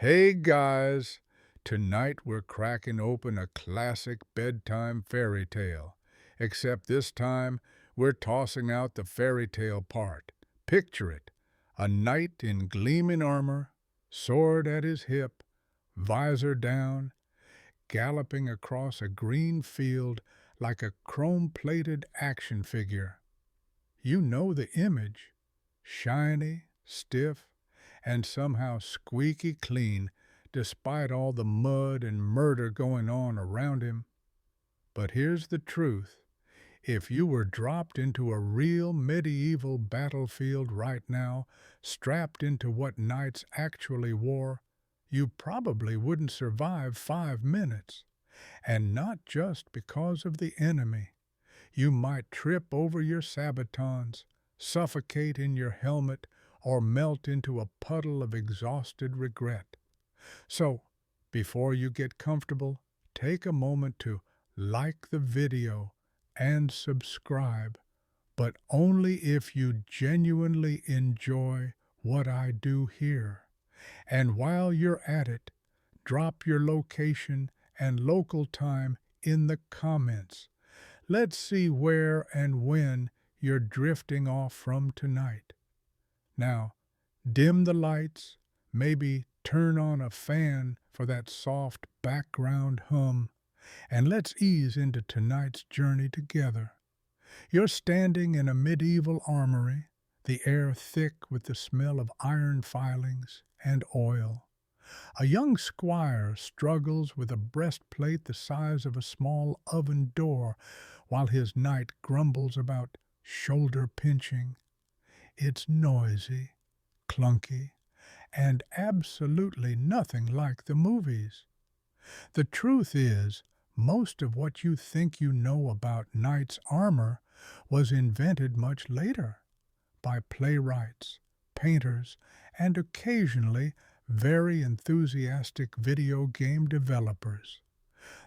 Hey guys, tonight we're cracking open a classic bedtime fairy tale. Except this time we're tossing out the fairy tale part. Picture it, a knight in gleaming armor, sword at his hip, visor down, galloping across a green field like a chrome-plated action figure. You know the image, shiny, stiff, and somehow squeaky clean despite all the mud and murder going on around him. But here's the truth. If you were dropped into a real medieval battlefield right now, strapped into what knights actually wore, you probably wouldn't survive 5 minutes. And not just because of the enemy. You might trip over your sabatons, suffocate in your helmet, or melt into a puddle of exhausted regret. So, before you get comfortable, take a moment to like the video and subscribe, but only if you genuinely enjoy what I do here. And while you're at it, drop your location and local time in the comments. Let's see where and when you're drifting off from tonight. Now, dim the lights, maybe turn on a fan for that soft background hum, and let's ease into tonight's journey together. You're standing in a medieval armory, the air thick with the smell of iron filings and oil. A young squire struggles with a breastplate the size of a small oven door while his knight grumbles about shoulder pinching. It's noisy, clunky, and absolutely nothing like the movies. The truth is, most of what you think you know about knights' armor was invented much later by playwrights, painters, and occasionally very enthusiastic video game developers.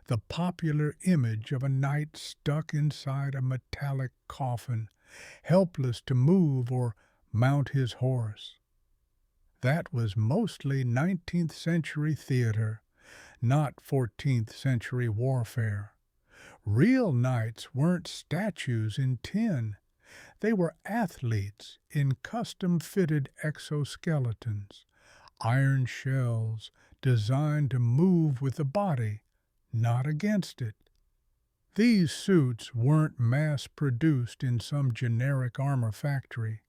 The popular image of a knight stuck inside a metallic coffin, helpless to move or mount his horse. That was mostly 19th century theater, not 14th century warfare. Real knights weren't statues in tin. They were athletes in custom-fitted exoskeletons, iron shells designed to move with the body, not against it. These suits weren't mass-produced in some generic armor factory.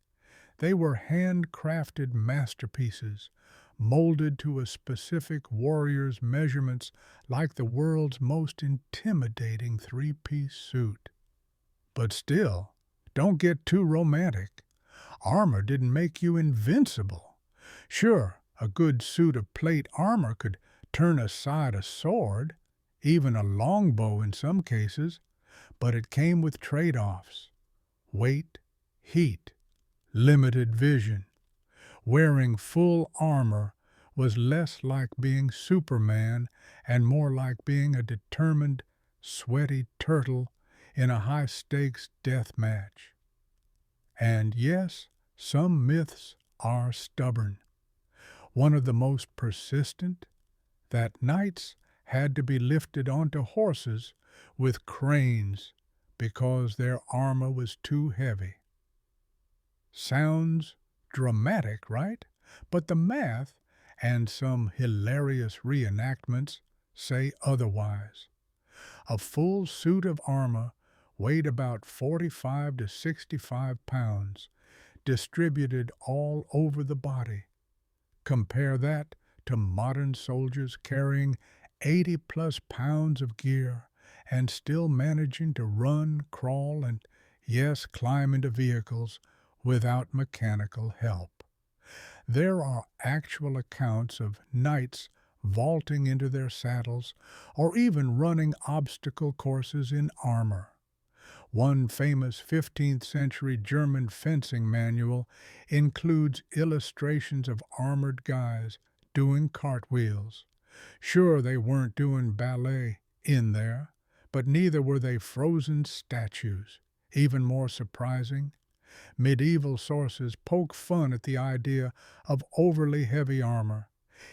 They were handcrafted masterpieces, molded to a specific warrior's measurements like the world's most intimidating three-piece suit. But still, don't get too romantic. Armor didn't make you invincible. Sure, a good suit of plate armor could turn aside a sword, even a longbow in some cases, but it came with trade-offs. Weight, heat, limited vision. Wearing full armor was less like being Superman and more like being a determined, sweaty turtle in a high-stakes death match. And yes, some myths are stubborn. One of the most persistent, that knights had to be lifted onto horses with cranes because their armor was too heavy. Sounds dramatic, right? But the math and some hilarious reenactments say otherwise. A full suit of armor weighed about 45 to 65 pounds, distributed all over the body. Compare that to modern soldiers carrying 80-plus pounds of gear and still managing to run, crawl, and, yes, climb into vehicles without mechanical help. There are actual accounts of knights vaulting into their saddles or even running obstacle courses in armor. One famous 15th century German fencing manual includes illustrations of armored guys doing cartwheels. Sure, they weren't doing ballet in there, but neither were they frozen statues. Even more surprising, medieval sources poke fun at the idea of overly heavy armor,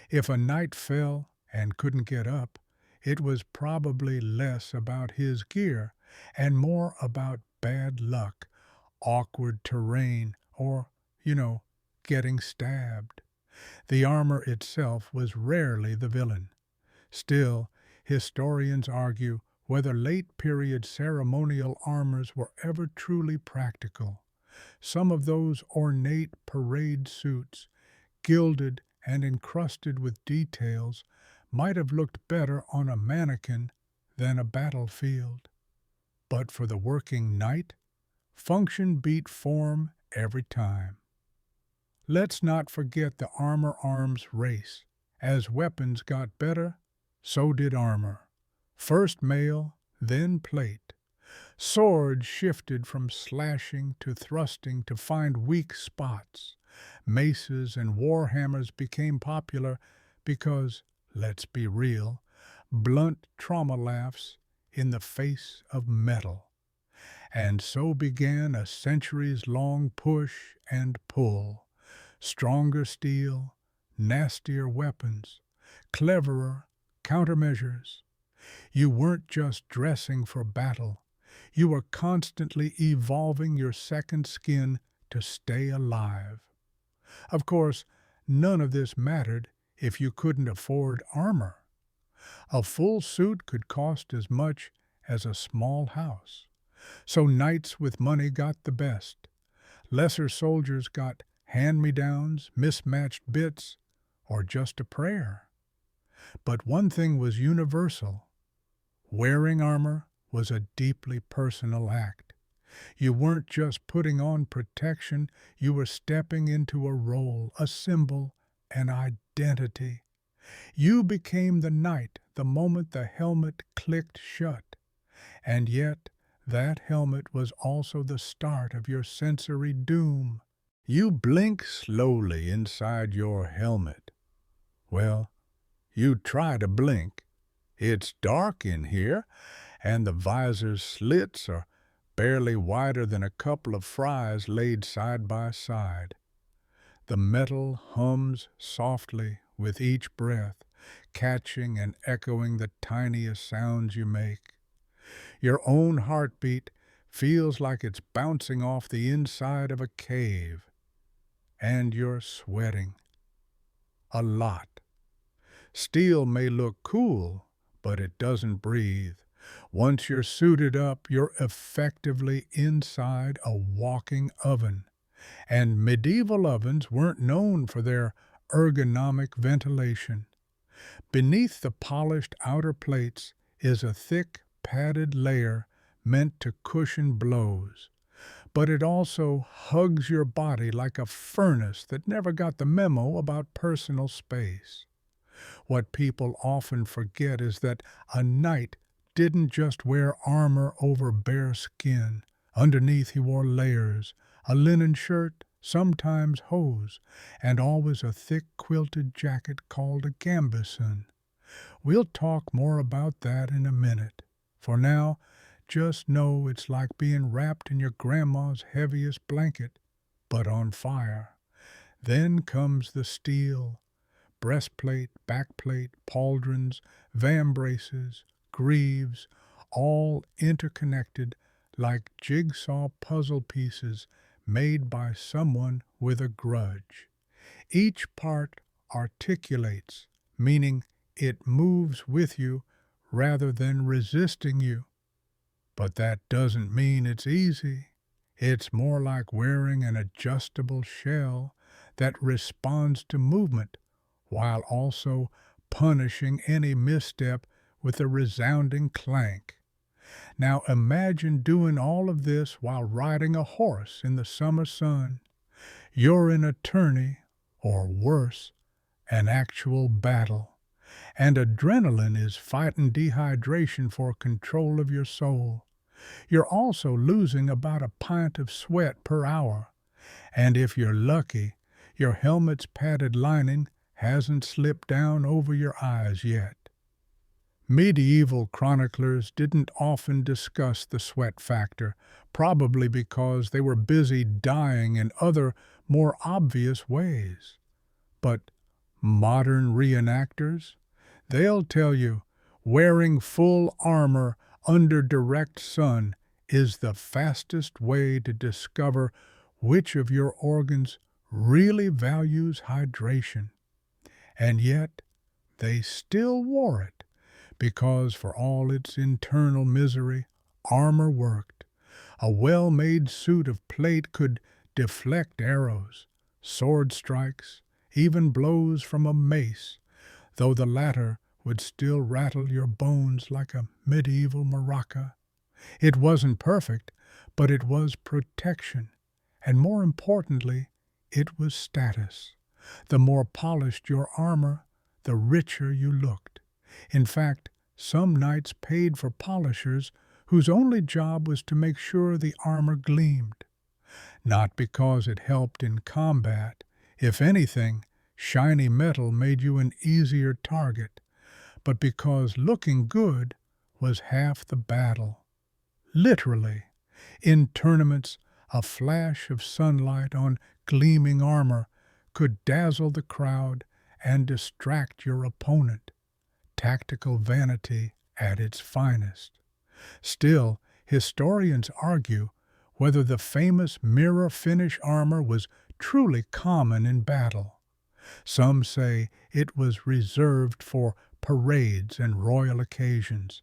If a knight fell and couldn't get up, it was probably less about his gear and more about bad luck, awkward terrain, or, you know, getting stabbed. The armor itself was rarely the villain. Still, historians argue whether late-period ceremonial armors were ever truly practical. Some of those ornate parade suits, gilded and encrusted with details, might have looked better on a mannequin than a battlefield. But for the working knight, function beat form every time. Let's not forget the armor arms race. As weapons got better, so did armor. First mail, then plate. Swords shifted from slashing to thrusting to find weak spots. Maces and warhammers became popular because, let's be real, blunt trauma laughs in the face of metal. And so began a centuries-long push and pull. Stronger steel, nastier weapons, cleverer countermeasures. You weren't just dressing for battle. You were constantly evolving your second skin to stay alive. Of course, none of this mattered if you couldn't afford armor. A full suit could cost as much as a small house. So knights with money got the best. Lesser soldiers got hand-me-downs, mismatched bits, or just a prayer. But one thing was universal. Wearing armor was a deeply personal act. You weren't just putting on protection, you were stepping into a role, a symbol, an identity. You became the knight the moment the helmet clicked shut. And yet, that helmet was also the start of your sensory doom. You blink slowly inside your helmet. Well, you try to blink. It's dark in here, and the visor's slits are barely wider than a couple of fries laid side by side. The metal hums softly with each breath, catching and echoing the tiniest sounds you make. Your own heartbeat feels like it's bouncing off the inside of a cave. And you're sweating. A lot. Steel may look cool, but it doesn't breathe. Once you're suited up, you're effectively inside a walking oven. And medieval ovens weren't known for their ergonomic ventilation. Beneath the polished outer plates is a thick, padded layer meant to cushion blows. But it also hugs your body like a furnace that never got the memo about personal space. What people often forget is that a knight didn't just wear armor over bare skin. Underneath he wore layers, a linen shirt, sometimes hose, and always a thick quilted jacket called a gambeson. We'll talk more about that in a minute. For now, just know it's like being wrapped in your grandma's heaviest blanket, but on fire. Then comes the steel. Breastplate, backplate, pauldrons, vambraces, greaves, all interconnected like jigsaw puzzle pieces made by someone with a grudge. Each part articulates, meaning it moves with you rather than resisting you. But that doesn't mean it's easy. It's more like wearing an adjustable shell that responds to movement while also punishing any misstep with a resounding clank. Now imagine doing all of this while riding a horse in the summer sun. You're in a tourney, or worse, an actual battle. And adrenaline is fighting dehydration for control of your soul. You're also losing about a pint of sweat per hour. And if you're lucky, your helmet's padded lining hasn't slipped down over your eyes yet. Medieval chroniclers didn't often discuss the sweat factor, probably because they were busy dying in other, more obvious ways. But Modern reenactors, they'll tell you wearing full armor under direct sun is the fastest way to discover which of your organs really values hydration. And yet, they still wore it because, for all its internal misery, armor worked. A well-made suit of plate could deflect arrows, sword strikes, even blows from a mace, though the latter would still rattle your bones like a medieval maraca. It wasn't perfect, but it was protection, and more importantly, it was status. The more polished your armor, the richer you looked. In fact, some knights paid for polishers whose only job was to make sure the armor gleamed. Not because it helped in combat. If anything, shiny metal made you an easier target, but because looking good was half the battle. Literally, in tournaments, a flash of sunlight on gleaming armor could dazzle the crowd and distract your opponent. Tactical vanity at its finest. Still, historians argue whether the famous mirror finish armor was truly common in battle. Some say it was reserved for parades and royal occasions,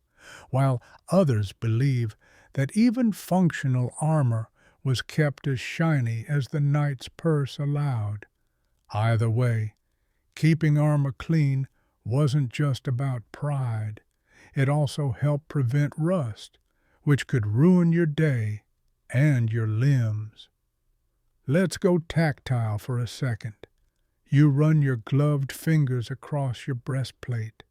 while others believe that even functional armor was kept as shiny as the knight's purse allowed. Either way, keeping armor clean wasn't just about pride. It also helped prevent rust, which could ruin your day and your limbs. Let's go tactile for a second. You run your gloved fingers across your breastplate.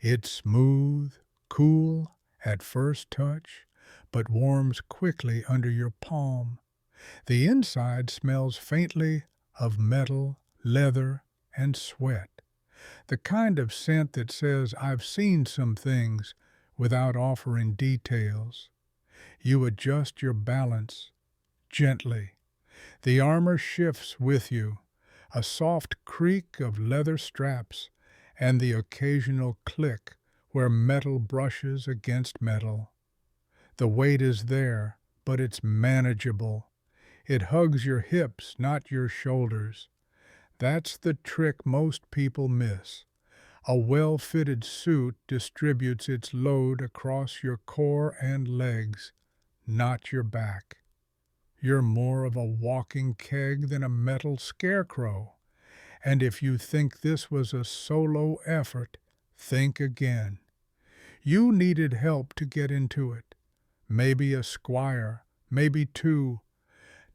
It's smooth, cool at first touch, but warms quickly under your palm. The inside smells faintly of metal, leather, and sweat. The kind of scent that says, "I've seen some things," without offering details. You adjust your balance gently. The armor shifts with you, a soft creak of leather straps and the occasional click where metal brushes against metal. The weight is there, but it's manageable. It hugs your hips, not your shoulders. That's the trick most people miss. A well-fitted suit distributes its load across your core and legs, not your back. You're more of a walking keg than a metal scarecrow. And if you think this was a solo effort, think again. You needed help to get into it. Maybe a squire, maybe two.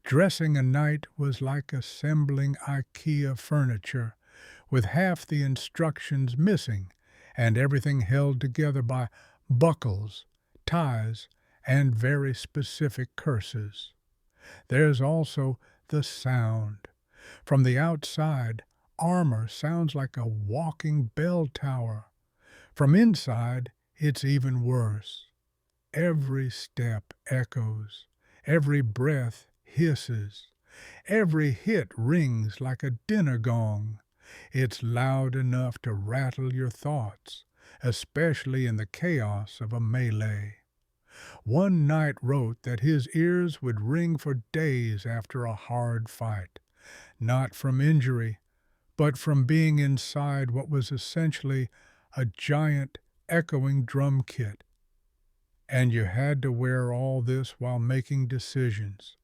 Dressing a knight was like assembling IKEA furniture, with half the instructions missing and everything held together by buckles, ties, and very specific curses. There's also the sound. From the outside, armor sounds like a walking bell tower. From inside, it's even worse. Every step echoes. Every breath hisses. Every hit rings like a dinner gong. It's loud enough to rattle your thoughts, especially in the chaos of a melee. One knight wrote that his ears would ring for days after a hard fight, not from injury, but from being inside what was essentially a giant, echoing drum kit. And you had to wear all this while making decisions,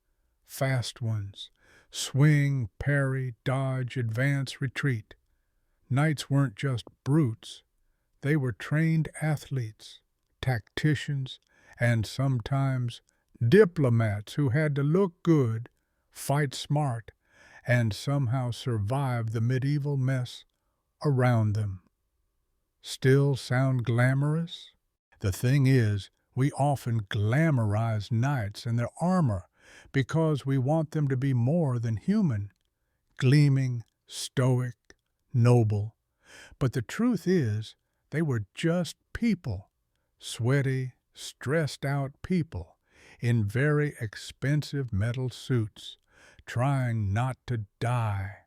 fast ones, swing, parry, dodge, advance, retreat. Knights weren't just brutes. They were trained athletes, tacticians, and sometimes diplomats who had to look good, fight smart, and somehow survive the medieval mess around them. Still sound glamorous? The thing is, we often glamorize knights and their armor because we want them to be more than human, gleaming, stoic, noble. But the truth is, they were just people, sweaty, stressed-out people in very expensive metal suits, trying not to die.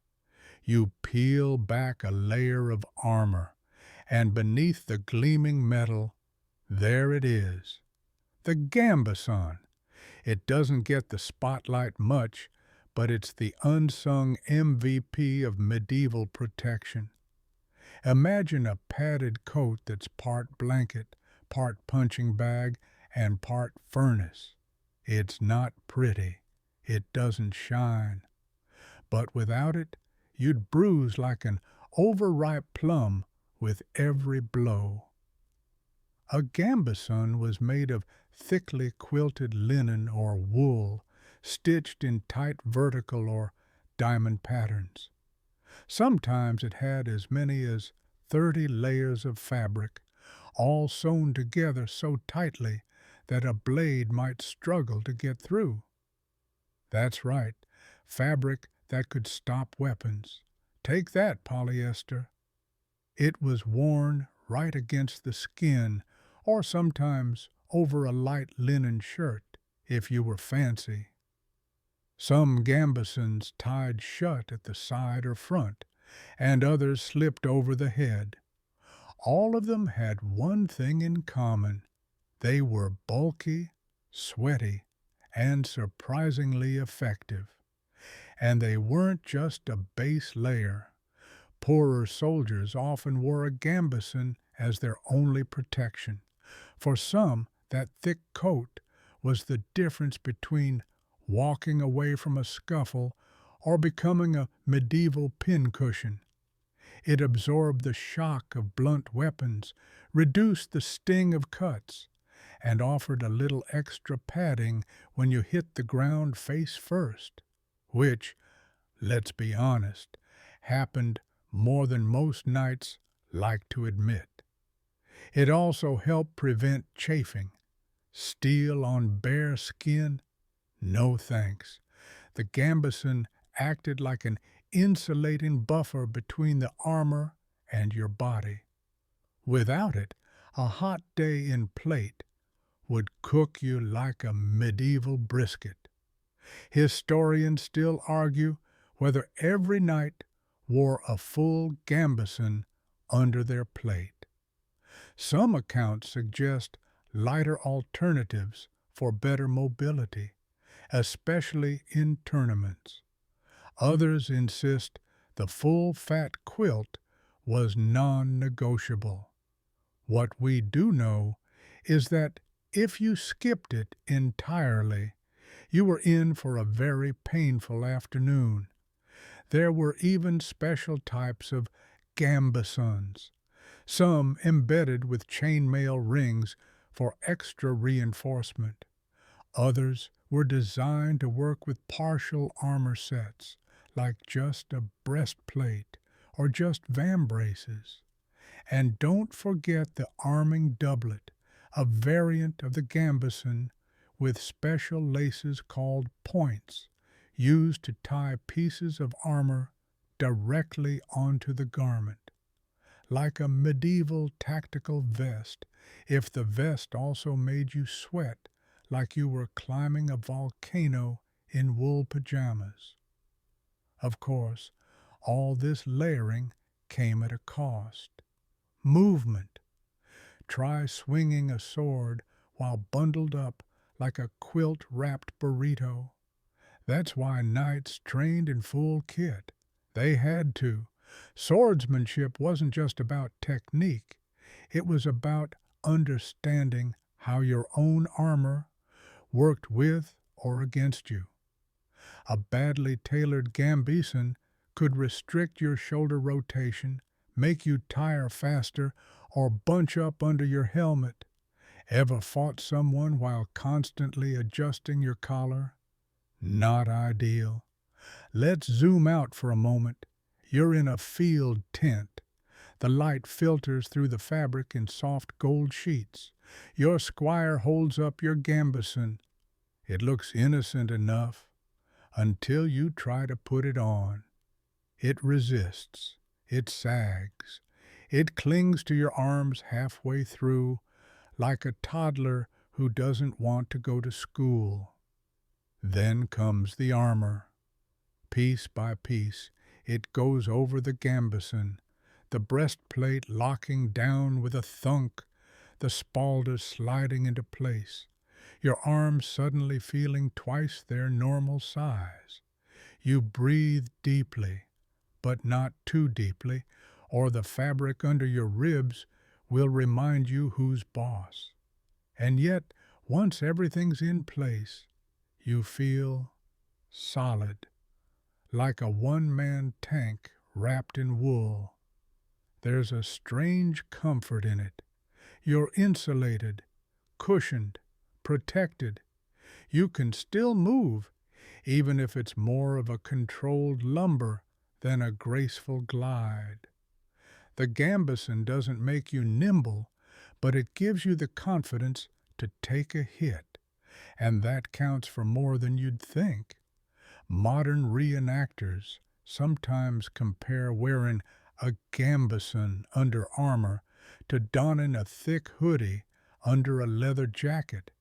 You peel back a layer of armor, and beneath the gleaming metal, there it is, the gambeson. It doesn't get the spotlight much, but it's the unsung MVP of medieval protection. Imagine a padded coat that's part blanket, part punching bag, and part furnace. It's not pretty. It doesn't shine. But without it, you'd bruise like an overripe plum with every blow. A gambeson was made of thickly quilted linen or wool, stitched in tight vertical or diamond patterns. Sometimes it had as many as 30 layers of fabric, all sewn together so tightly that a blade might struggle to get through. That's right, fabric that could stop weapons. Take that, polyester. It was worn right against the skin, or sometimes over a light linen shirt, if you were fancy. Some gambesons tied shut at the side or front, and others slipped over the head. All of them had one thing in common. They were bulky, sweaty, and surprisingly effective. And they weren't just a base layer. Poorer soldiers often wore a gambeson as their only protection. For some, that thick coat was the difference between walking away from a scuffle or becoming a medieval pincushion. It absorbed the shock of blunt weapons, reduced the sting of cuts, and offered a little extra padding when you hit the ground face first, which, let's be honest, happened more than most knights like to admit. It also helped prevent chafing. Steel on bare skin? No thanks. The gambeson acted like an insulating buffer between the armor and your body. Without it, a hot day in plate would cook you like a medieval brisket. Historians still argue whether every knight wore a full gambeson under their plate. Some accounts suggest lighter alternatives for better mobility, especially in tournaments. Others insist the full fat quilt was non-negotiable. What we do know is that if you skipped it entirely, you were in for a very painful afternoon. There were even special types of gambesons, some embedded with chainmail rings for extra reinforcement. Others were designed to work with partial armor sets, like just a breastplate or just vambraces. And don't forget the arming doublet, a variant of the gambeson with special laces called points, used to tie pieces of armor directly onto the garment. Like a medieval tactical vest, if the vest also made you sweat like you were climbing a volcano in wool pajamas. Of course, all this layering came at a cost. Movement. Try swinging a sword while bundled up like a quilt-wrapped burrito. That's why knights trained in full kit. They had to. Swordsmanship wasn't just about technique. It was about understanding how your own armor worked with or against you. A badly tailored gambeson could restrict your shoulder rotation, make you tire faster, or bunch up under your helmet. Ever fought someone while constantly adjusting your collar? Not ideal. Let's zoom out for a moment. You're in a field tent. The light filters through the fabric in soft gold sheets. Your squire holds up your gambeson. It looks innocent enough until you try to put it on. It resists. It sags. It clings to your arms halfway through, like a toddler who doesn't want to go to school. Then comes the armor. Piece by piece, It goes over the gambeson, the breastplate locking down with a thunk, the spaulders sliding into place, your arms suddenly feeling twice their normal size. You breathe deeply, but not too deeply, or the fabric under your ribs will remind you who's boss. And yet, once everything's in place, you feel solid, like a one-man tank wrapped in wool. There's a strange comfort in it. You're insulated, cushioned, protected. You can still move, even if it's more of a controlled lumber than a graceful glide. The gambeson doesn't make you nimble, but it gives you the confidence to take a hit, and that counts for more than you'd think. Modern reenactors sometimes compare wearing a gambeson under armor to donning a thick hoodie under a leather jacket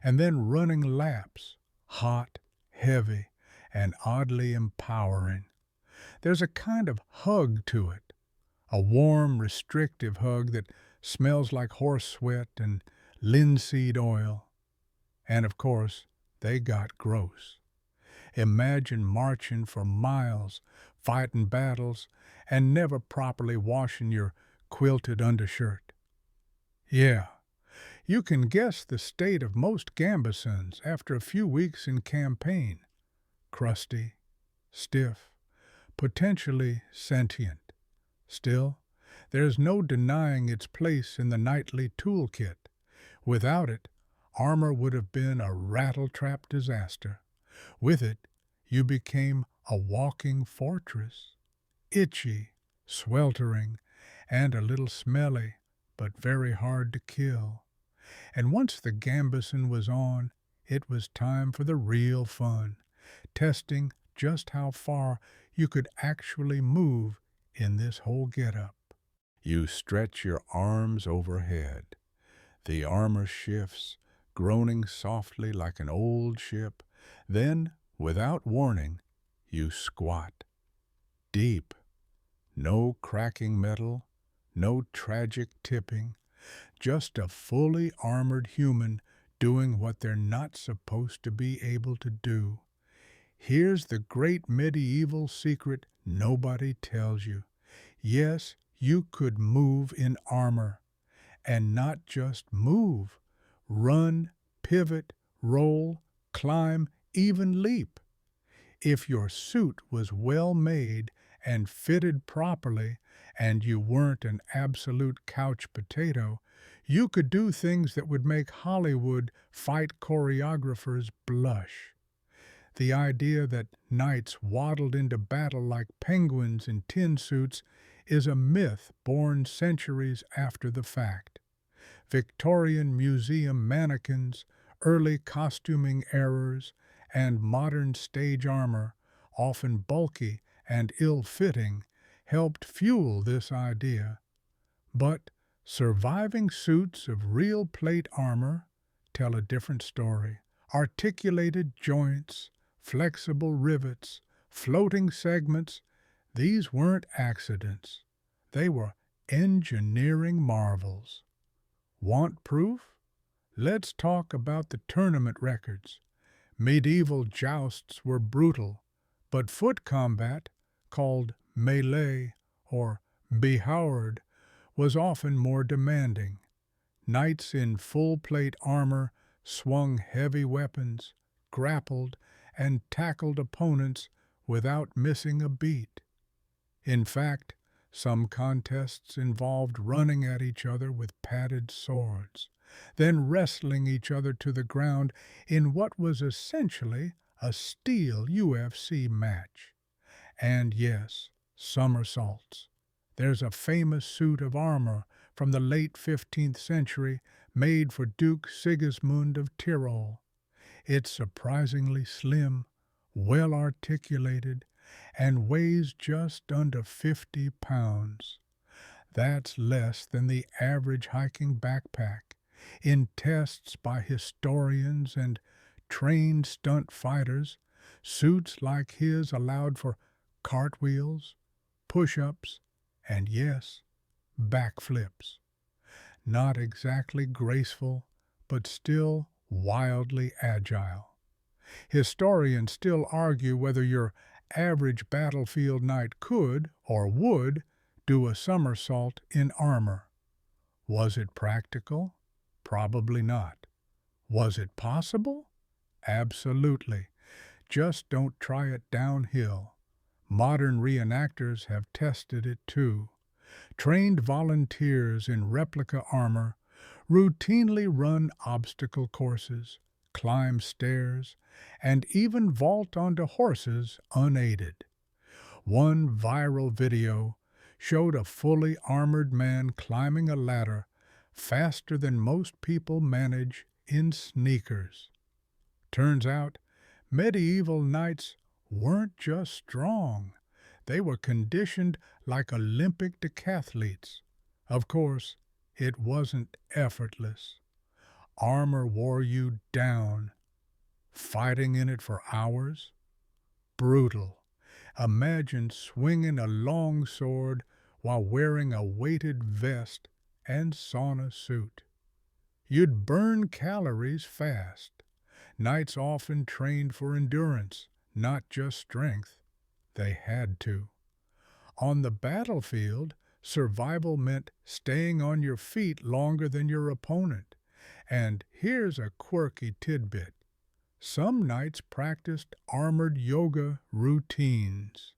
and then running laps, hot, heavy, and oddly empowering. There's a kind of hug to it, a warm, restrictive hug that smells like horse sweat and linseed oil. And of course, they got gross. Imagine marching for miles, fighting battles, and never properly washing your quilted undershirt. Yeah, you can guess the state of most gambesons after a few weeks in campaign. Crusty, stiff, potentially sentient. Still, there's no denying its place in the nightly toolkit. Without it, armor would have been a rattle-trap disaster. With it, you became a walking fortress, itchy, sweltering, and a little smelly, but very hard to kill. And once the gambeson was on, it was time for the real fun, testing just how far you could actually move in this whole get-up. You stretch your arms overhead. The armor shifts, groaning softly like an old ship. Then, without warning, you squat. Deep. No cracking metal, no tragic tipping, just a fully armored human doing what they're not supposed to be able to do. Here's the great medieval secret nobody tells you. Yes, you could move in armor. And not just move. Run, pivot, roll, climb, even leap. If your suit was well made and fitted properly, and you weren't an absolute couch potato, you could do things that would make Hollywood fight choreographers blush. The idea that knights waddled into battle like penguins in tin suits is a myth born centuries after the fact. Victorian museum mannequins, early costuming errors, and modern stage armor, often bulky and ill-fitting, helped fuel this idea. But surviving suits of real plate armor tell a different story. Articulated joints, flexible rivets, floating segments, these weren't accidents. They were engineering marvels. Want proof? Let's talk about the tournament records. Medieval jousts were brutal, but foot combat, called melee or behoward, was often more demanding. Knights in full-plate armor swung heavy weapons, grappled, and tackled opponents without missing a beat. In fact, some contests involved running at each other with padded swords, then wrestling each other to the ground in what was essentially a steel UFC match. And yes, somersaults. There's a famous suit of armor from the late 15th century made for Duke Sigismund of Tyrol. It's surprisingly slim, well articulated, and weighs just under 50 pounds. That's less than the average hiking backpack. In tests by historians and trained stunt fighters, suits like his allowed for cartwheels, push-ups, and yes, backflips. Not exactly graceful, but still wildly agile. Historians still argue whether your average battlefield knight could or would do a somersault in armor. Was it practical? Probably not. Was it possible? Absolutely. Just don't try it downhill. Modern reenactors have tested it too. Trained volunteers in replica armor routinely run obstacle courses, climb stairs, and even vault onto horses unaided. One viral video showed a fully armored man climbing a ladder faster than most people manage in sneakers. Turns out, medieval knights weren't just strong. They were conditioned like Olympic decathletes. Of course, it wasn't effortless. Armor wore you down. Fighting in it for hours? Brutal. Imagine swinging a long sword while wearing a weighted vest and sauna suit. You'd burn calories fast. Knights often trained for endurance, not just strength. They had to. On the battlefield, survival meant staying on your feet longer than your opponent. And here's a quirky tidbit. Some knights practiced armored yoga routines.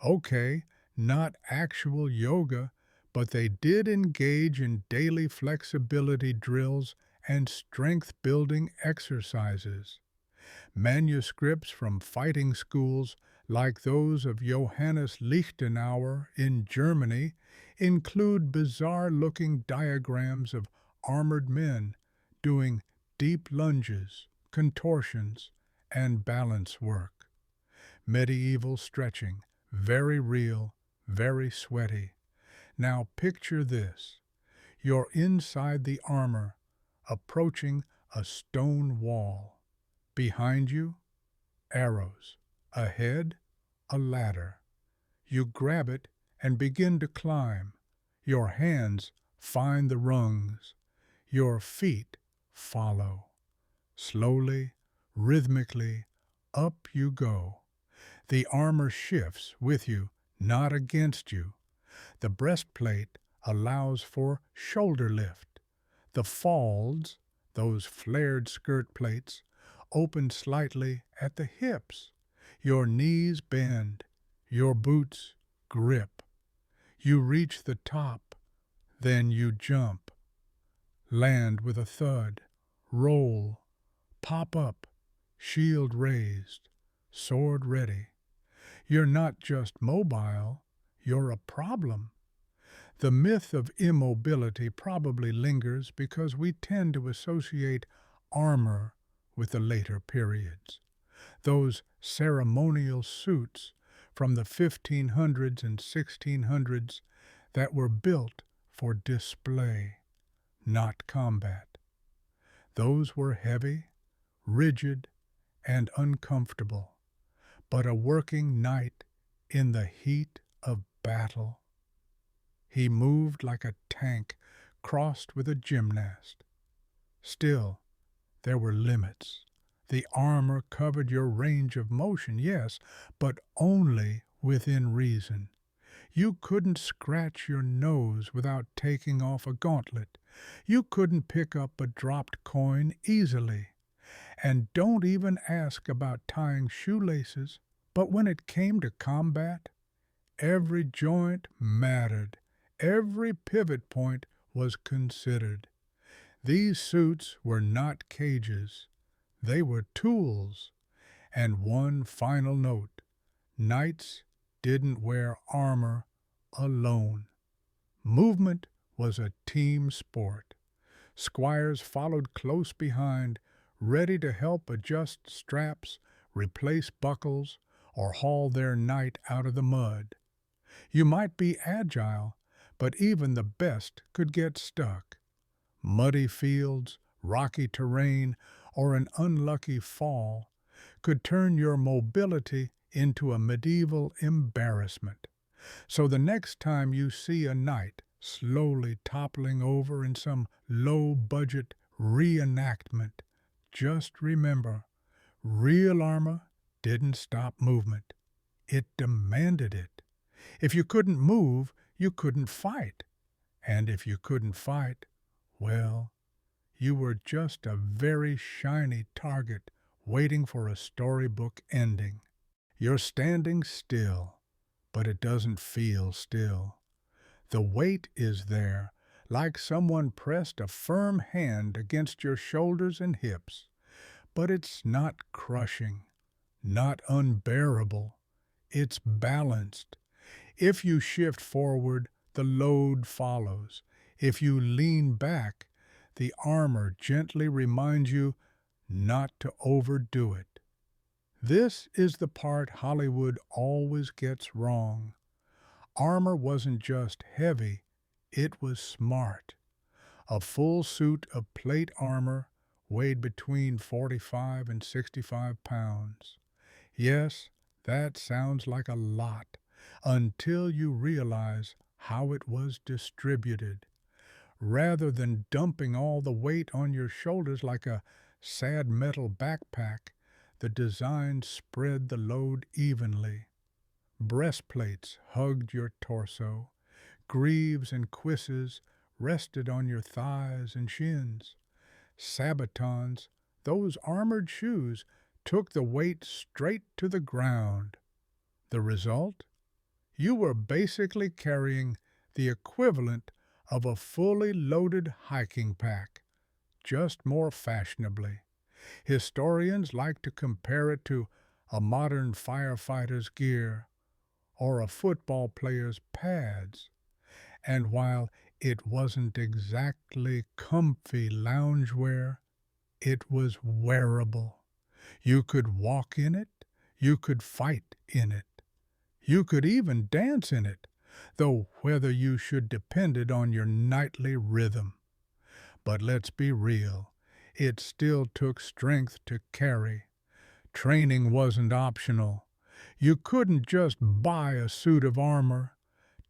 Okay, not actual yoga, but they did engage in daily flexibility drills and strength-building exercises. Manuscripts from fighting schools like those of Johannes Lichtenauer in Germany include bizarre-looking diagrams of armored men doing deep lunges, contortions, and balance work. Medieval stretching, very real, very sweaty. Now picture this. You're inside the armor, approaching a stone wall. Behind you, arrows. Ahead, a ladder. You grab it and begin to climb. Your hands find the rungs. Your feet follow. Slowly, rhythmically, up you go. The armor shifts with you, not against you. The breastplate allows for shoulder lift. The falds, those flared skirt plates, open slightly at the hips. Your knees bend. Your boots grip. You reach the top. Then you jump. Land with a thud. Roll. Pop up. Shield raised. Sword ready. You're not just mobile. You're a problem. The myth of immobility probably lingers because we tend to associate armor with the later periods. Those ceremonial suits from the 1500s and 1600s that were built for display, not combat. Those were heavy, rigid, and uncomfortable, but a working knight in the heat of battle. He moved like a tank crossed with a gymnast. Still, there were limits. The armor covered your range of motion, yes, but only within reason. You couldn't scratch your nose without taking off a gauntlet. You couldn't pick up a dropped coin easily. And don't even ask about tying shoelaces. But when it came to combat, every joint mattered. Every pivot point was considered. These suits were not cages. They were tools. And one final note. Knights didn't wear armor alone. Movement was a team sport. Squires followed close behind, ready to help adjust straps, replace buckles, or haul their knight out of the mud. You might be agile, but even the best could get stuck. Muddy fields, rocky terrain, or an unlucky fall could turn your mobility into a medieval embarrassment. So the next time you see a knight slowly toppling over in some low-budget reenactment, just remember, real armor didn't stop movement. It demanded it. If you couldn't move, you couldn't fight. And if you couldn't fight, well, you were just a very shiny target waiting for a storybook ending. You're standing still, but it doesn't feel still. The weight is there, like someone pressed a firm hand against your shoulders and hips, but it's not crushing, not unbearable. It's balanced. If you shift forward, the load follows. If you lean back, the armor gently reminds you not to overdo it. This is the part Hollywood always gets wrong. Armor wasn't just heavy, it was smart. A full suit of plate armor weighed between 45 and 65 pounds. Yes, that sounds like a lot until you realize how it was distributed. Rather than dumping all the weight on your shoulders like a sad metal backpack, the design spread the load evenly. Breastplates hugged your torso. Greaves and cuisses rested on your thighs and shins. Sabatons, those armored shoes, took the weight straight to the ground. The result? You were basically carrying the equivalent of a fully loaded hiking pack, just more fashionably. Historians like to compare it to a modern firefighter's gear or a football player's pads. And while it wasn't exactly comfy loungewear, it was wearable. You could walk in it, you could fight in it, you could even dance in it, though whether you should depended on your nightly rhythm. But let's be real, it still took strength to carry. Training wasn't optional. You couldn't just buy a suit of armor,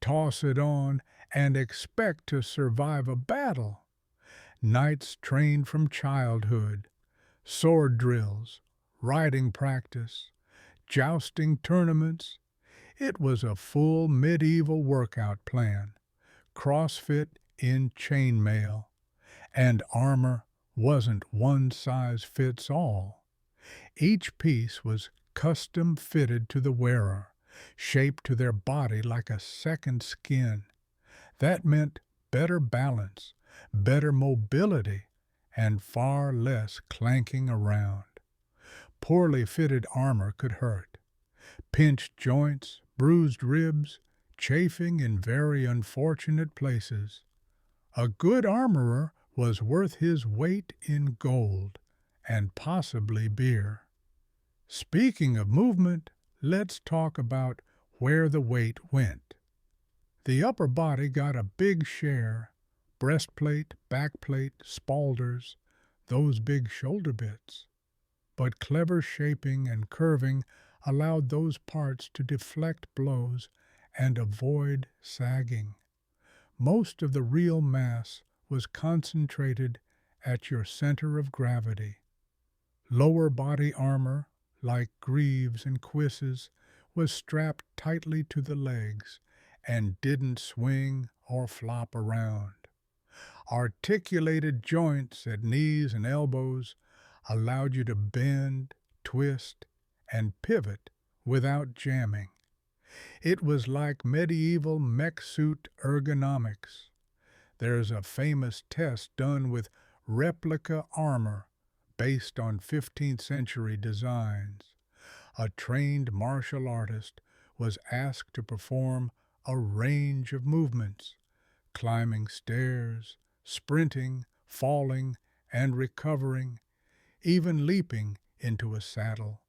toss it on, and expect to survive a battle. Knights trained from childhood, sword drills, riding practice, jousting tournaments. It was a full medieval workout plan, CrossFit in chainmail, and armor wasn't one size fits all. Each piece was custom fitted to the wearer, shaped to their body like a second skin. That meant better balance, better mobility, and far less clanking around. Poorly fitted armor could hurt. Pinched joints, bruised ribs, chafing in very unfortunate places. A good armorer was worth his weight in gold, and possibly beer. Speaking of movement, let's talk about where the weight went. The upper body got a big share. Breastplate, backplate, spalders, those big shoulder bits. But clever shaping and curving allowed those parts to deflect blows and avoid sagging. Most of the real mass was concentrated at your center of gravity. Lower body armor, like greaves and cuisses, was strapped tightly to the legs and didn't swing or flop around. Articulated joints at knees and elbows allowed you to bend, twist, and pivot without jamming. It was like medieval mech suit ergonomics. There's a famous test done with replica armor based on 15th century designs. A trained martial artist was asked to perform a range of movements, climbing stairs, sprinting, falling, and recovering, even leaping into a saddle.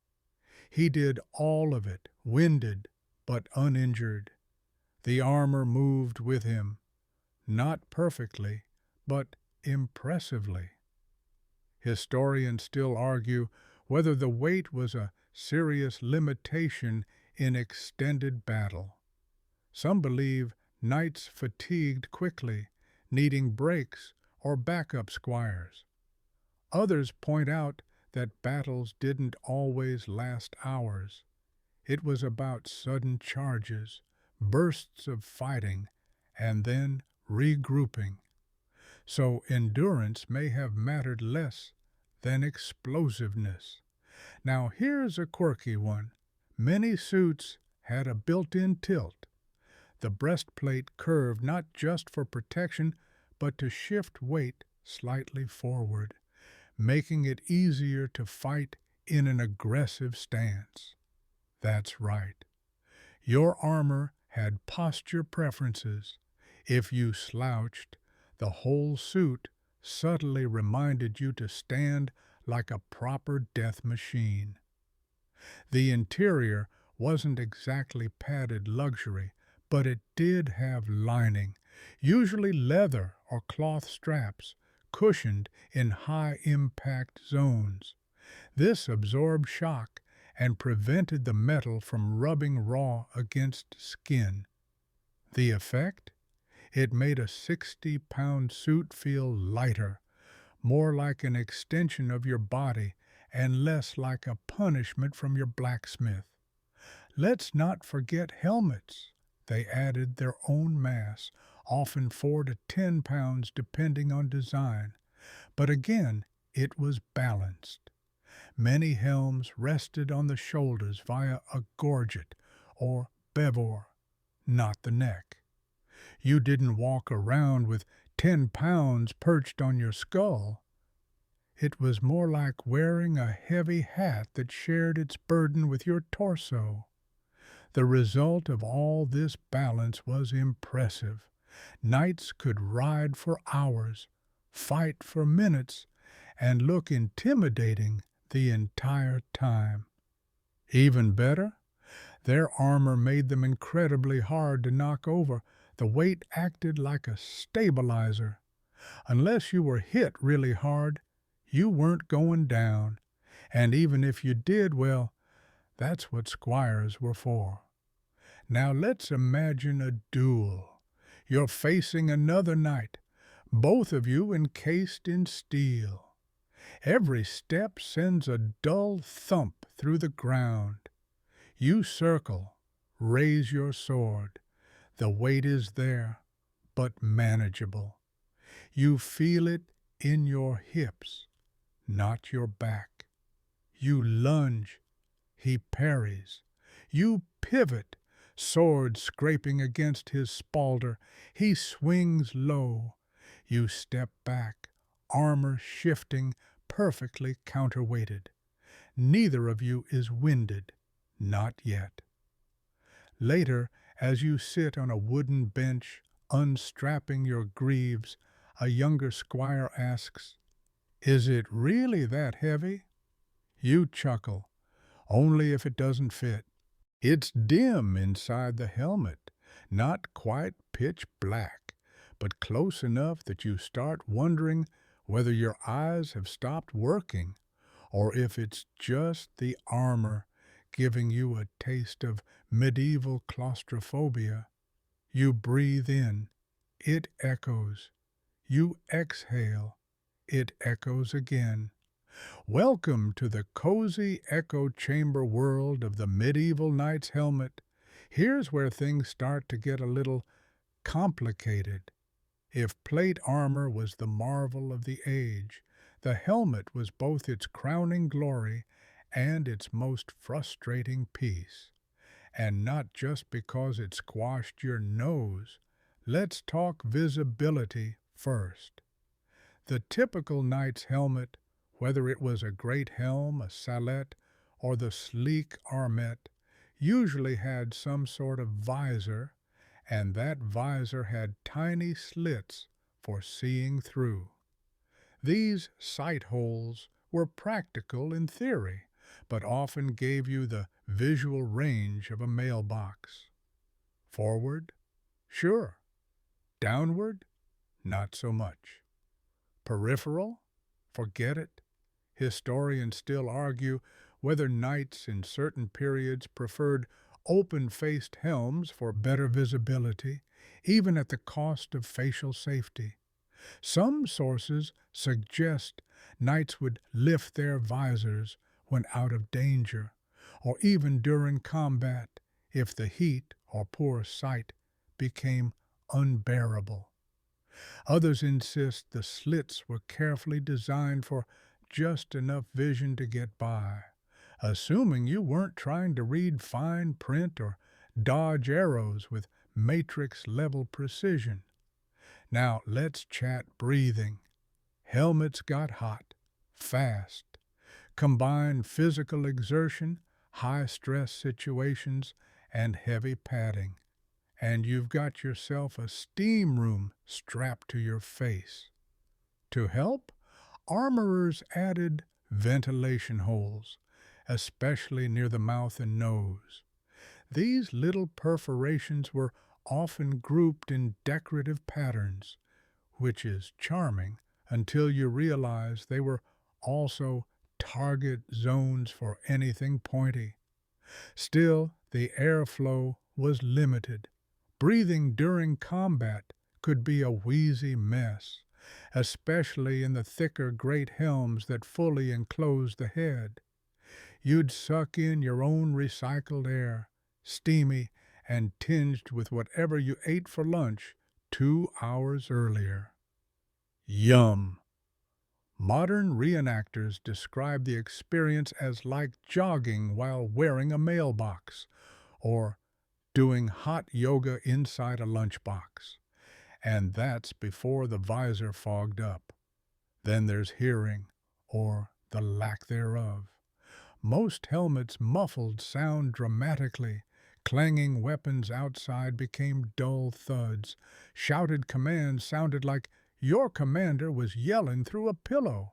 He did all of it, winded but uninjured. The armor moved with him, not perfectly, but impressively. Historians still argue whether the weight was a serious limitation in extended battle. Some believe knights fatigued quickly, needing breaks or backup squires. Others point out that battles didn't always last hours. It was about sudden charges, bursts of fighting, and then regrouping. So endurance may have mattered less than explosiveness. Now here's a quirky one. Many suits had a built-in tilt. The breastplate curved not just for protection, but to shift weight slightly forward, making it easier to fight in an aggressive stance. That's right. Your armor had posture preferences. If you slouched, the whole suit subtly reminded you to stand like a proper death machine. The interior wasn't exactly padded luxury, but it did have lining, usually leather or cloth straps, cushioned in high-impact zones. This absorbed shock and prevented the metal from rubbing raw against skin. The effect? It made a 60-pound suit feel lighter, more like an extension of your body and less like a punishment from your blacksmith. Let's not forget helmets. They added their own mass, often 4 to 10 pounds depending on design. But again, it was balanced. Many helms rested on the shoulders via a gorget or bevor, not the neck. You didn't walk around with 10 pounds perched on your skull. It was more like wearing a heavy hat that shared its burden with your torso. The result of all this balance was impressive. Knights could ride for hours, fight for minutes, and look intimidating the entire time. Even better, their armor made them incredibly hard to knock over. The weight acted like a stabilizer. Unless you were hit really hard, you weren't going down. And even if you did, well, that's what squires were for. Now let's imagine a duel. You're facing another knight, both of you encased in steel. Every step sends a dull thump through the ground. You circle, raise your sword. The weight is there, but manageable. You feel it in your hips, not your back. You lunge, he parries. You pivot, sword scraping against his spalder. He swings low. You step back, armor shifting, perfectly counterweighted. Neither of you is winded, not yet. Later, as you sit on a wooden bench, unstrapping your greaves, a younger squire asks, "Is it really that heavy?" You chuckle, "Only if it doesn't fit." It's dim inside the helmet, not quite pitch black, but close enough that you start wondering whether your eyes have stopped working or if it's just the armor giving you a taste of medieval claustrophobia. You breathe in, it echoes. You exhale, it echoes again. Welcome to the cozy echo chamber world of the medieval knight's helmet. Here's where things start to get a little complicated. If plate armor was the marvel of the age, the helmet was both its crowning glory and its most frustrating piece. And not just because it squashed your nose. Let's talk visibility first. The typical knight's helmet, whether it was a great helm, a sallet, or the sleek armet, usually had some sort of visor, and that visor had tiny slits for seeing through. These sight holes were practical in theory, but often gave you the visual range of a mailbox. Forward? Sure. Downward? Not so much. Peripheral? Forget it. Historians still argue whether knights in certain periods preferred open-faced helms for better visibility, even at the cost of facial safety. Some sources suggest knights would lift their visors when out of danger, or even during combat if the heat or poor sight became unbearable. Others insist the slits were carefully designed for just enough vision to get by, assuming you weren't trying to read fine print or dodge arrows with matrix-level precision. Now let's chat breathing. Helmets got hot, fast. Combine physical exertion, high-stress situations, and heavy padding, and you've got yourself a steam room strapped to your face. To help, armorers added ventilation holes, especially near the mouth and nose. These little perforations were often grouped in decorative patterns, which is charming until you realize they were also target zones for anything pointy. Still, the airflow was limited. Breathing during combat could be a wheezy mess, especially in the thicker great helms that fully enclosed the head. You'd suck in your own recycled air, steamy and tinged with whatever you ate for lunch 2 hours earlier. Yum! Modern reenactors describe the experience as like jogging while wearing a mailbox, or doing hot yoga inside a lunchbox. And that's before the visor fogged up. Then there's hearing, or the lack thereof. Most helmets muffled sound dramatically. Clanging weapons outside became dull thuds. Shouted commands sounded like your commander was yelling through a pillow.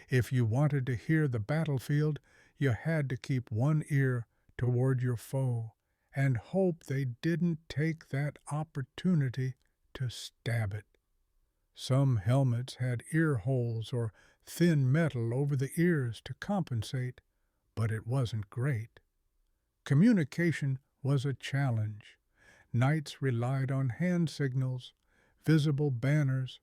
If you wanted to hear the battlefield, you had to keep one ear toward your foe and hope they didn't take that opportunity to stab it. Some helmets had ear holes or thin metal over the ears to compensate, but it wasn't great. Communication was a challenge. Knights relied on hand signals, visible banners,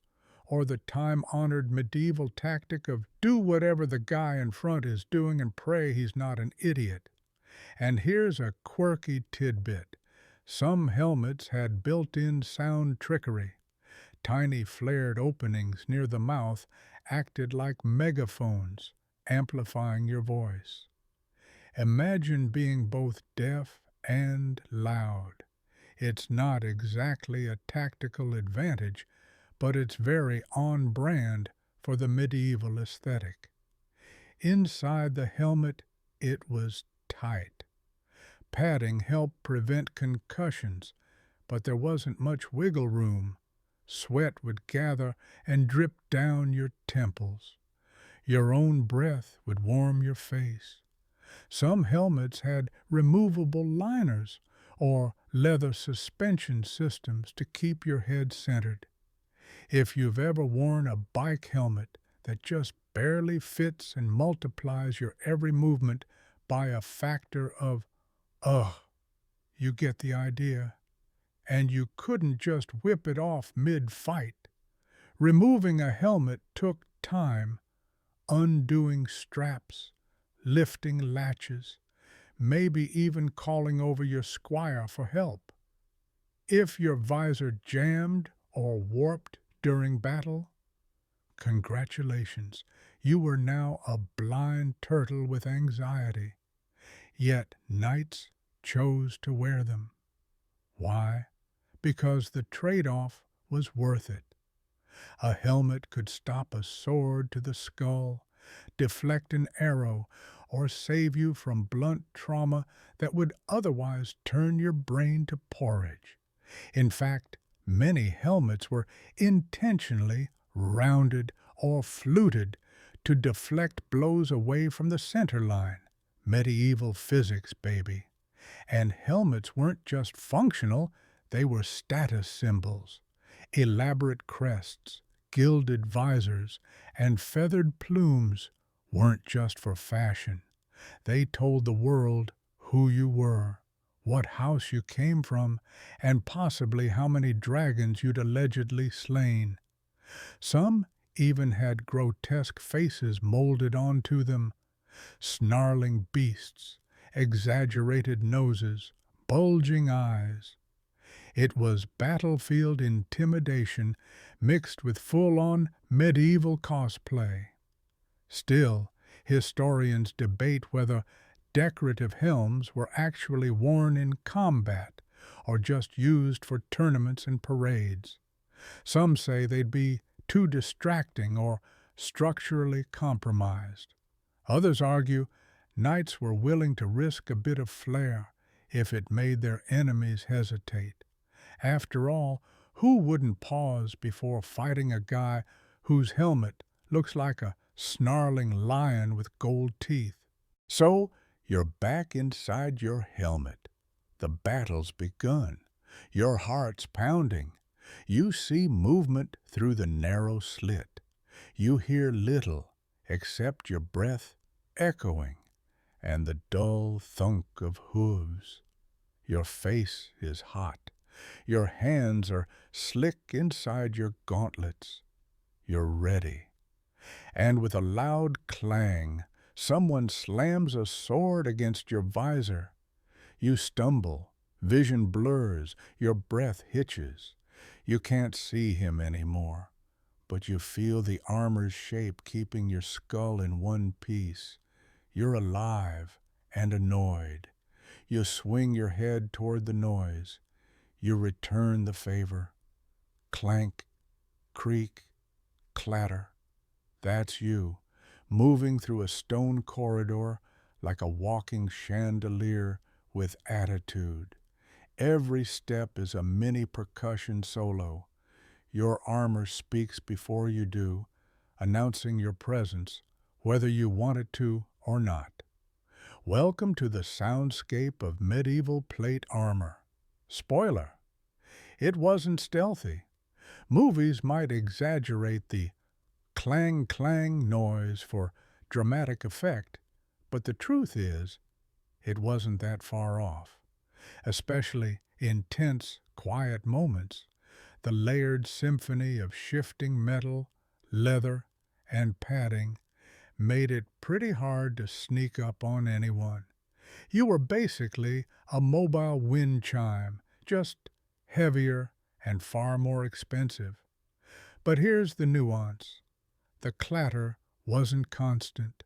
or the time-honored medieval tactic of do whatever the guy in front is doing and pray he's not an idiot. And here's a quirky tidbit. Some helmets had built-in sound trickery. Tiny flared openings near the mouth acted like megaphones, amplifying your voice. Imagine being both deaf and loud. It's not exactly a tactical advantage, but it's very on-brand for the medieval aesthetic. Inside the helmet, it was tight. Padding helped prevent concussions, but there wasn't much wiggle room. Sweat would gather and drip down your temples. Your own breath would warm your face. Some helmets had removable liners or leather suspension systems to keep your head centered. If you've ever worn a bike helmet that just barely fits and multiplies your every movement by a factor of, you get the idea. And you couldn't just whip it off mid-fight. Removing a helmet took time, undoing straps, lifting latches, maybe even calling over your squire for help. If your visor jammed or warped during battle, congratulations, you were now a blind turtle with anxiety. Yet knights chose to wear them. Why? Because the trade-off was worth it. A helmet could stop a sword to the skull, deflect an arrow, or save you from blunt trauma that would otherwise turn your brain to porridge. In fact, many helmets were intentionally rounded or fluted to deflect blows away from the center line. Medieval physics, baby. And helmets weren't just functional, they were status symbols. Elaborate crests, gilded visors, and feathered plumes weren't just for fashion. They told the world who you were, what house you came from, and possibly how many dragons you'd allegedly slain. Some even had grotesque faces molded onto them, snarling beasts, exaggerated noses, bulging eyes. It was battlefield intimidation mixed with full-on medieval cosplay. Still, historians debate whether decorative helms were actually worn in combat or just used for tournaments and parades. Some say they'd be too distracting or structurally compromised. Others argue knights were willing to risk a bit of flair if it made their enemies hesitate. After all, who wouldn't pause before fighting a guy whose helmet looks like a snarling lion with gold teeth? So, you're back inside your helmet. The battle's begun. Your heart's pounding. You see movement through the narrow slit. You hear little except your breath echoing and the dull thunk of hooves. Your face is hot. Your hands are slick inside your gauntlets. You're ready. And with a loud clang, someone slams a sword against your visor. You stumble, vision blurs, your breath hitches. You can't see him anymore, but you feel the armor's shape keeping your skull in one piece. You're alive and annoyed. You swing your head toward the noise. You return the favor. Clank, creak, clatter. That's you, moving through a stone corridor like a walking chandelier with attitude. Every step is a mini percussion solo. Your armor speaks before you do, announcing your presence, whether you want it to or not. Welcome to the soundscape of medieval plate armor. Spoiler: it wasn't stealthy. Movies might exaggerate the clang-clang noise for dramatic effect, but the truth is, it wasn't that far off. Especially in tense, quiet moments, the layered symphony of shifting metal, leather, and padding made it pretty hard to sneak up on anyone. You were basically a mobile wind chime, just heavier and far more expensive. But here's the nuance. The clatter wasn't constant.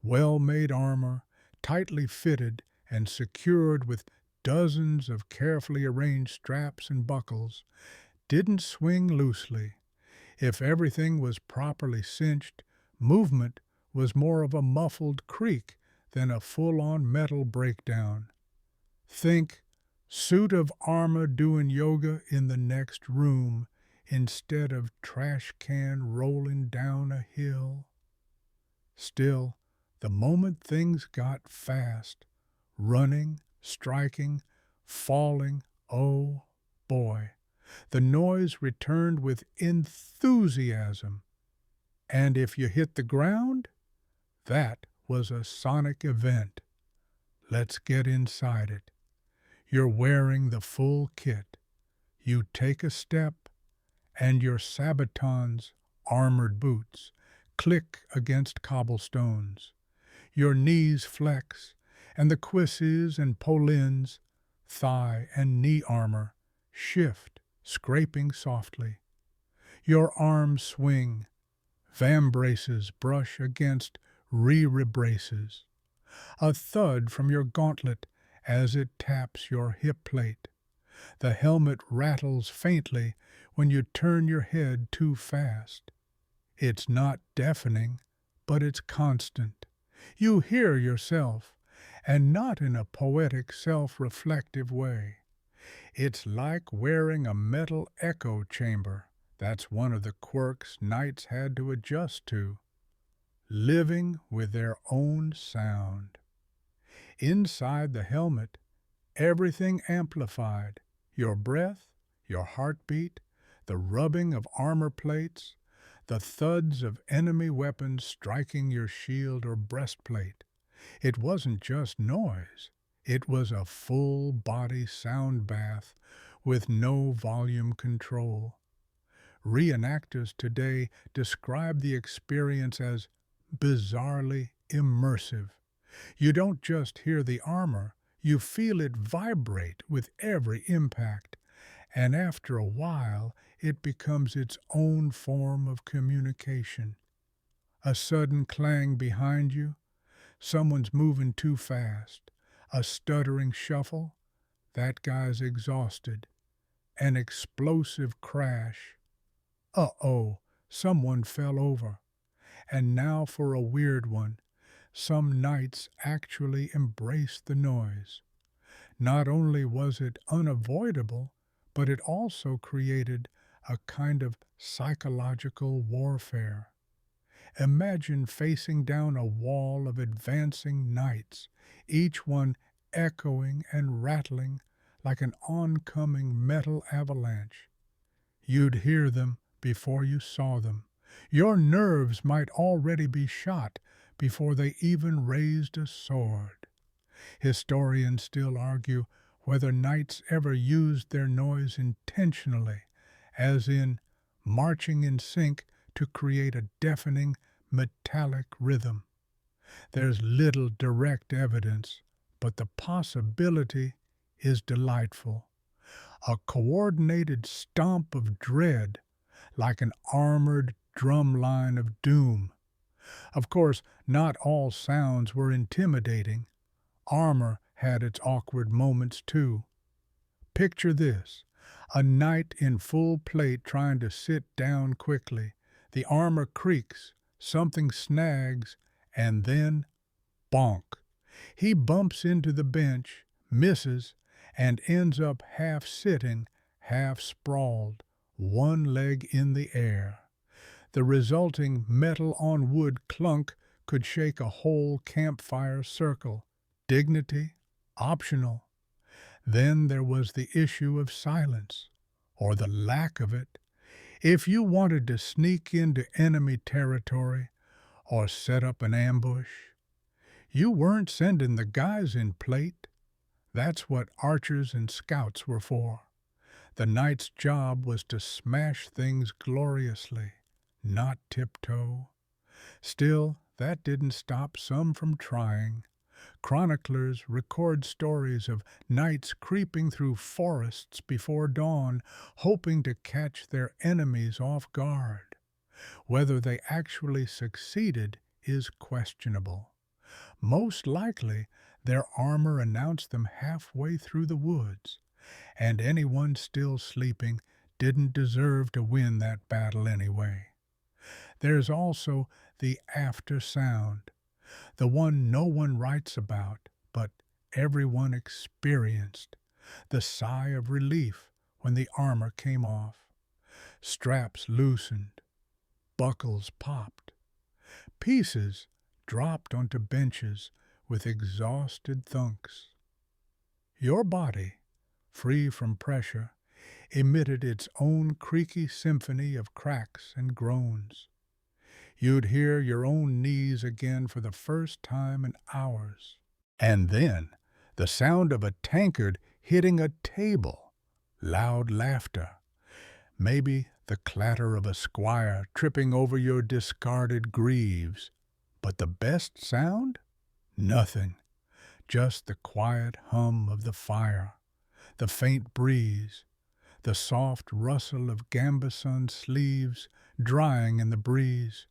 Well-made armor, tightly fitted and secured with dozens of carefully arranged straps and buckles, didn't swing loosely. If everything was properly cinched, movement was more of a muffled creak than a full-on metal breakdown. Think suit of armor doing yoga in the next room instead of trash can rolling down a hill. Still, the moment things got fast, running, striking, falling, oh boy, the noise returned with enthusiasm. And if you hit the ground, that was a sonic event. Let's get inside it. You're wearing the full kit. You take a step, and your sabatons, armored boots, click against cobblestones. Your knees flex, and the cuisses and polins, thigh and knee armor, shift, scraping softly. Your arms swing. Vambraces brush against re-braces. A thud from your gauntlet as it taps your hip plate. The helmet rattles faintly when you turn your head too fast. It's not deafening, but it's constant. You hear yourself, and not in a poetic, self-reflective way. It's like wearing a metal echo chamber. That's one of the quirks knights had to adjust to. Living with their own sound. Inside the helmet, everything amplified. Your breath, your heartbeat, the rubbing of armor plates, the thuds of enemy weapons striking your shield or breastplate. It wasn't just noise. It was a full-body sound bath with no volume control. Reenactors today describe the experience as bizarrely immersive. You don't just hear the armor, you feel it vibrate with every impact, and after a while it becomes its own form of communication. A sudden clang behind you, someone's moving too fast, a stuttering shuffle, that guy's exhausted, an explosive crash. Uh-oh, someone fell over. And now for a weird one. Some nights actually embraced the noise. Not only was it unavoidable, but it also created a kind of psychological warfare. Imagine facing down a wall of advancing nights, each one echoing and rattling like an oncoming metal avalanche. You'd hear them before you saw them. Your nerves might already be shot before they even raised a sword. Historians still argue whether knights ever used their noise intentionally, as in marching in sync to create a deafening metallic rhythm. There's little direct evidence, but the possibility is delightful. A coordinated stomp of dread, like an armored drum line of doom. Of course, not all sounds were intimidating. Armor had its awkward moments too. Picture this: a knight in full plate trying to sit down quickly. The armor creaks, something snags, and then bonk. He bumps into the bench, misses, and ends up half sitting, half sprawled, one leg in the air. The resulting metal-on-wood clunk could shake a whole campfire circle. Dignity? Optional. Then there was the issue of silence, or the lack of it. If you wanted to sneak into enemy territory or set up an ambush, you weren't sending the guys in plate. That's what archers and scouts were for. The knight's job was to smash things gloriously, not tiptoe. Still, that didn't stop some from trying. Chroniclers record stories of knights creeping through forests before dawn, hoping to catch their enemies off guard. Whether they actually succeeded is questionable. Most likely, their armor announced them halfway through the woods, and anyone still sleeping didn't deserve to win that battle anyway. There's also the after sound, the one no one writes about, but everyone experienced, the sigh of relief when the armor came off. Straps loosened, buckles popped, pieces dropped onto benches with exhausted thunks. Your body, free from pressure, emitted its own creaky symphony of cracks and groans. You'd hear your own knees again for the first time in hours. And then the sound of a tankard hitting a table, loud laughter, maybe the clatter of a squire tripping over your discarded greaves. But the best sound? Nothing. Just the quiet hum of the fire, the faint breeze, the soft rustle of gambeson sleeves drying in the breeze,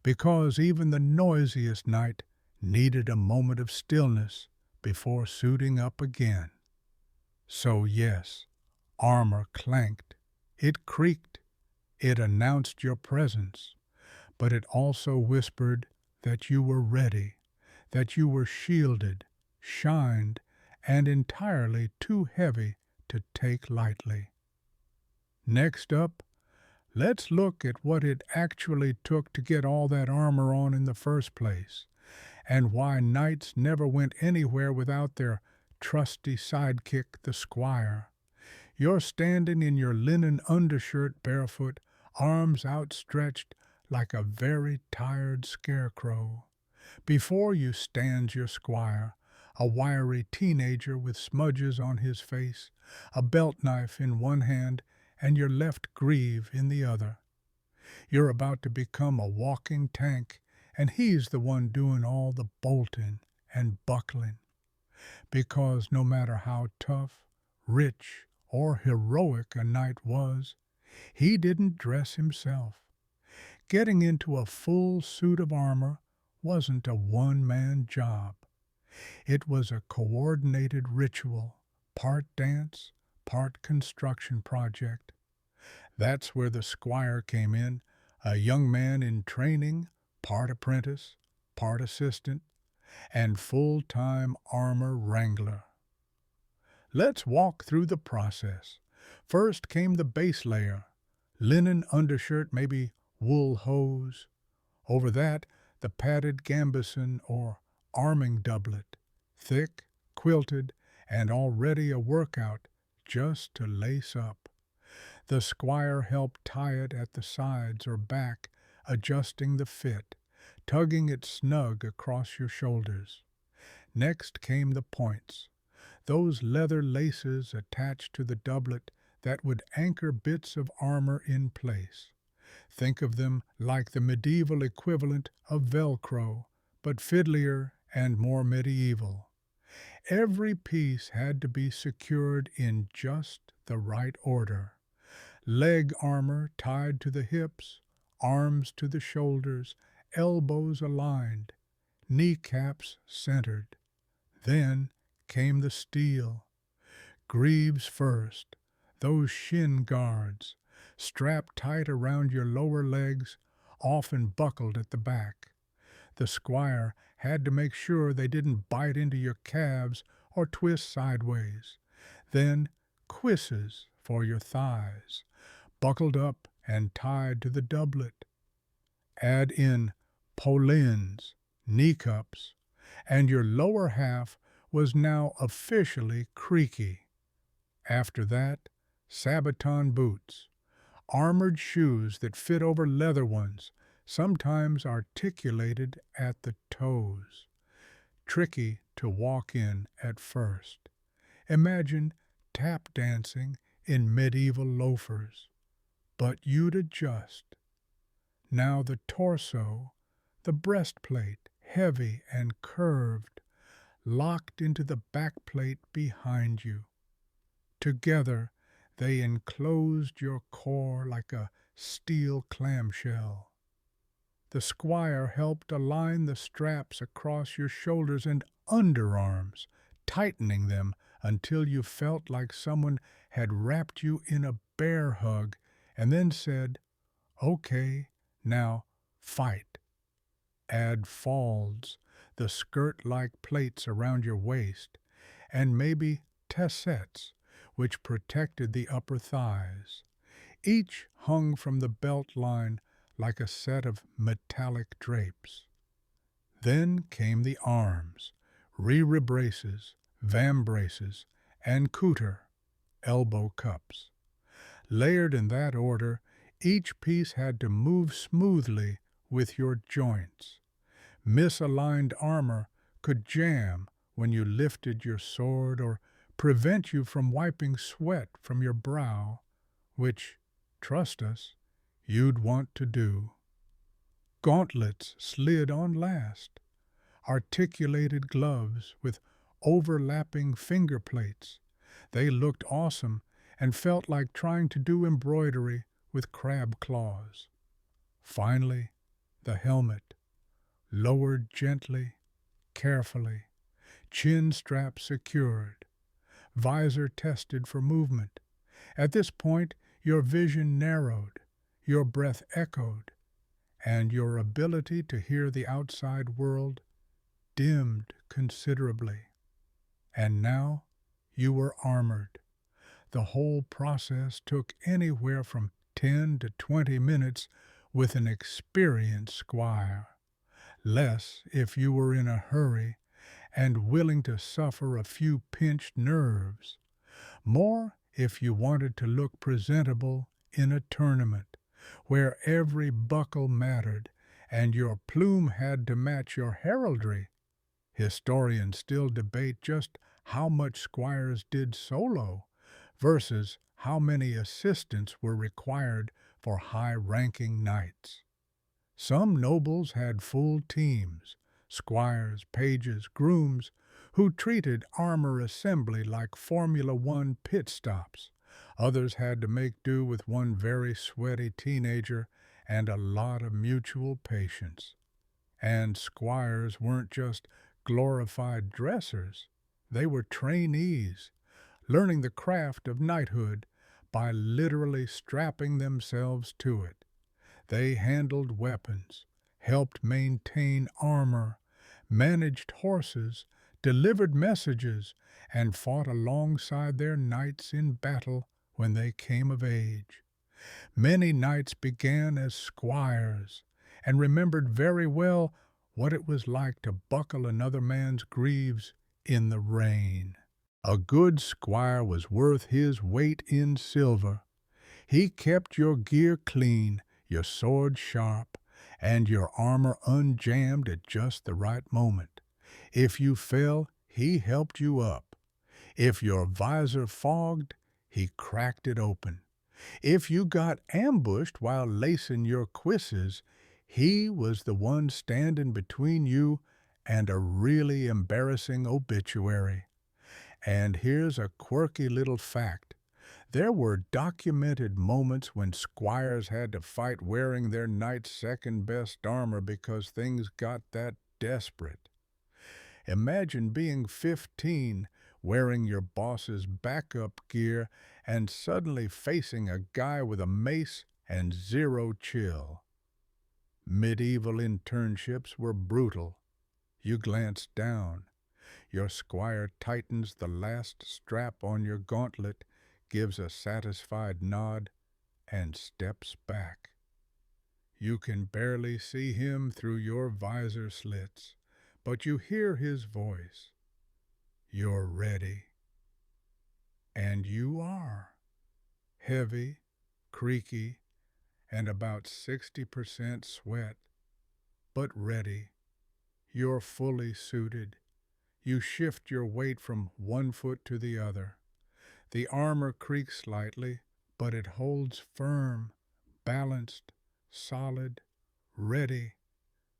because even the noisiest night needed a moment of stillness before suiting up again. So yes, armor clanked, it creaked, it announced your presence, but it also whispered that you were ready, that you were shielded, shined, and entirely too heavy to take lightly. Next up, let's look at what it actually took to get all that armor on in the first place, and why knights never went anywhere without their trusty sidekick, the squire. You're standing in your linen undershirt barefoot, arms outstretched like a very tired scarecrow. Before you stands your squire, a wiry teenager with smudges on his face, a belt knife in one hand and your left greave in the other. You're about to become a walking tank, and he's the one doing all the bolting and buckling. Because no matter how tough, rich, or heroic a knight was, he didn't dress himself. Getting into a full suit of armor wasn't a one-man job. It was a coordinated ritual, part dance, part construction project. That's where the squire came in, a young man in training, part apprentice, part assistant, and full-time armor wrangler. Let's walk through the process. First came the base layer, linen undershirt, maybe wool hose. Over that, the padded gambeson or arming doublet, thick, quilted, and already a workout just to lace up. The squire helped tie it at the sides or back, adjusting the fit, tugging it snug across your shoulders. Next came the points, those leather laces attached to the doublet that would anchor bits of armor in place. Think of them like the medieval equivalent of Velcro, but fiddlier and more medieval. Every piece had to be secured in just the right order. Leg armor tied to the hips, arms to the shoulders, elbows aligned, kneecaps centered. Then came the steel. Greaves first, those shin guards, strapped tight around your lower legs, often buckled at the back. The squire had to make sure they didn't bite into your calves or twist sideways. Then cuisses for your thighs, buckled up and tied to the doublet. Add in polins, knee cups, and your lower half was now officially creaky. After that, sabaton boots, armored shoes that fit over leather ones, sometimes articulated at the toes. Tricky to walk in at first. Imagine tap dancing in medieval loafers. But you'd adjust. Now the torso, the breastplate, heavy and curved, locked into the backplate behind you. Together, they enclosed your core like a steel clamshell. The squire helped align the straps across your shoulders and underarms, tightening them until you felt like someone had wrapped you in a bear hug and then said, "Okay, now fight." Add falds, the skirt-like plates around your waist, and maybe tassets, which protected the upper thighs. Each hung from the belt line like a set of metallic drapes. Then came the arms, rear braces, vambraces, and couter, elbow cups. Layered in that order, each piece had to move smoothly with your joints. Misaligned armor could jam when you lifted your sword or prevent you from wiping sweat from your brow, which, trust us, you'd want to do. Gauntlets slid on last, articulated gloves with overlapping finger plates. They looked awesome and felt like trying to do embroidery with crab claws. Finally, the helmet, lowered gently, carefully, chin strap secured, visor tested for movement. At this point, your vision narrowed, your breath echoed, and your ability to hear the outside world dimmed considerably. And now you were armored. The whole process took anywhere from 10 to 20 minutes with an experienced squire. Less if you were in a hurry and willing to suffer a few pinched nerves. More if you wanted to look presentable in a tournament, where every buckle mattered and your plume had to match your heraldry. Historians still debate just how much squires did solo versus how many assistants were required for high-ranking knights. Some nobles had full teams, squires, pages, grooms, who treated armor assembly like Formula One pit stops. Others had to make do with one very sweaty teenager and a lot of mutual patience. And squires weren't just glorified dressers. They were trainees, learning the craft of knighthood by literally strapping themselves to it. They handled weapons, helped maintain armor, managed horses, delivered messages, and fought alongside their knights in battle when they came of age. Many knights began as squires and remembered very well what it was like to buckle another man's greaves in the rain. A good squire was worth his weight in silver. He kept your gear clean, your sword sharp, and your armor unjammed at just the right moment. If you fell, he helped you up. If your visor fogged, he cracked it open. If you got ambushed while lacing your cuisses, he was the one standing between you and a really embarrassing obituary. And here's a quirky little fact. There were documented moments when squires had to fight wearing their knight's second-best armor because things got that desperate. Imagine being 15, wearing your boss's backup gear, and suddenly facing a guy with a mace and zero chill. Medieval internships were brutal. You glance down. Your squire tightens the last strap on your gauntlet, gives a satisfied nod, and steps back. You can barely see him through your visor slits, but you hear his voice. You're ready. And you are. Heavy, creaky, and about 60% sweat, but ready. You're fully suited. You shift your weight from one foot to the other. The armor creaks slightly, but it holds firm, balanced, solid, ready.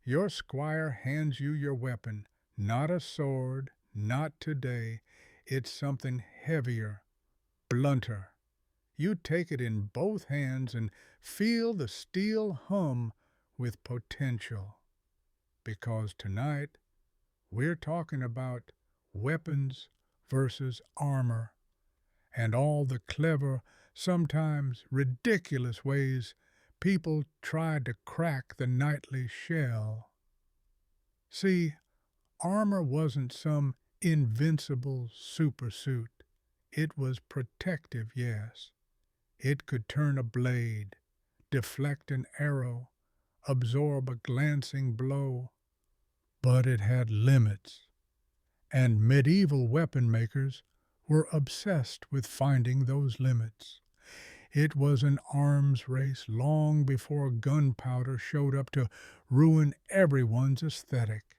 Your squire hands you your weapon, not a sword, not today. It's something heavier, blunter. You take it in both hands and feel the steel hum with potential. Because tonight, we're talking about weapons versus armor, and all the clever, sometimes ridiculous ways people tried to crack the knightly shell. See, armor wasn't some invincible supersuit. It was protective, yes. It could turn a blade, deflect an arrow, absorb a glancing blow. But it had limits, and medieval weapon makers were obsessed with finding those limits. It was an arms race long before gunpowder showed up to ruin everyone's aesthetic.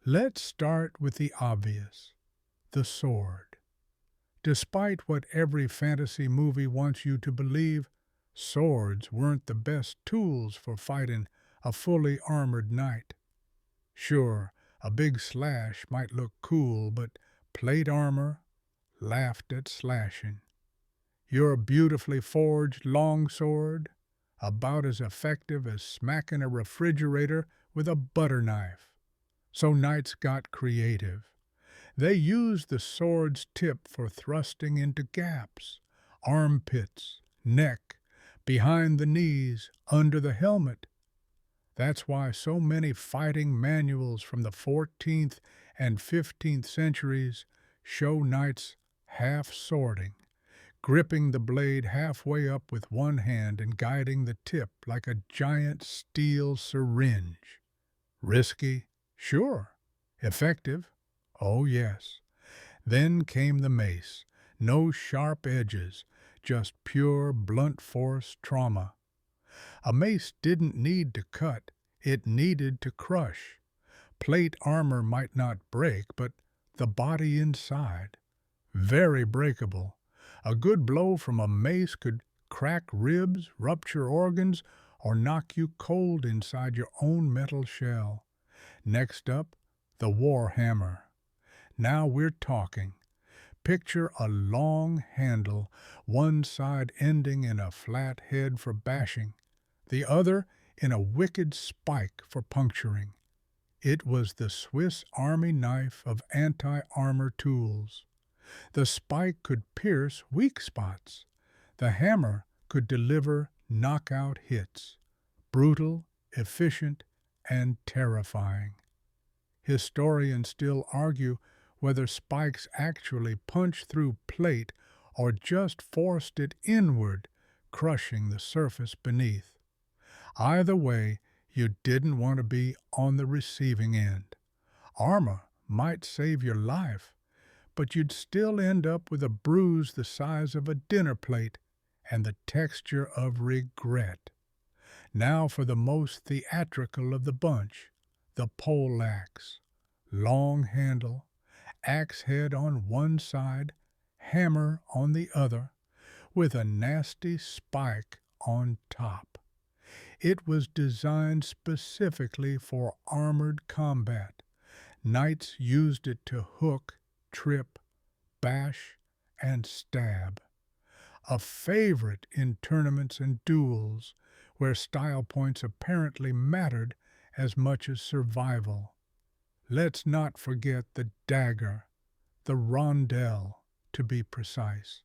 Let's start with the obvious, the sword. Despite what every fantasy movie wants you to believe, swords weren't the best tools for fighting a fully armored knight. Sure, a big slash might look cool, but plate armor laughed at slashing. Your beautifully forged longsword, about as effective as smacking a refrigerator with a butter knife. So knights got creative. They used the sword's tip for thrusting into gaps, armpits, neck, behind the knees, under the helmet. That's why so many fighting manuals from the 14th and 15th centuries show knights half-swording, gripping the blade halfway up with one hand and guiding the tip like a giant steel syringe. Risky? Sure. Effective? Oh, yes. Then came the mace. No sharp edges, just pure blunt force trauma. A mace didn't need to cut, it needed to crush. Plate armor might not break, but the body inside, very breakable. A good blow from a mace could crack ribs, rupture organs, or knock you cold inside your own metal shell. Next up, the war hammer. Now we're talking. Picture a long handle, one side ending in a flat head for bashing, the other in a wicked spike for puncturing. It was the Swiss Army knife of anti-armor tools. The spike could pierce weak spots. The hammer could deliver knockout hits, brutal, efficient, and terrifying. Historians still argue whether spikes actually punched through plate or just forced it inward, crushing the surface beneath. Either way, you didn't want to be on the receiving end. Armor might save your life, but you'd still end up with a bruise the size of a dinner plate and the texture of regret. Now for the most theatrical of the bunch, the pole axe. Long handle, axe head on one side, hammer on the other, with a nasty spike on top. It was designed specifically for armored combat. Knights used it to hook, trip, bash, and stab. A favorite in tournaments and duels, where style points apparently mattered as much as survival. Let's not forget the dagger, the rondelle, to be precise.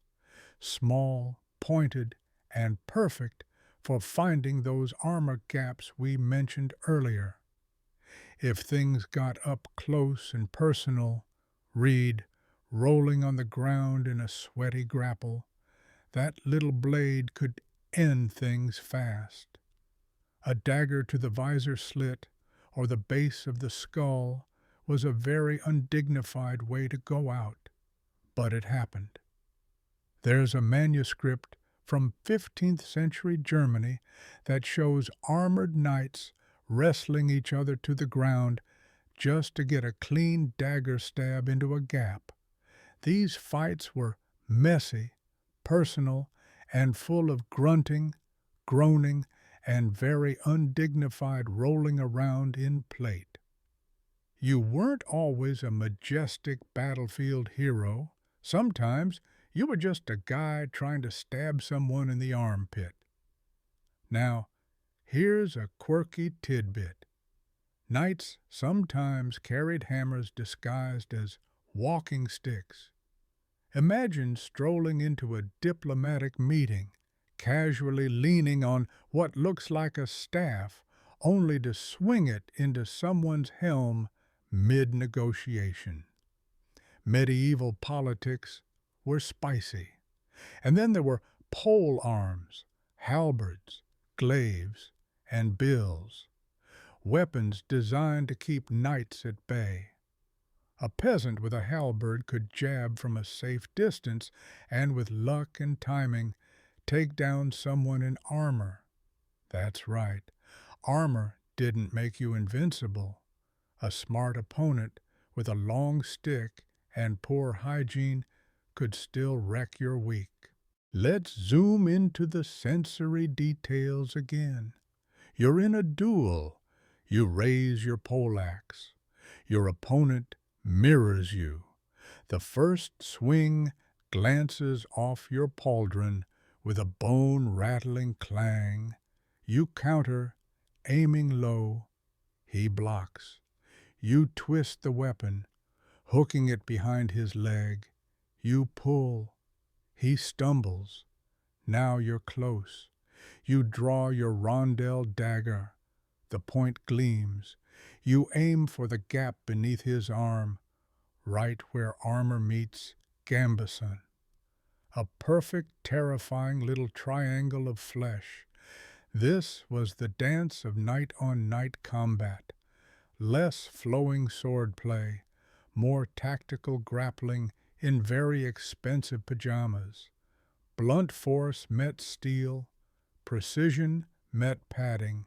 Small, pointed, and perfect for finding those armor gaps we mentioned earlier. If things got up close and personal, read, rolling on the ground in a sweaty grapple, that little blade could end things fast. A dagger to the visor slit or the base of the skull was a very undignified way to go out, but it happened. There's a manuscript from 15th century Germany that shows armored knights wrestling each other to the ground just to get a clean dagger stab into a gap. These fights were messy, personal, and full of grunting, groaning, and very undignified rolling around in plate. You weren't always a majestic battlefield hero. Sometimes you were just a guy trying to stab someone in the armpit. Now, here's a quirky tidbit. Knights sometimes carried hammers disguised as walking sticks. Imagine strolling into a diplomatic meeting, casually leaning on what looks like a staff, only to swing it into someone's helm mid-negotiation. Medieval politics were spicy. And then there were pole arms, halberds, glaives, and bills, weapons designed to keep knights at bay. A peasant with a halberd could jab from a safe distance and with luck and timing take down someone in armor. That's right, armor didn't make you invincible. A smart opponent with a long stick and poor hygiene could still wreck your week. Let's zoom into the sensory details again. You're in a duel. You raise your poleaxe. Your opponent mirrors you. The first swing glances off your pauldron with a bone-rattling clang. You counter, aiming low. He blocks. You twist the weapon, hooking it behind his leg. You pull. He stumbles. Now you're close. You draw your rondelle dagger. The point gleams. You aim for the gap beneath his arm, right where armor meets gambeson. A perfect, terrifying little triangle of flesh. This was the dance of knight-on-knight combat. Less flowing swordplay, more tactical grappling in very expensive pajamas. Blunt force met steel, precision met padding,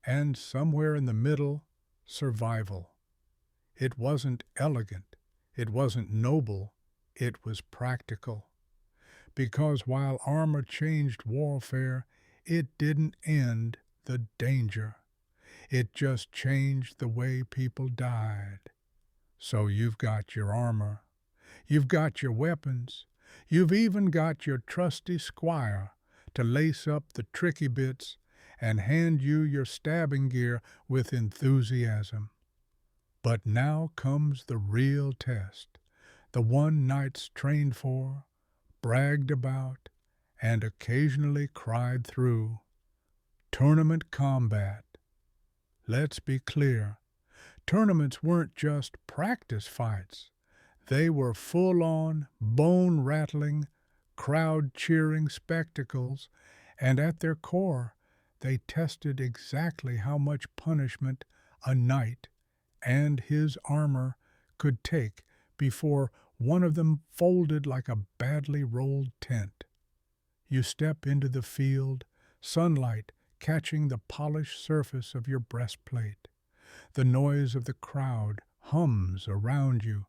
and somewhere in the middle, survival. It wasn't elegant, it wasn't noble, it was practical. Because while armor changed warfare, it didn't end the danger. It just changed the way people died. So you've got your armor, you've got your weapons, you've even got your trusty squire to lace up the tricky bits and hand you your stabbing gear with enthusiasm. But now comes the real test, the one knights trained for, bragged about, and occasionally cried through. Tournament combat. Let's be clear, tournaments weren't just practice fights. They were full-on, bone-rattling, crowd-cheering spectacles, and at their core, they tested exactly how much punishment a knight and his armor could take before one of them folded like a badly rolled tent. You step into the field, sunlight catching the polished surface of your breastplate. The noise of the crowd hums around you,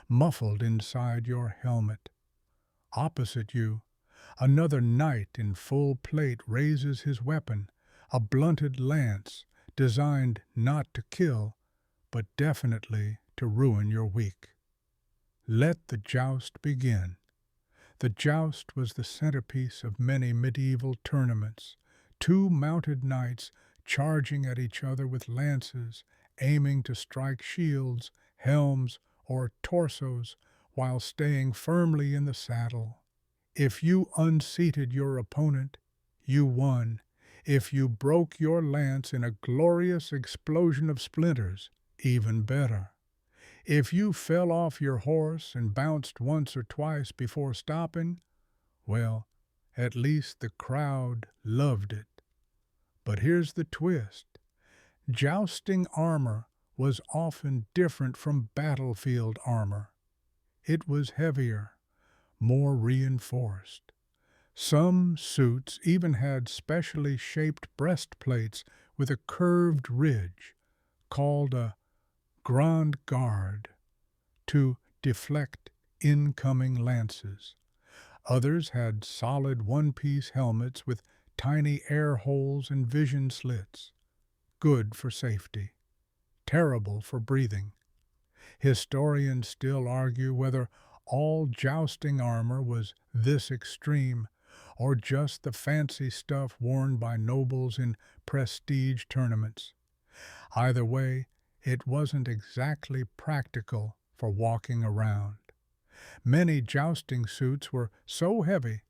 muffled inside your helmet. Opposite you, another knight in full plate raises his weapon, a blunted lance designed not to kill, but definitely to ruin your week. Let the joust begin. The joust was the centerpiece of many medieval tournaments, two mounted knights charging at each other with lances, aiming to strike shields, helms, or torsos while staying firmly in the saddle. If you unseated your opponent, you won. If you broke your lance in a glorious explosion of splinters, even better. If you fell off your horse and bounced once or twice before stopping, well, at least the crowd loved it. But here's the twist. Jousting armor was often different from battlefield armor. It was heavier, more reinforced. Some suits even had specially shaped breastplates with a curved ridge, called a grand garde, to deflect incoming lances. Others had solid one-piece helmets with tiny air holes and vision slits. Good for safety, terrible for breathing. Historians still argue whether all jousting armor was this extreme, or just the fancy stuff worn by nobles in prestige tournaments. Either way, it wasn't exactly practical for walking around. Many jousting suits were so heavy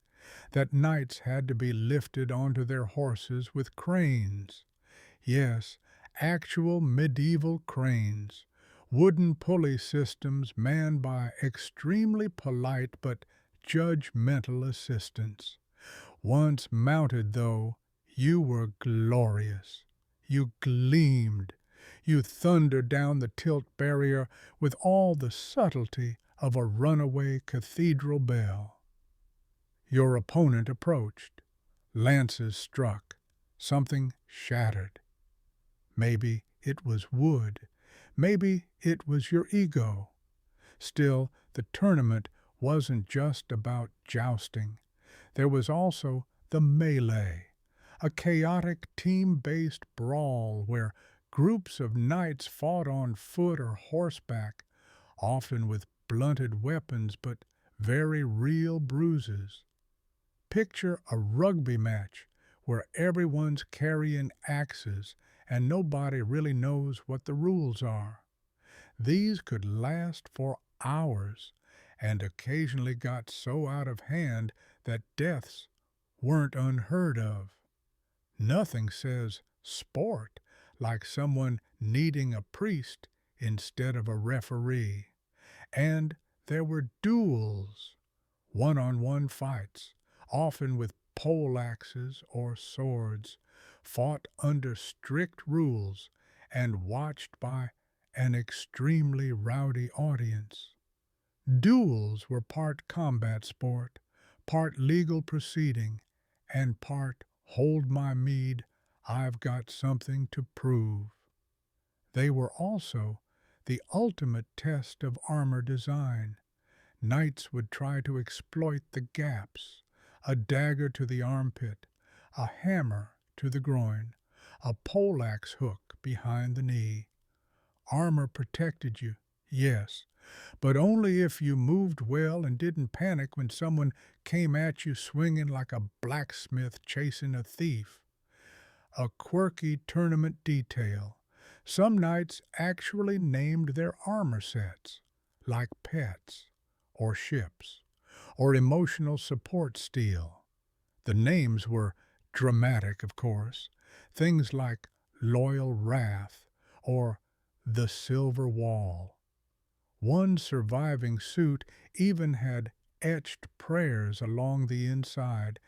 that knights had to be lifted onto their horses with cranes. Yes, actual medieval cranes, wooden pulley systems manned by extremely polite but judgmental assistants. Once mounted, though, you were glorious. You gleamed. You thundered down the tilt barrier with all the subtlety of a runaway cathedral bell. Your opponent approached. Lances struck. Something shattered. Maybe it was wood. Maybe it was your ego. Still, the tournament wasn't just about jousting. There was also the melee, a chaotic team-based brawl where groups of knights fought on foot or horseback, often with blunted weapons but very real bruises. Picture a rugby match where everyone's carrying axes and nobody really knows what the rules are. These could last for hours and occasionally got so out of hand that deaths weren't unheard of. Nothing says sport like someone needing a priest instead of a referee. And there were duels, one-on-one fights, often with poleaxes or swords, fought under strict rules and watched by an extremely rowdy audience. Duels were part combat sport, part legal proceeding, and part hold my mead, I've got something to prove. They were also the ultimate test of armor design. Knights would try to exploit the gaps, a dagger to the armpit, a hammer to the groin, a poleaxe hook behind the knee. Armor protected you, yes, but only if you moved well and didn't panic when someone came at you swinging like a blacksmith chasing a thief. A quirky tournament detail. Some knights actually named their armor sets, like pets, or ships, or emotional support steel. The names were dramatic, of course, things like Loyal Wrath or The Silver Wall. One surviving suit even had etched prayers along the inside,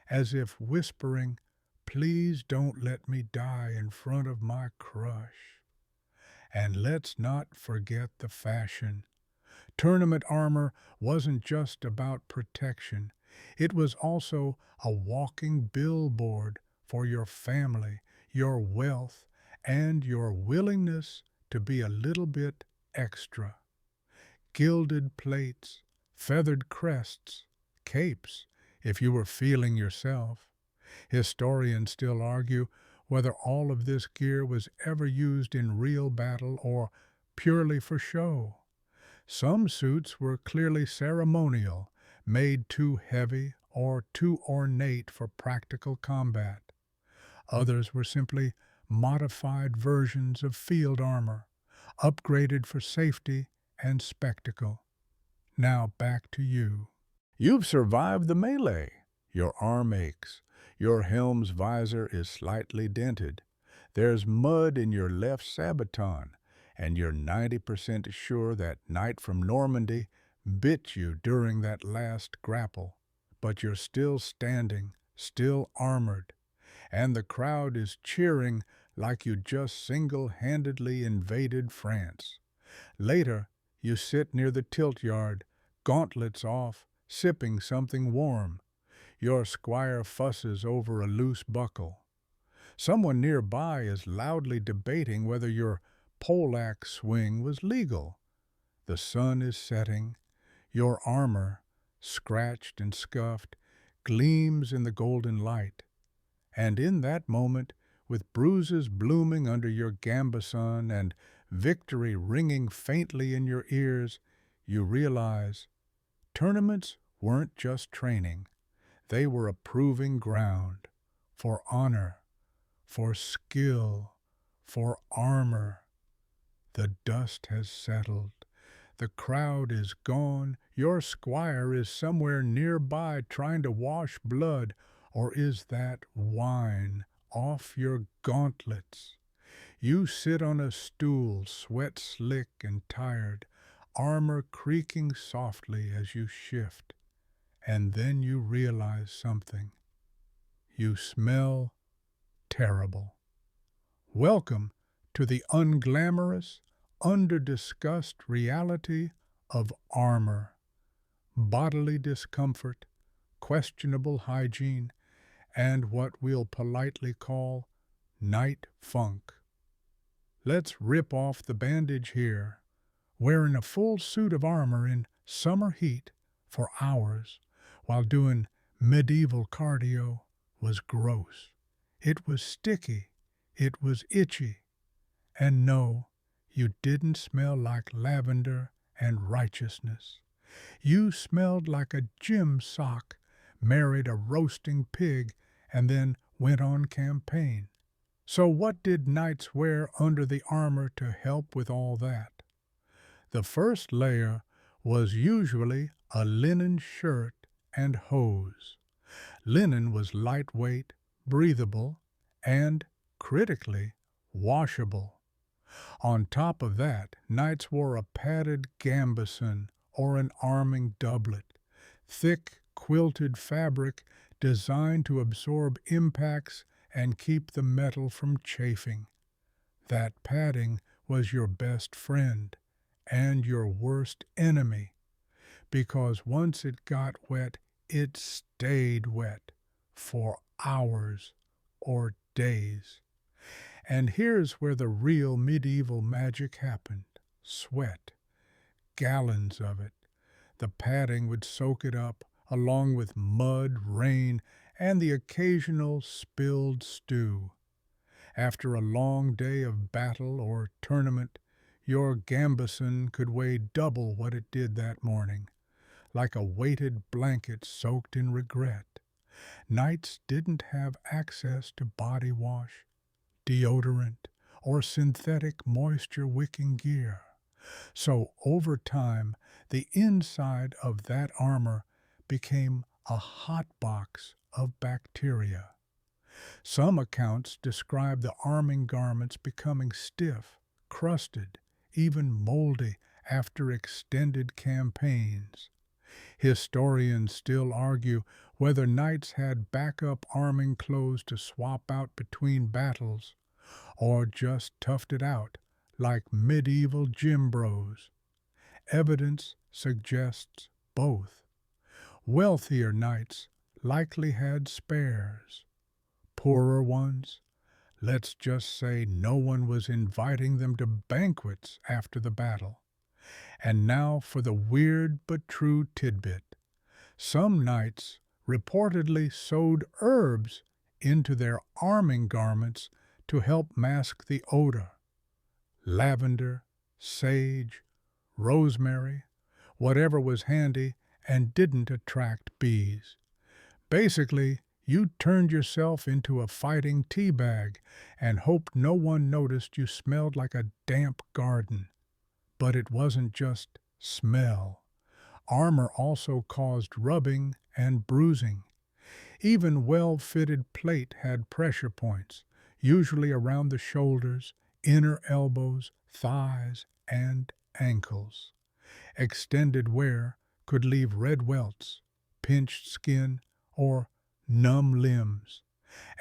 as if whispering, "Please don't let me die in front of my crush." And let's not forget the fashion. Tournament armor wasn't just about protection. It was also a walking billboard for your family, your wealth, and your willingness to be a little bit extra. Gilded plates, feathered crests, capes, if you were feeling yourself. Historians still argue whether all of this gear was ever used in real battle or purely for show. Some suits were clearly ceremonial, made too heavy or too ornate for practical combat. Others were simply modified versions of field armor, upgraded for safety and spectacle. Now back to you. You've survived the melee. Your arm aches. Your helm's visor is slightly dented. There's mud in your left sabaton, and you're 90% sure that knight from Normandy bit you during that last grapple. But you're still standing, still armored, and the crowd is cheering like you just single-handedly invaded France. Later, you sit near the tilt yard, gauntlets off, sipping something warm. Your squire fusses over a loose buckle. Someone nearby is loudly debating whether your poleaxe swing was legal. The sun is setting. Your armor, scratched and scuffed, gleams in the golden light. And in that moment, with bruises blooming under your gambeson and victory ringing faintly in your ears, you realize tournaments weren't just training. They were a proving ground for honor, for skill, for armor. The dust has settled. The crowd is gone. Your squire is somewhere nearby trying to wash blood, or is that wine off your gauntlets? You sit on a stool, sweat slick and tired, armor creaking softly as you shift. And then you realize something. You smell terrible. Welcome to the unglamorous, under-discussed reality of armor. Bodily discomfort, questionable hygiene, and what we'll politely call night funk. Let's rip off the bandage here. Wearing a full suit of armor in summer heat for hours while doing medieval cardio was gross. It was sticky. It was itchy. And no, you didn't smell like lavender and righteousness. You smelled like a gym sock, married a roasting pig, and then went on campaign. So what did knights wear under the armor to help with all that? The first layer was usually a linen shirt and hose. Linen was lightweight, breathable, and, critically, washable. On top of that, knights wore a padded gambeson or an arming doublet, thick, quilted fabric designed to absorb impacts and keep the metal from chafing. That padding was your best friend and your worst enemy, because once it got wet, it stayed wet for hours or days. And here's where the real medieval magic happened. sweat, gallons of it. The padding would soak it up, along with mud, rain, and the occasional spilled stew. After a long day of battle or tournament, your gambeson could weigh double what it did that morning, like a weighted blanket soaked in regret. Knights didn't have access to body wash, deodorant, or synthetic moisture-wicking gear. So over time, the inside of that armor became a hot box of bacteria. Some accounts describe the arming garments becoming stiff, crusted, even moldy after extended campaigns. Historians still argue whether knights had backup arming clothes to swap out between battles, or just toughed it out like medieval gym bros. Evidence suggests both. Wealthier knights likely had spares. Poorer ones, let's just say no one was inviting them to banquets after the battle. And now for the weird but true tidbit. Some knights reportedly sewed herbs into their arming garments to help mask the odor. Lavender, sage, rosemary, whatever was handy and didn't attract bees. Basically, you turned yourself into a fighting tea bag and hoped no one noticed you smelled like a damp garden. But it wasn't just smell. Armor also caused rubbing and bruising. Even well-fitted plate had pressure points, usually around the shoulders, inner elbows, thighs, and ankles. Extended wear could leave red welts, pinched skin, or numb limbs.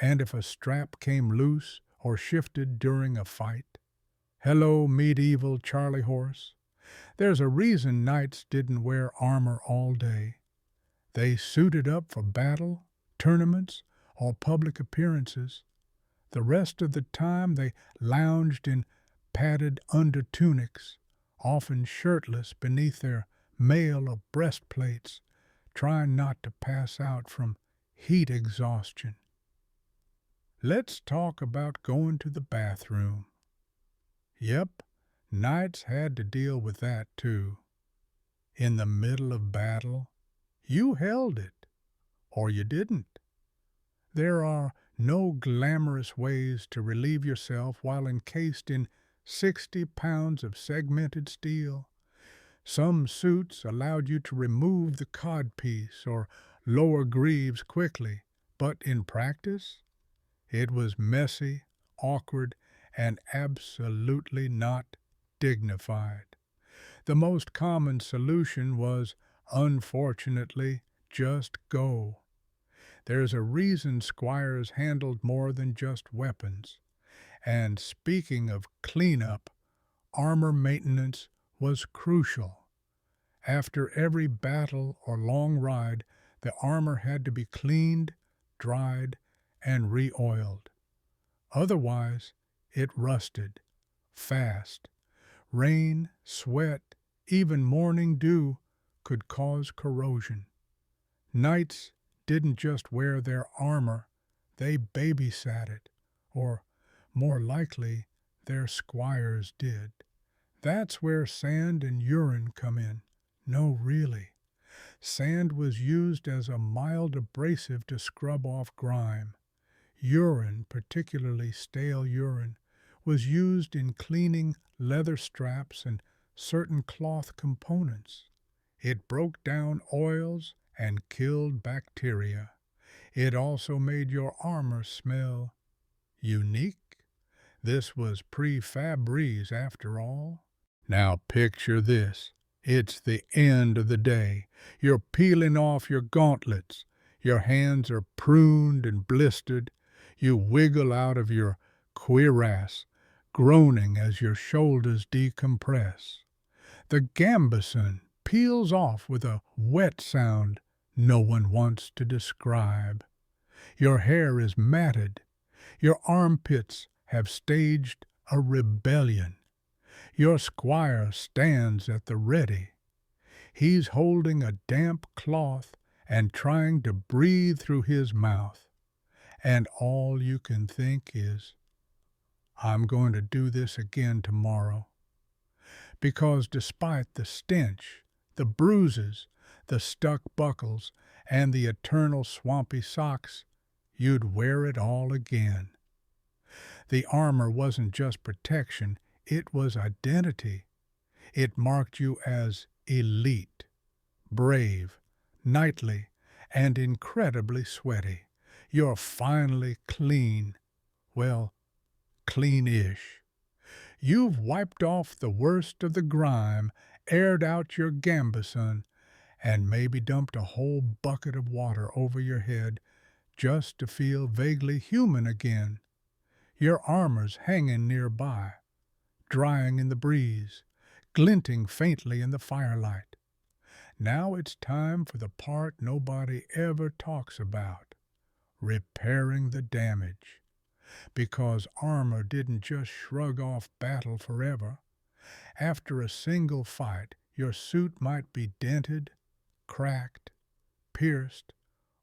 And if a strap came loose or shifted during a fight, hello, medieval Charlie horse. There's a reason knights didn't wear armor all day. They suited up for battle, tournaments, or public appearances. The rest of the time they lounged in padded undertunics, often shirtless beneath their mail of breastplates, trying not to pass out from heat exhaustion. Let's talk about going to the bathroom. Yep, knights had to deal with that too. In the middle of battle, you held it, or you didn't. There are no glamorous ways to relieve yourself while encased in 60 pounds of segmented steel. Some suits allowed you to remove the codpiece or lower greaves quickly, but in practice, it was messy, awkward, and absolutely not dignified. The most common solution was, unfortunately, just go. There's a reason squires handled more than just weapons. And speaking of cleanup, armor maintenance was crucial. After every battle or long ride, the armor had to be cleaned, dried, and re-oiled. Otherwise, it rusted fast. Rain, sweat, even morning dew could cause corrosion. Knights didn't just wear their armor, they babysat it, or more likely, their squires did. That's where sand and urine come in. No, really. Sand was used as a mild abrasive to scrub off grime. Urine, particularly stale urine, was used in cleaning leather straps and certain cloth components. It broke down oils and killed bacteria. It also made your armor smell unique. This was pre-Febreze after all. Now picture this. It's the end of the day. You're peeling off your gauntlets. Your hands are pruned and blistered. You wiggle out of your cuirass, groaning as your shoulders decompress. The gambeson peels off with a wet sound no one wants to describe. Your hair is matted. Your armpits have staged a rebellion. Your squire stands at the ready. He's holding a damp cloth and trying to breathe through his mouth. And all you can think is, I'm going to do this again tomorrow. Because despite the stench, the bruises, the stuck buckles, and the eternal swampy socks, you'd wear it all again. The armor wasn't just protection, it was identity. It marked you as elite, brave, knightly, and incredibly sweaty. You're finally clean. Well, clean-ish. You've wiped off the worst of the grime, aired out your gambeson, and maybe dumped a whole bucket of water over your head just to feel vaguely human again. Your armor's hanging nearby, drying in the breeze, glinting faintly in the firelight. Now it's time for the part nobody ever talks about, repairing the damage. Because armor didn't just shrug off battle forever. After a single fight, your suit might be dented, cracked, pierced,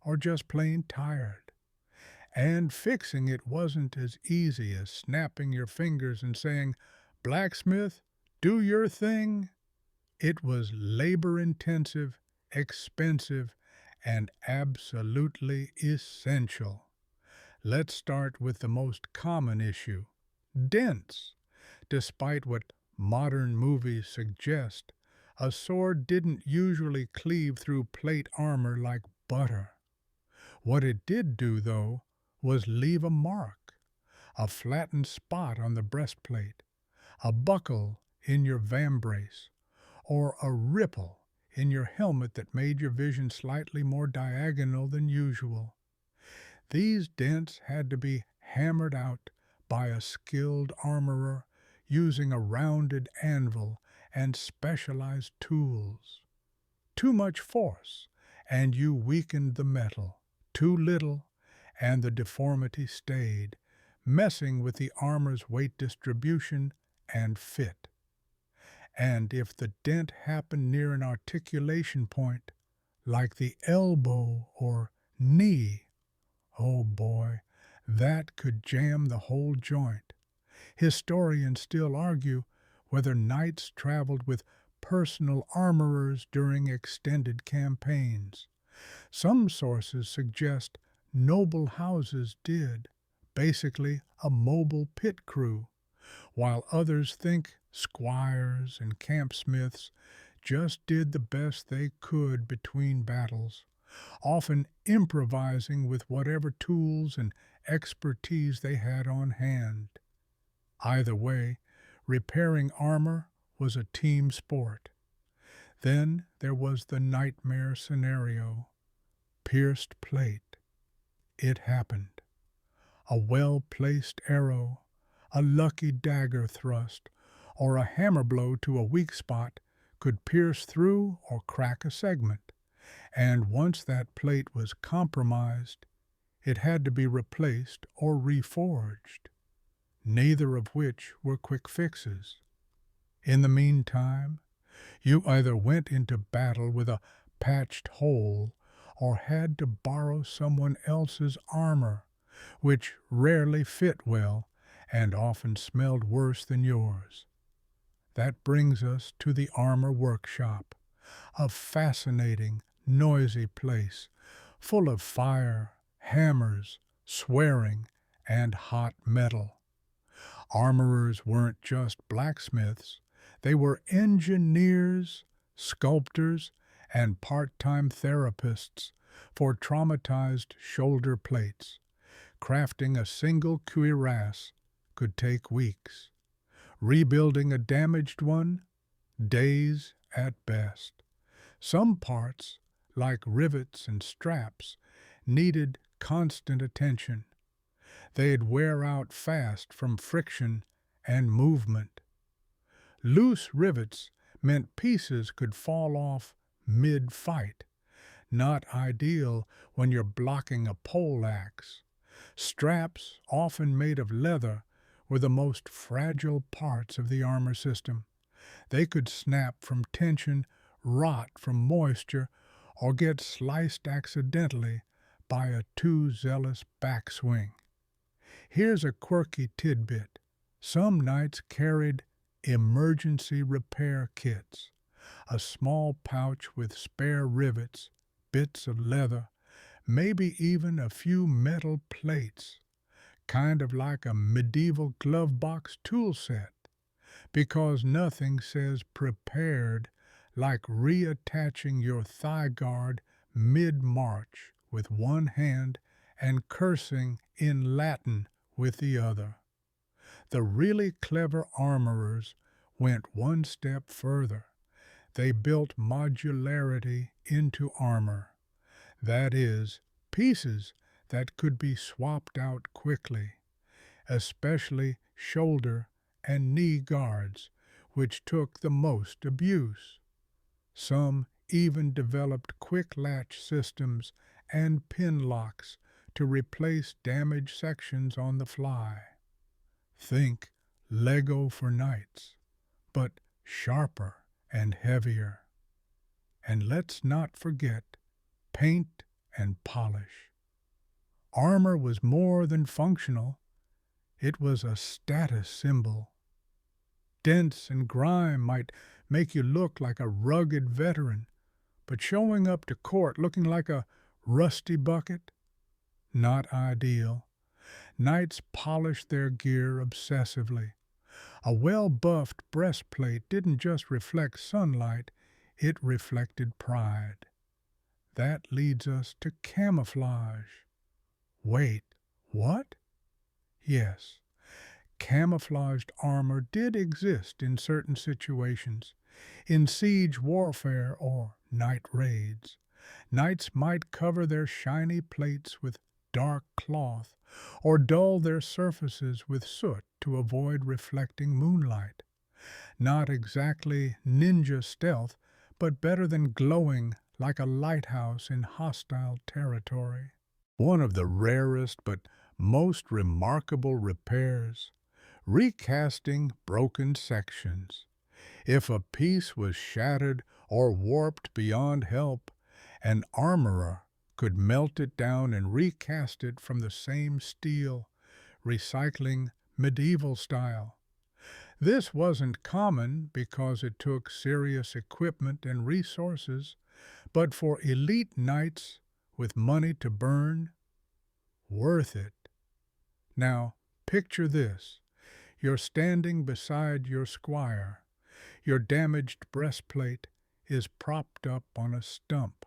or just plain tired. And fixing it wasn't as easy as snapping your fingers and saying, "Blacksmith, do your thing." It was labor-intensive, expensive, and absolutely essential. Let's start with the most common issue, dents. Despite what modern movies suggest, a sword didn't usually cleave through plate armor like butter. What it did do, though, was leave a mark, a flattened spot on the breastplate, a buckle in your vambrace, or a ripple in your helmet that made your vision slightly more diagonal than usual. These dents had to be hammered out by a skilled armorer using a rounded anvil and specialized tools. Too much force, and you weakened the metal. Too little, and the deformity stayed, messing with the armor's weight distribution and fit. And if the dent happened near an articulation point, like the elbow or knee, oh boy, that could jam the whole joint. Historians still argue whether knights traveled with personal armorers during extended campaigns. Some sources suggest noble houses did, basically a mobile pit crew, while others think squires and campsmiths just did the best they could between battles, often improvising with whatever tools and expertise they had on hand. Either way, repairing armor was a team sport. Then there was the nightmare scenario, pierced plate. It happened. A well-placed arrow, a lucky dagger thrust, or a hammer blow to a weak spot could pierce through or crack a segment, and once that plate was compromised, it had to be replaced or reforged, neither of which were quick fixes. In the meantime, you either went into battle with a patched hole or had to borrow someone else's armor, which rarely fit well and often smelled worse than yours. That brings us to the armor workshop, a fascinating, noisy place, full of fire, hammers, swearing, and hot metal. Armorers weren't just blacksmiths. They were engineers, sculptors, and part-time therapists for traumatized shoulder plates. Crafting a single cuirass could take weeks. Rebuilding a damaged one, days at best. Some parts, like rivets and straps, needed constant attention. They'd wear out fast from friction and movement. Loose rivets meant pieces could fall off mid-fight, not ideal when you're blocking a poleaxe. Straps, often made of leather, were the most fragile parts of the armor system. They could snap from tension, rot from moisture, or get sliced accidentally by a too zealous backswing. Here's a quirky tidbit. Some knights carried emergency repair kits, a small pouch with spare rivets, bits of leather, maybe even a few metal plates, kind of like a medieval glove box tool set, because nothing says prepared like reattaching your thigh guard mid-march with one hand and cursing in Latin with the other. The really clever armorers went one step further. They built modularity into armor. That is, pieces that could be swapped out quickly, especially shoulder and knee guards, which took the most abuse. Some even developed quick latch systems and pin locks to replace damaged sections on the fly. Think Lego for knights, but sharper and heavier. And let's not forget paint and polish. Armor was more than functional. It was a status symbol. Dents and grime might make you look like a rugged veteran, but showing up to court looking like a rusty bucket? Not ideal. Knights polished their gear obsessively. A well-buffed breastplate didn't just reflect sunlight, it reflected pride. That leads us to camouflage. Wait, what? Yes, camouflaged armor did exist in certain situations. In siege warfare or night raids, knights might cover their shiny plates with dark cloth or dull their surfaces with soot to avoid reflecting moonlight. Not exactly ninja stealth, but better than glowing like a lighthouse in hostile territory. One of the rarest but most remarkable repairs, recasting broken sections. If a piece was shattered or warped beyond help, an armorer could melt it down and recast it from the same steel, recycling medieval style. This wasn't common because it took serious equipment and resources, but for elite knights with money to burn, worth it. Now, picture this. You're standing beside your squire. Your damaged breastplate is propped up on a stump.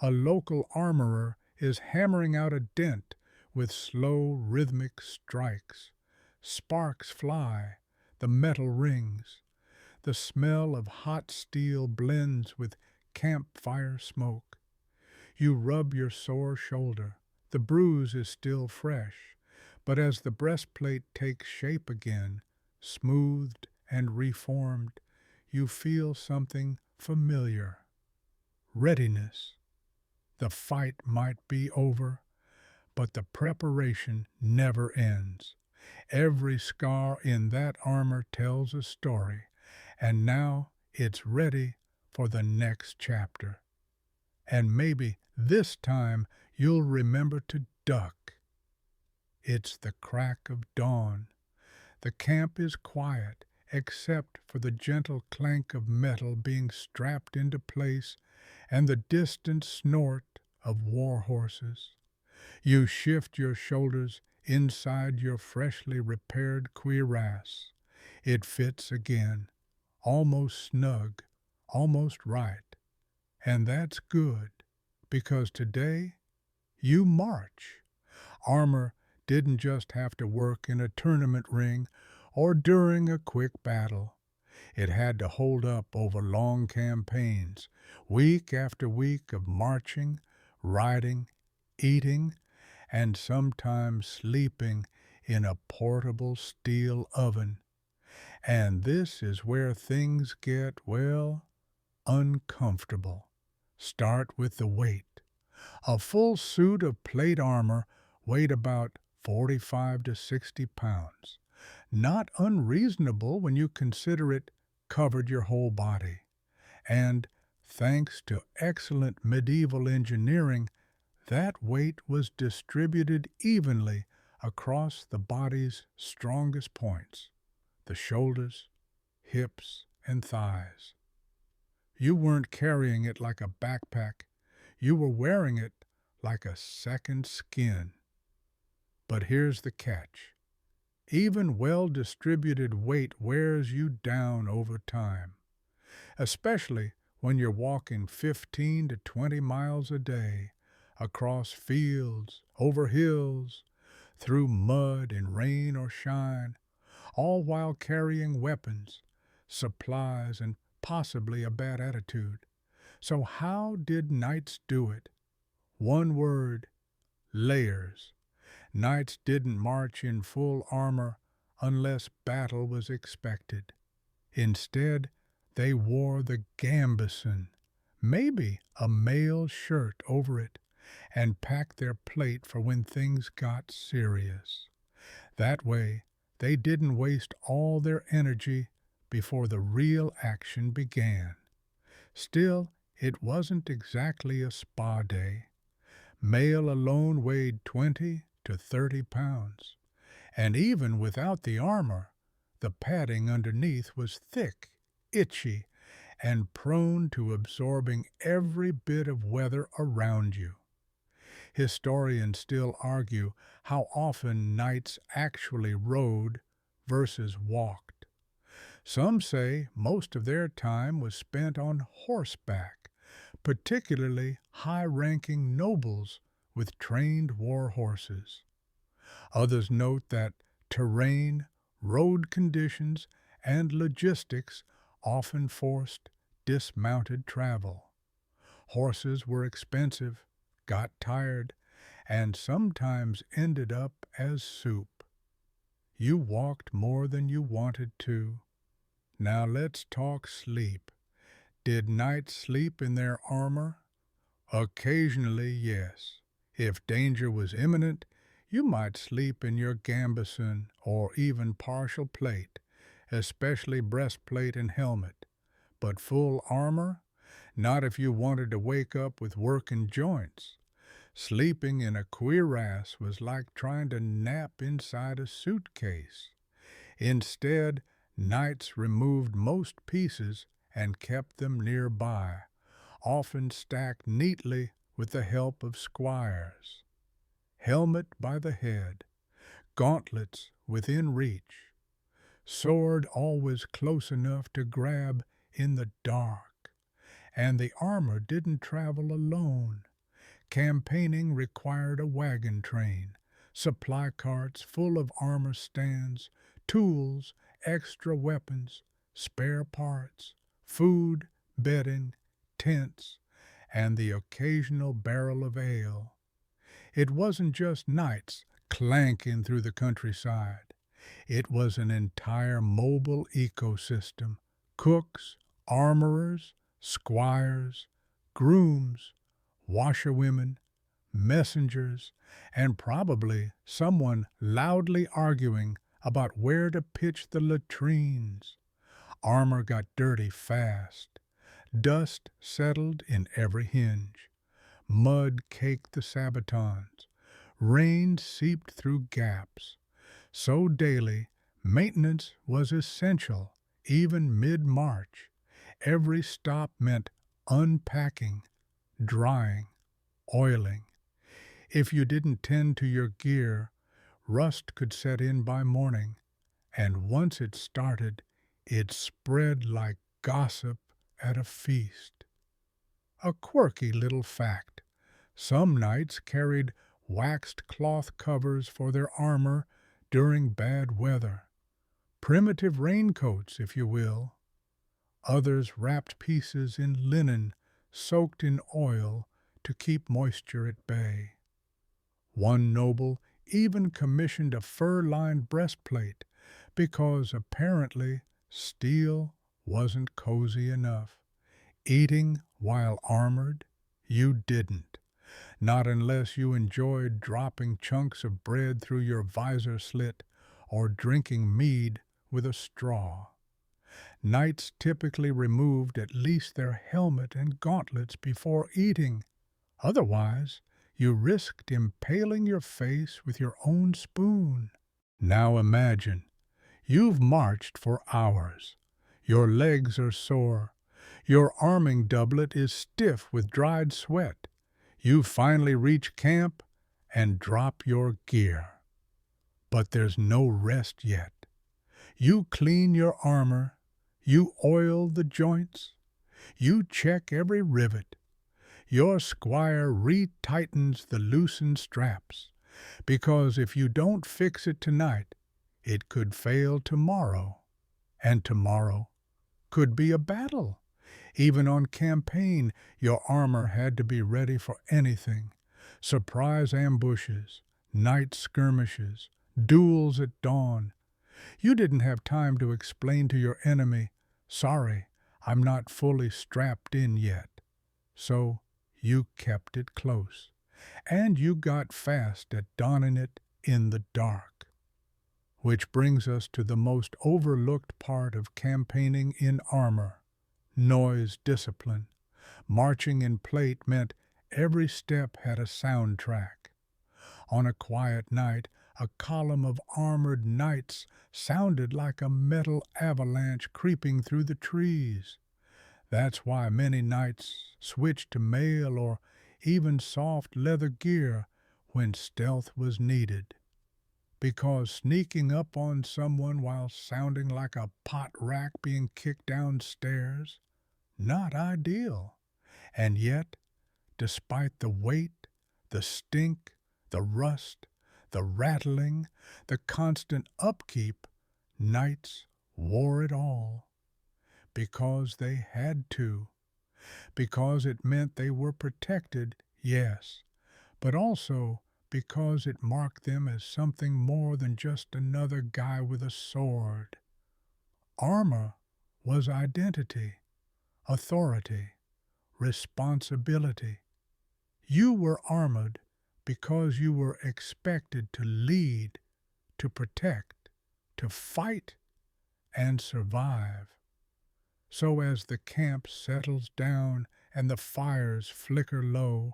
A local armorer is hammering out a dent with slow, rhythmic strikes. Sparks fly, the metal rings. The smell of hot steel blends with campfire smoke. You rub your sore shoulder. The bruise is still fresh, but as the breastplate takes shape again, smoothed and reformed, you feel something familiar. Readiness. The fight might be over, but the preparation never ends. Every scar in that armor tells a story, and now it's ready for the next chapter. And maybe this time you'll remember to duck. It's the crack of dawn. The camp is quiet, except for the gentle clank of metal being strapped into place and the distant snort of war horses. You shift your shoulders inside your freshly repaired cuirass. It fits again, almost snug, almost right. And that's good, because today you march. Armor didn't just have to work in a tournament ring or during a quick battle. It had to hold up over long campaigns, week after week of marching, riding, eating, and sometimes sleeping in a portable steel oven. And this is where things get, well, uncomfortable. Start with the weight. A full suit of plate armor weighed about 45 to 60 pounds. Not unreasonable when you consider it covered your whole body. And, thanks to excellent medieval engineering, that weight was distributed evenly across the body's strongest points, the shoulders, hips, and thighs. You weren't carrying it like a backpack, you were wearing it like a second skin. But here's the catch. Even well-distributed weight wears you down over time, especially when you're walking 15 to 20 miles a day across fields, over hills, through mud and rain or shine, all while carrying weapons, supplies, and possibly a bad attitude. So how did knights do it? One word: layers. Knights didn't march in full armor unless battle was expected. Instead, they wore the gambeson, maybe a mail shirt over it, and packed their plate for when things got serious. That way, they didn't waste all their energy before the real action began. Still, it wasn't exactly a spa day. Mail alone weighed 20 to 30 pounds, and even without the armor, the padding underneath was thick, itchy, and prone to absorbing every bit of weather around you. Historians still argue how often knights actually rode versus walked. Some say most of their time was spent on horseback, particularly high-ranking nobles with trained war horses. Others note that terrain, road conditions, and logistics often forced dismounted travel. Horses were expensive, got tired, and sometimes ended up as soup. You walked more than you wanted to. Now let's talk sleep. Did knights sleep in their armor? Occasionally, yes. If danger was imminent, you might sleep in your gambeson or even partial plate, especially breastplate and helmet. But full armor? Not if you wanted to wake up with working joints. Sleeping in a cuirass was like trying to nap inside a suitcase. Instead, knights removed most pieces and kept them nearby, often stacked neatly with the help of squires. Helmet by the head, gauntlets within reach, sword always close enough to grab in the dark, and the armor didn't travel alone. Campaigning required a wagon train, supply carts full of armor stands, tools, extra weapons, spare parts, food, bedding, tents, and the occasional barrel of ale. It wasn't just knights clanking through the countryside. It was an entire mobile ecosystem: cooks, armorers, squires, grooms, washerwomen, messengers, and probably someone loudly arguing about where to pitch the latrines. Armor got dirty fast. Dust settled in every hinge. Mud caked the sabatons. Rain seeped through gaps. So daily, maintenance was essential, even mid-march. Every stop meant unpacking, drying, oiling. If you didn't tend to your gear, rust could set in by morning, and once it started, it spread like gossip at a feast. A quirky little fact: some knights carried waxed cloth covers for their armor during bad weather. Primitive raincoats, if you will. Others wrapped pieces in linen soaked in oil to keep moisture at bay. One noble even commissioned a fur-lined breastplate because apparently steel wasn't cozy enough. Eating while armored? You didn't. Not unless you enjoyed dropping chunks of bread through your visor slit or drinking mead with a straw. Knights typically removed at least their helmet and gauntlets before eating. Otherwise, you risked impaling your face with your own spoon. Now imagine, you've marched for hours. Your legs are sore. Your arming doublet is stiff with dried sweat. You finally reach camp and drop your gear. But there's no rest yet. You clean your armor. You oil the joints. You check every rivet. Your squire retightens the loosened straps, because if you don't fix it tonight, it could fail tomorrow, and tomorrow could be a battle. Even on campaign, your armor had to be ready for anything. Surprise ambushes, night skirmishes, duels at dawn. You didn't have time to explain to your enemy, "Sorry, I'm not fully strapped in yet." So you kept it close, and you got fast at donning it in the dark. Which brings us to the most overlooked part of campaigning in armor: noise discipline. Marching in plate meant every step had a soundtrack. On a quiet night, a column of armored knights sounded like a metal avalanche creeping through the trees. That's why many knights switched to mail or even soft leather gear when stealth was needed. Because sneaking up on someone while sounding like a pot rack being kicked downstairs, not ideal. And yet, despite the weight, the stink, the rust, the rattling, the constant upkeep, knights wore it all. Because they had to. Because it meant they were protected, yes, but also because it marked them as something more than just another guy with a sword. Armor was identity, authority, responsibility. You were armored because you were expected to lead, to protect, to fight, and survive. So as the camp settles down and the fires flicker low,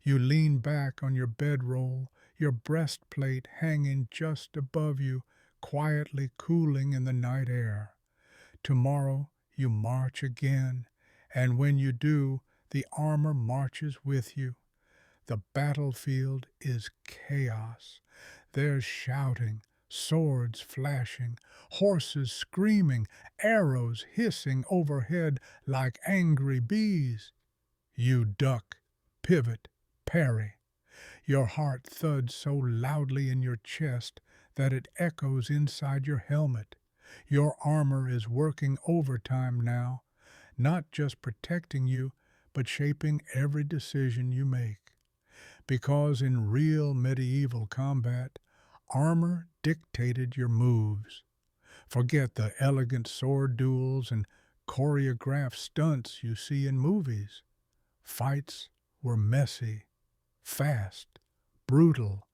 you lean back on your bedroll, your breastplate hanging just above you, quietly cooling in the night air. Tomorrow you march again, and when you do, the armor marches with you. The battlefield is chaos. There's shouting, swords flashing, horses screaming, arrows hissing overhead like angry bees. You duck, pivot, parry. Your heart thuds so loudly in your chest that it echoes inside your helmet. Your armor is working overtime now, not just protecting you, but shaping every decision you make. Because in real medieval combat, armor dictated your moves. Forget the elegant sword duels and choreographed stunts you see in movies. Fights were messy, fast, brutal,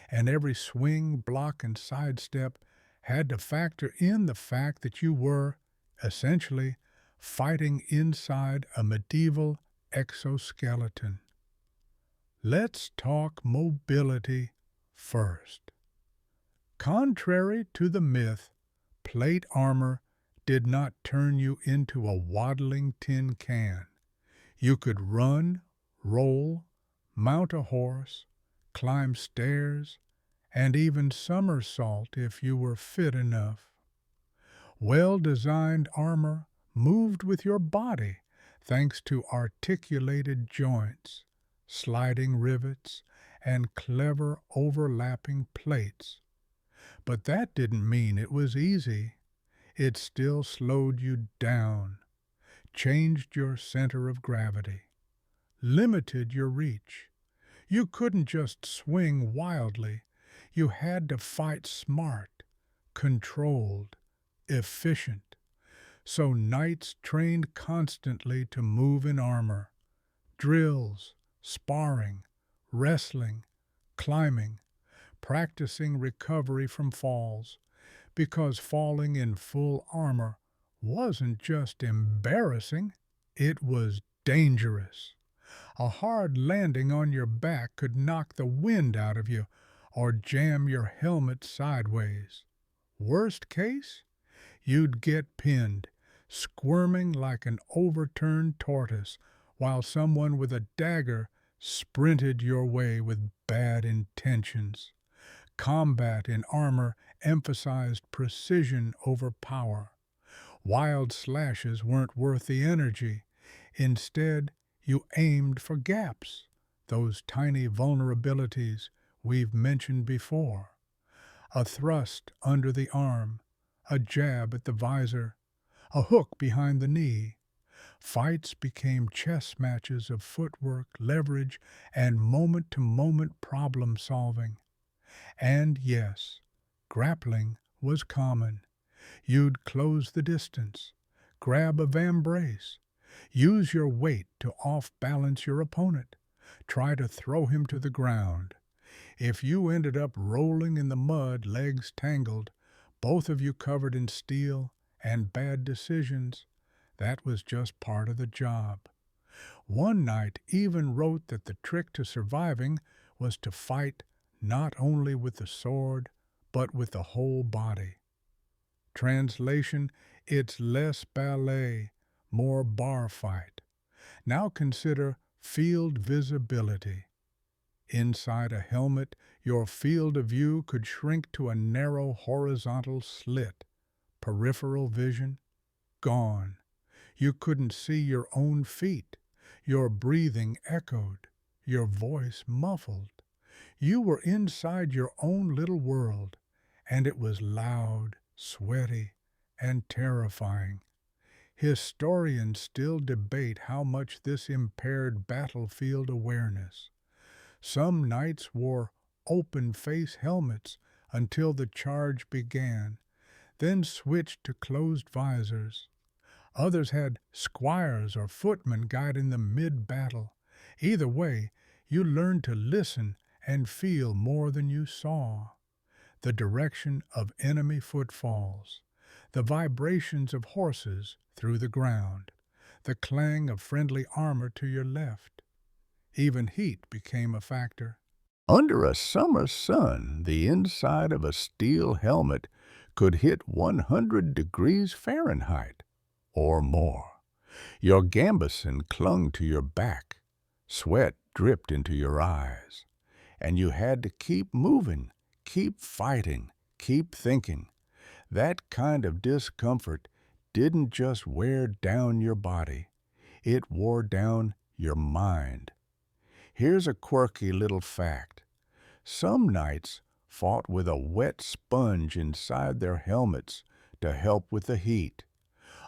and every swing, block, and sidestep had to factor in the fact that you were, essentially, fighting inside a medieval exoskeleton. Let's talk mobility first. Contrary to the myth, plate armor did not turn you into a waddling tin can. You could run, roll, mount a horse, climb stairs, and even somersault if you were fit enough. Well-designed armor moved with your body thanks to articulated joints, sliding rivets, and clever overlapping plates. But that didn't mean it was easy. It still slowed you down, changed your center of gravity, limited your reach. You couldn't just swing wildly. You had to fight smart, controlled, efficient. So knights trained constantly to move in armor. Drills, sparring, wrestling, climbing, practicing recovery from falls. because falling in full armor wasn't just embarrassing, it was dangerous. A hard landing on your back could knock the wind out of you or jam your helmet sideways. Worst case, you'd get pinned, squirming like an overturned tortoise, while someone with a dagger sprinted your way with bad intentions. Combat in armor emphasized precision over power. Wild slashes weren't worth the energy. Instead, you aimed for gaps, those tiny vulnerabilities we've mentioned before. A thrust under the arm, a jab at the visor, a hook behind the knee. Fights became chess matches of footwork, leverage, and moment-to-moment problem-solving. And yes, grappling was common. You'd close the distance, grab a vambrace, use your weight to off-balance your opponent, try to throw him to the ground. If you ended up rolling in the mud, legs tangled, both of you covered in steel and bad decisions, that was just part of the job. One knight even wrote that the trick to surviving was to fight not only with the sword, but with the whole body. Translation, it's less ballet, more bar fight. Now consider field visibility. Inside a helmet, your field of view could shrink to a narrow horizontal slit. Peripheral vision, gone. You couldn't see your own feet. Your breathing echoed, your voice muffled. You were inside your own little world, and it was loud, sweaty, and terrifying. Historians still debate how much this impaired battlefield awareness. Some knights wore open-face helmets until the charge began, then switched to closed visors. Others had squires or footmen guiding them mid-battle. Either way, you learned to listen and feel more than you saw. The direction of enemy footfalls, the vibrations of horses through the ground, the clang of friendly armor to your left. Even heat became a factor. Under a summer sun, the inside of a steel helmet could hit 100 degrees Fahrenheit or more. Your gambeson clung to your back, sweat dripped into your eyes, and you had to keep moving, keep fighting, keep thinking. That kind of discomfort didn't just wear down your body, it wore down your mind. Here's a quirky little fact. Some knights fought with a wet sponge inside their helmets to help with the heat.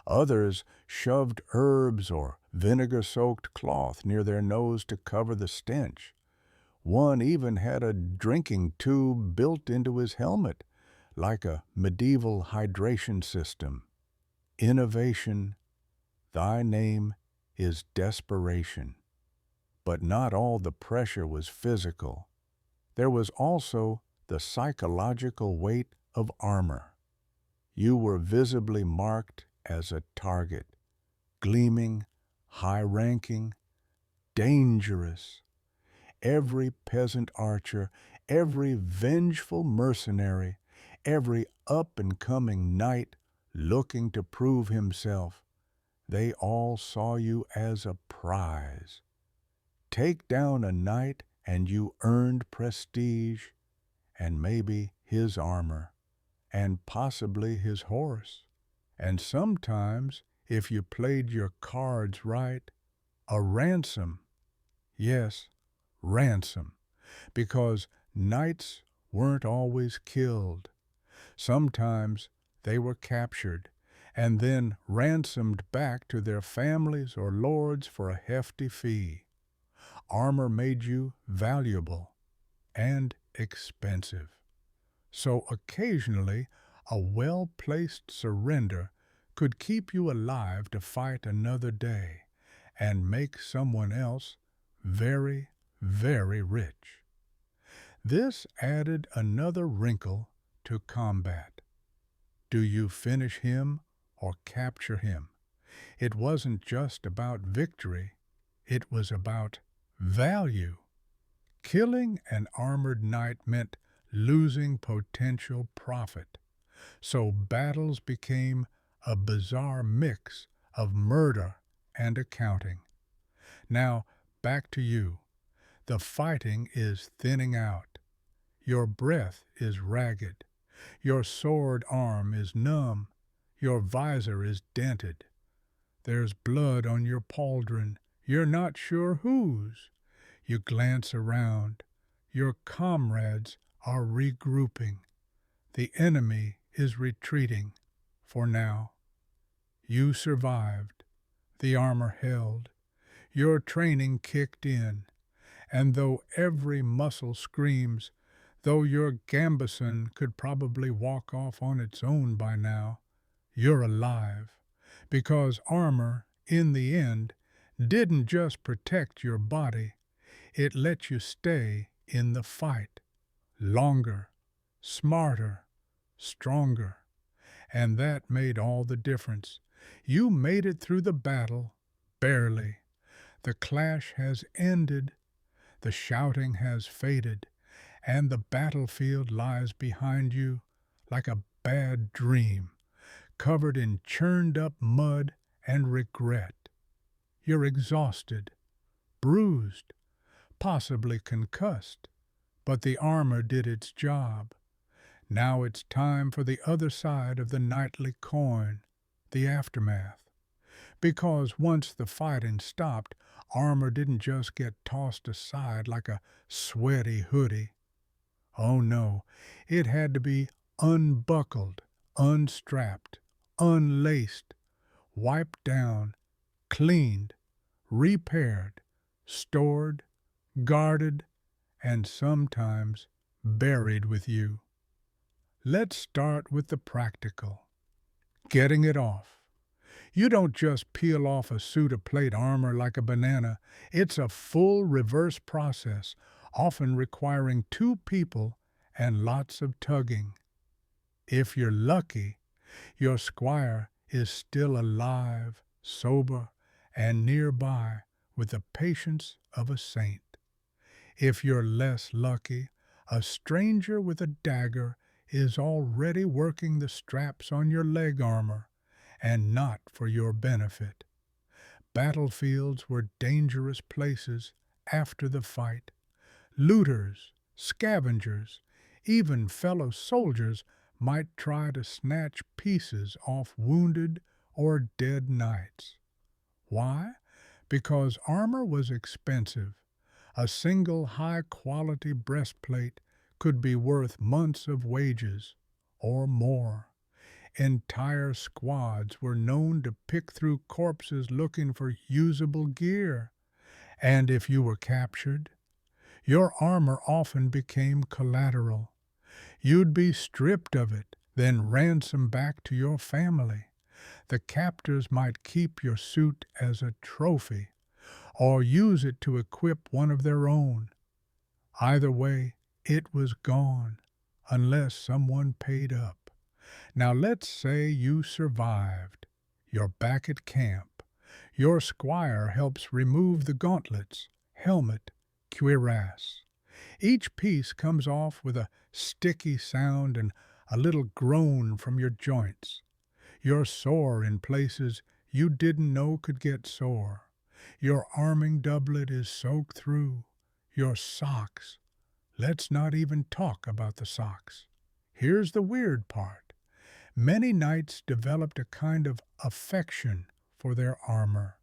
Others shoved herbs or vinegar-soaked cloth near their nose to cover the stench. One even had a drinking tube built into his helmet, like a medieval hydration system. Innovation, thy name is desperation. But not all the pressure was physical. There was also the psychological weight of armor. You were visibly marked as a target, gleaming, high-ranking, dangerous. Every peasant archer, every vengeful mercenary, every up-and-coming knight looking to prove himself, they all saw you as a prize. Take down a knight and you earned prestige, and maybe his armor, and possibly his horse. And sometimes, if you played your cards right, a ransom. Yes, ransom, because knights weren't always killed. Sometimes they were captured and then ransomed back to their families or lords for a hefty fee. Armor made you valuable and expensive. So occasionally, a well-placed surrender could keep you alive to fight another day and make someone else very, very rich. This added another wrinkle to combat. Do you finish him or capture him? It wasn't just about victory, it was about value. Killing an armored knight meant losing potential profit. So battles became a bizarre mix of murder and accounting. Now, back to you. The fighting is thinning out. Your breath is ragged. Your sword arm is numb. Your visor is dented. There's blood on your pauldron. You're not sure whose. You glance around. Your comrades are regrouping. The enemy is retreating. For now. You survived. The armor held. Your training kicked in. And though every muscle screams, though your gambeson could probably walk off on its own by now, you're alive. Because armor, in the end, didn't just protect your body, it let you stay in the fight. Longer, smarter, stronger. And that made all the difference. You made it through the battle, barely. The clash has ended, the shouting has faded, and the battlefield lies behind you like a bad dream, covered in churned up mud and regret. You're exhausted, bruised, possibly concussed, but the armor did its job. Now it's time for the other side of the nightly coin, the aftermath. Because once the fighting stopped, armor didn't just get tossed aside like a sweaty hoodie. Oh no, it had to be unbuckled, unstrapped, unlaced, wiped down, cleaned, repaired, stored, guarded, and sometimes buried with you. Let's start with the practical. Getting it off. You don't just peel off a suit of plate armor like a banana. It's a full reverse process, often requiring two people and lots of tugging. If you're lucky, your squire is still alive, sober, and nearby with the patience of a saint. If you're less lucky, a stranger with a dagger is already working the straps on your leg armor, and not for your benefit. Battlefields were dangerous places after the fight. Looters, scavengers, even fellow soldiers might try to snatch pieces off wounded or dead knights. Why? Because armor was expensive. A single high-quality breastplate could be worth months of wages or more. Entire squads were known to pick through corpses looking for usable gear. And if you were captured, your armor often became collateral. You'd be stripped of it, then ransomed back to your family. The captors might keep your suit as a trophy, or use it to equip one of their own. Either way, it was gone, unless someone paid up. Now let's say you survived. You're back at camp. Your squire helps remove the gauntlets, helmet, cuirass. Each piece comes off with a sticky sound and a little groan from your joints. You're sore in places you didn't know could get sore. Your arming doublet is soaked through. Your socks. Let's not even talk about the socks. Here's the weird part. Many knights developed a kind of affection for their armor.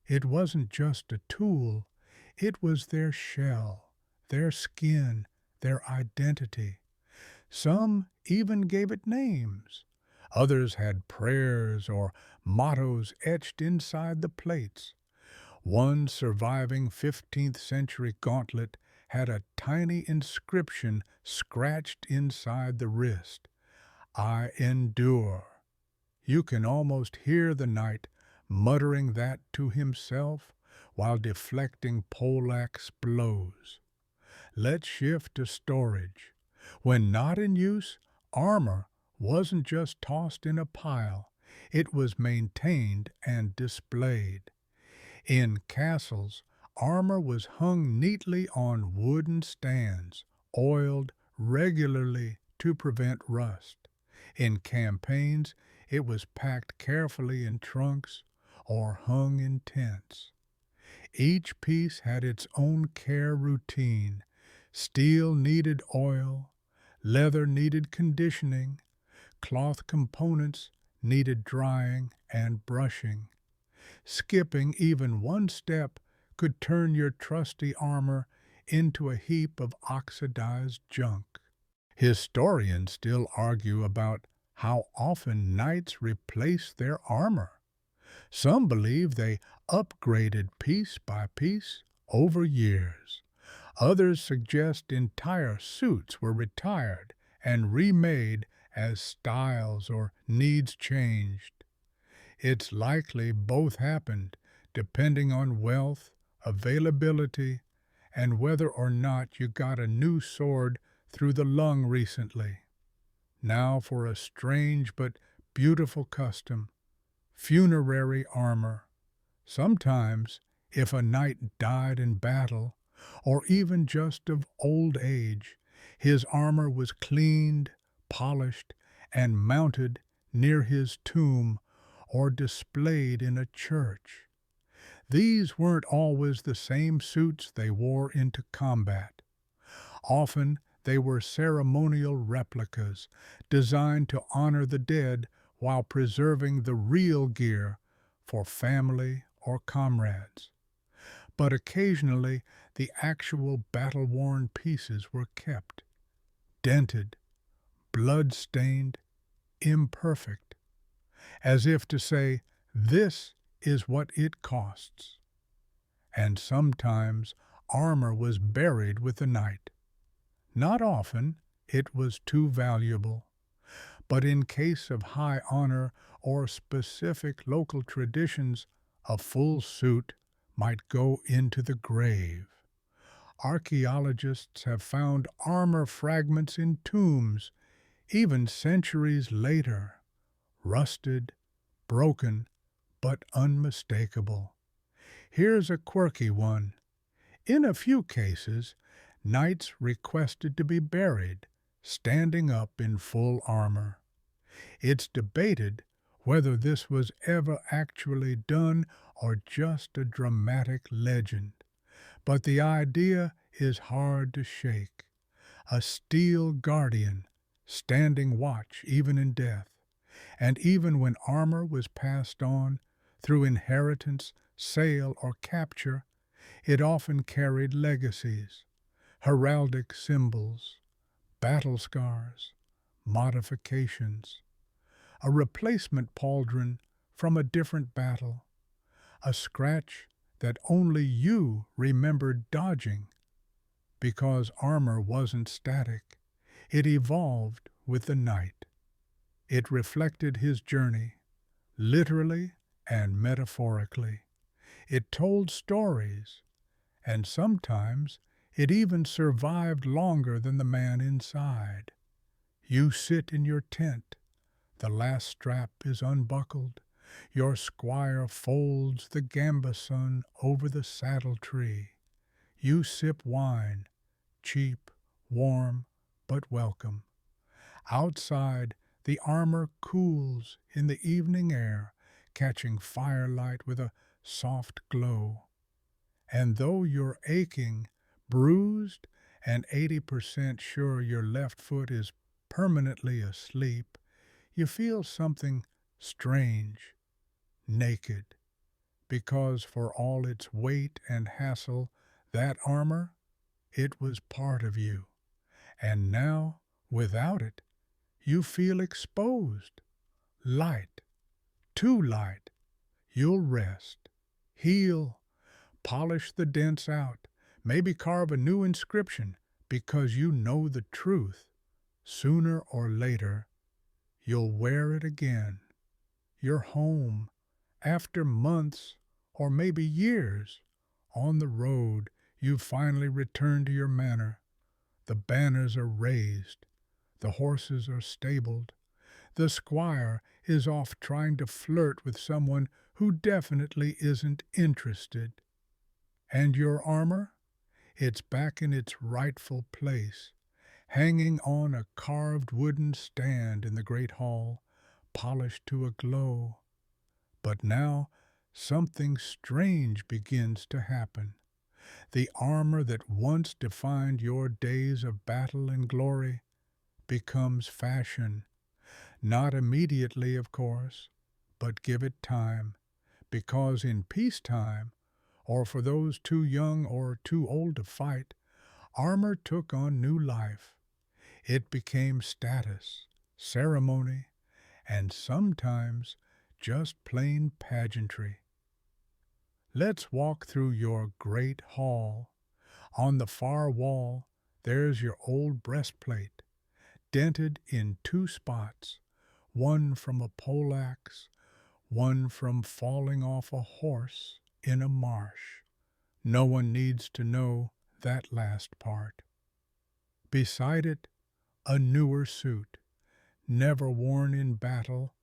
It wasn't just a tool, it was their shell, their skin, their identity. Some even gave it names. Others had prayers or mottos etched inside the plates. One surviving 15th century gauntlet had a tiny inscription scratched inside the wrist. I endure. You can almost hear the knight muttering that to himself while deflecting poleaxe blows. Let's shift to storage. When not in use, armor wasn't just tossed in a pile, it was maintained and displayed. In castles, armor was hung neatly on wooden stands, oiled regularly to prevent rust. In campaigns, it was packed carefully in trunks or hung in tents. Each piece had its own care routine. Steel needed oil, leather needed conditioning, cloth components needed drying and brushing. Skipping even one step could turn your trusty armor into a heap of oxidized junk. Historians still argue about how often knights replaced their armor. Some believe they upgraded piece by piece over years. Others suggest entire suits were retired and remade as styles or needs changed. It's likely both happened, depending on wealth, availability, and whether or not you got a new sword through the lung recently. Now for a strange but beautiful custom, funerary armor. Sometimes, if a knight died in battle, or even just of old age, his armor was cleaned, polished, and mounted near his tomb or displayed in a church. These weren't always the same suits they wore into combat. Often they were ceremonial replicas designed to honor the dead while preserving the real gear for family or comrades. But occasionally the actual battle-worn pieces were kept, dented, blood-stained, imperfect, as if to say, this is what it costs. And sometimes armor was buried with the knight. Not often, it was too valuable, but in case of high honor or specific local traditions, a full suit might go into the grave. Archaeologists have found armor fragments in tombs, even centuries later, rusted, broken, but unmistakable. Here's a quirky one. In a few cases, knights requested to be buried, standing up in full armor. It's debated whether this was ever actually done or just a dramatic legend. But the idea is hard to shake. A steel guardian, standing watch even in death. And even when armor was passed on through inheritance, sale, or capture, it often carried legacies, heraldic symbols, battle scars, modifications, a replacement pauldron from a different battle, a scratch that only you remembered dodging. Because armor wasn't static, it evolved with the knight. It reflected his journey, literally and metaphorically. It told stories, and sometimes it even survived longer than the man inside. You sit in your tent, the last strap is unbuckled, your squire folds the gambeson over the saddle tree. You sip wine, cheap, warm, but welcome. Outside, the armor cools in the evening air, catching firelight with a soft glow. And though you're aching, bruised, and 80% sure your left foot is permanently asleep, you feel something strange, naked, because for all its weight and hassle, that armor, it was part of you. And now, without it, you feel exposed, light, too light. You'll rest, heal, polish the dents out, maybe carve a new inscription because you know the truth. Sooner or later, you'll wear it again. You're home, after months or maybe years. On the road, you finally return to your manor. The banners are raised, the horses are stabled, The squire is off trying to flirt with someone who definitely isn't interested. And your armor? It's back in its rightful place, hanging on a carved wooden stand in the great hall, polished to a glow. But now something strange begins to happen. The armor that once defined your days of battle and glory becomes fashion. Not immediately, of course, but give it time, because in peacetime, or for those too young or too old to fight, armor took on new life. It became status, ceremony, and sometimes just plain pageantry. Let's walk through your great hall. On the far wall, there's your old breastplate, dented in two spots, one from a poleaxe, one from falling off a horse in a marsh. No one needs to know that last part. Beside it, a newer suit, never worn in battle,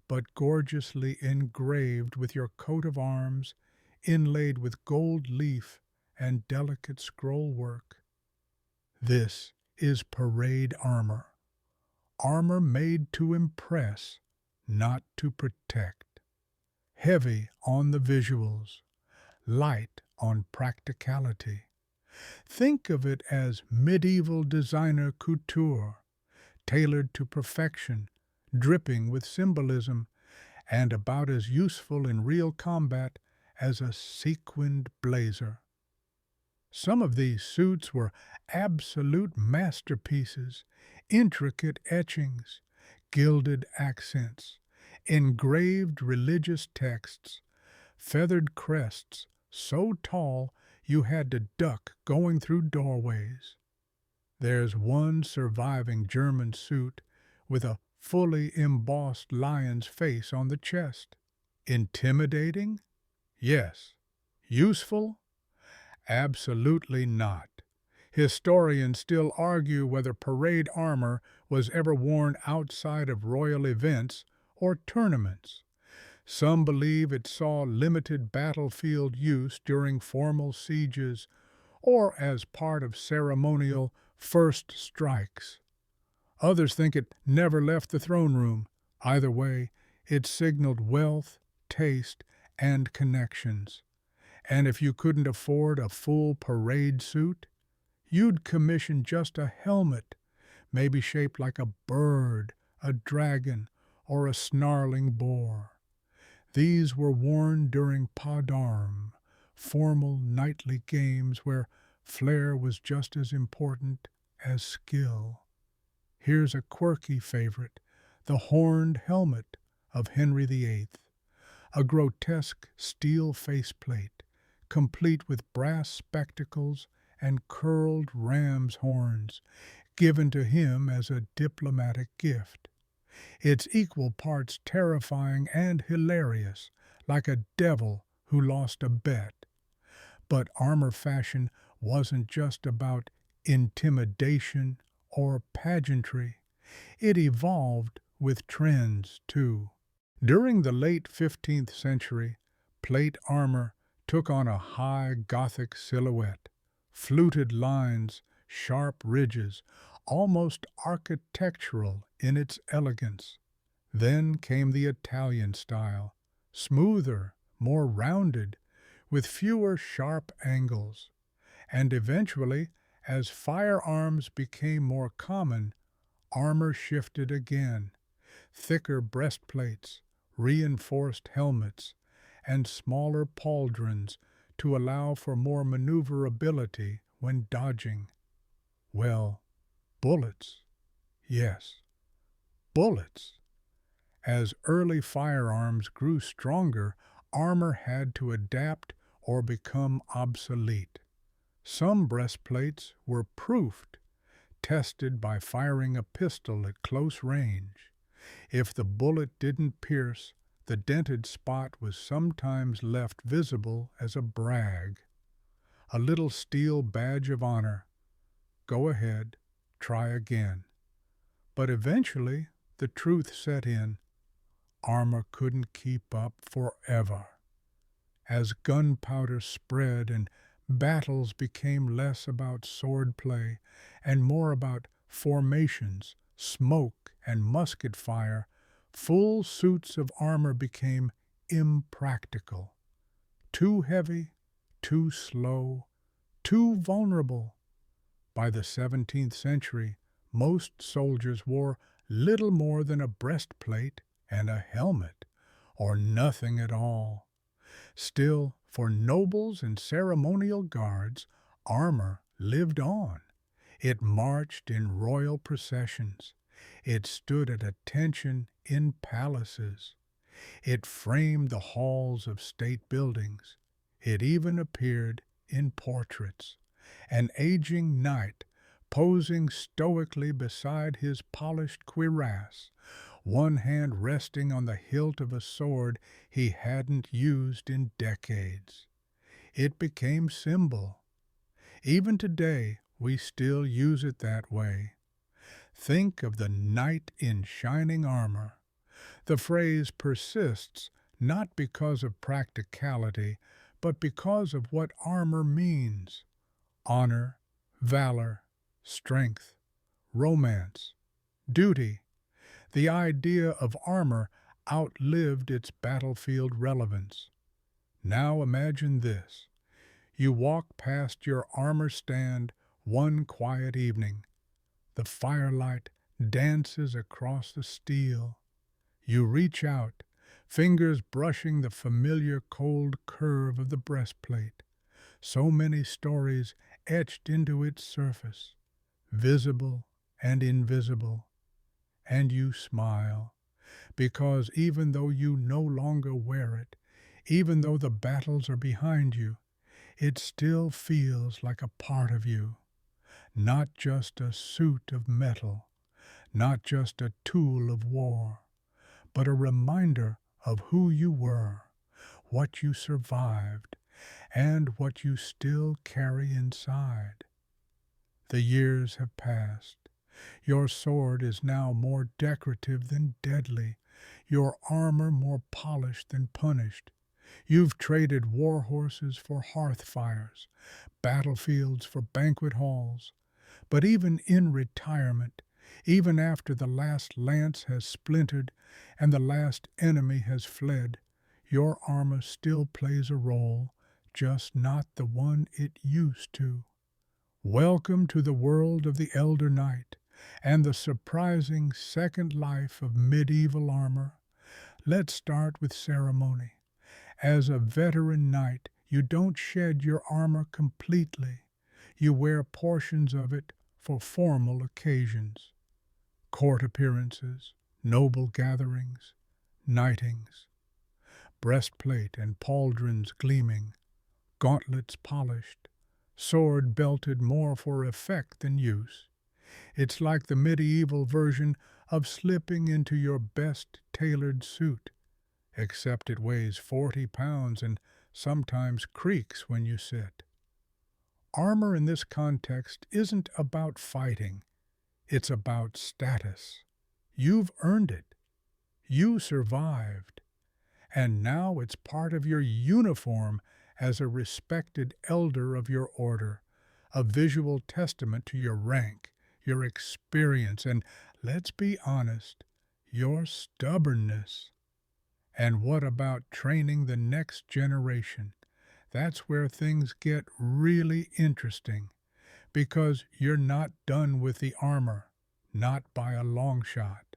but gorgeously engraved with your coat of arms, inlaid with gold leaf and delicate scroll work. This is parade armor. Armor made to impress, not to protect. Heavy on the visuals, light on practicality. Think of it as medieval designer couture, tailored to perfection, dripping with symbolism, and about as useful in real combat as a sequined blazer. Some of these suits were absolute masterpieces, intricate etchings, gilded accents, engraved religious texts, feathered crests so tall you had to duck going through doorways. There's one surviving German suit with a fully embossed lion's face on the chest. Intimidating? Yes. Useful? Absolutely not. Historians still argue whether parade armor was ever worn outside of royal events or tournaments. Some believe it saw limited battlefield use during formal sieges or as part of ceremonial first strikes. Others think it never left the throne room. Either way, it signaled wealth, taste, and connections. And if you couldn't afford a full parade suit, you'd commission just a helmet, maybe shaped like a bird, a dragon, or a snarling boar. These were worn during pas d'armes, formal nightly games where flair was just as important as skill. Here's a quirky favorite, the horned helmet of Henry VIII, a grotesque steel faceplate, complete with brass spectacles and curled ram's horns, given to him as a diplomatic gift. It's equal parts terrifying and hilarious, like a devil who lost a bet. But armor fashion wasn't just about intimidation or pageantry. It evolved with trends, too. During the late 15th century, plate armor took on a high Gothic silhouette, fluted lines, sharp ridges, almost architectural in its elegance. Then came the Italian style, smoother, more rounded, with fewer sharp angles. And eventually, as firearms became more common, armor shifted again. Thicker breastplates, reinforced helmets, and smaller pauldrons to allow for more maneuverability when dodging. Well, bullets. Yes, bullets. As early firearms grew stronger, armor had to adapt or become obsolete. Some breastplates were proofed, tested by firing a pistol at close range. If the bullet didn't pierce, the dented spot was sometimes left visible as a brag, a little steel badge of honor. Go ahead, try again. But eventually, the truth set in. Armor couldn't keep up forever. As gunpowder spread and battles became less about swordplay and more about formations, smoke, and musket fire, full suits of armor became impractical. Too heavy, too slow, too vulnerable. By the 17th century, most soldiers wore little more than a breastplate and a helmet, or nothing at all. Still, for nobles and ceremonial guards, armor lived on. It marched in royal processions. It stood at attention in palaces. It framed the halls of state buildings. It even appeared in portraits. An aging knight posing stoically beside his polished cuirass, one hand resting on the hilt of a sword he hadn't used in decades. It became symbol. Even today, we still use it that way. Think of the knight in shining armor. The phrase persists not because of practicality, but because of what armor means. Honor, valor, strength, romance, duty. The idea of armor outlived its battlefield relevance. Now imagine this. You walk past your armor stand one quiet evening. The firelight dances across the steel. You reach out, fingers brushing the familiar cold curve of the breastplate. So many stories etched into its surface, visible and invisible. And you smile, because even though you no longer wear it, even though the battles are behind you, it still feels like a part of you, not just a suit of metal, not just a tool of war, but a reminder of who you were, what you survived, and what you still carry inside. The years have passed. Your sword is now more decorative than deadly, your armor more polished than punished. You've traded war horses for hearth fires, battlefields for banquet halls. But even in retirement, even after the last lance has splintered and the last enemy has fled, your armor still plays a role, just not the one it used to. Welcome to the world of the Elder Knight and the surprising second life of medieval armor. Let's start with ceremony. As a veteran knight, you don't shed your armor completely. You wear portions of it for formal occasions. Court appearances, noble gatherings, knightings. Breastplate and pauldrons gleaming, gauntlets polished, sword belted more for effect than use. It's like the medieval version of slipping into your best tailored suit, except it weighs 40 pounds and sometimes creaks when you sit. Armor in this context isn't about fighting, it's about status. You've earned it. You survived. And now it's part of your uniform as a respected elder of your order, a visual testament to your rank, your experience, and, let's be honest, your stubbornness. And what about training the next generation? That's where things get really interesting, because you're not done with the armor, not by a long shot.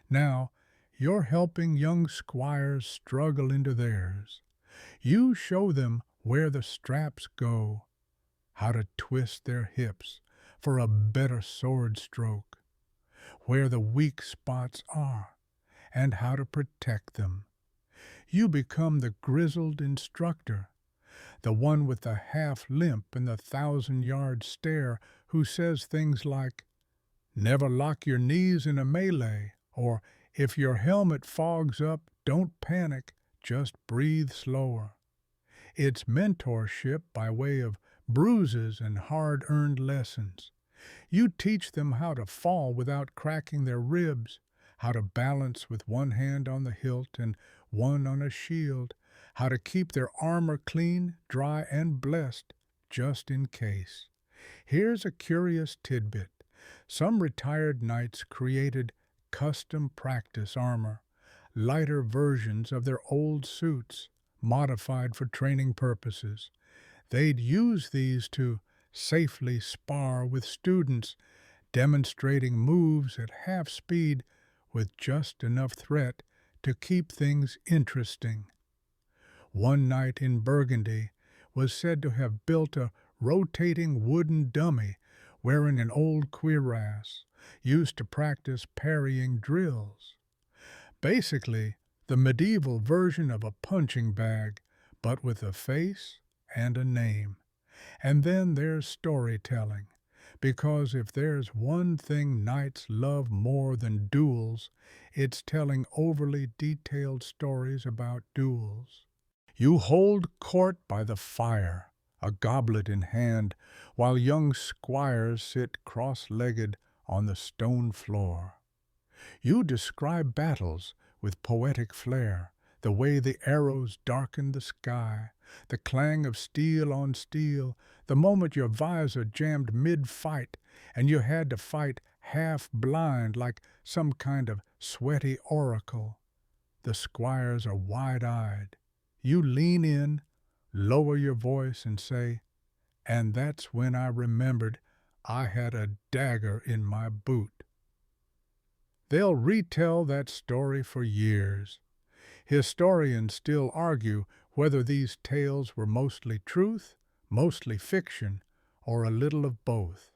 Now, you're helping young squires struggle into theirs. You show them where the straps go, how to twist their hips for a better sword stroke, where the weak spots are, and how to protect them. You become the grizzled instructor, the one with the half limp and the 1,000-yard stare who says things like, "Never lock your knees in a melee," or "If your helmet fogs up, don't panic, just breathe slower." It's mentorship by way of bruises and hard-earned lessons. You teach them how to fall without cracking their ribs, how to balance with one hand on the hilt and one on a shield, how to keep their armor clean, dry, and blessed, just in case. Here's a curious tidbit. Some retired knights created custom practice armor, lighter versions of their old suits, modified for training purposes. They'd use these to safely spar with students, demonstrating moves at half speed with just enough threat to keep things interesting. One knight in Burgundy was said to have built a rotating wooden dummy wearing an old cuirass, used to practice parrying drills. Basically, the medieval version of a punching bag, but with a face and a name. And then there's storytelling, because if there's one thing knights love more than duels, it's telling overly detailed stories about duels. You hold court by the fire, a goblet in hand, while young squires sit cross-legged on the stone floor. You describe battles with poetic flair, the way the arrows darken the sky, the clang of steel on steel, the moment your visor jammed mid-fight and you had to fight half-blind like some kind of sweaty oracle. The squires are wide-eyed. You lean in, lower your voice, and say, "And that's when I remembered I had a dagger in my boot." They'll retell that story for years. Historians still argue whether these tales were mostly truth, mostly fiction, or a little of both.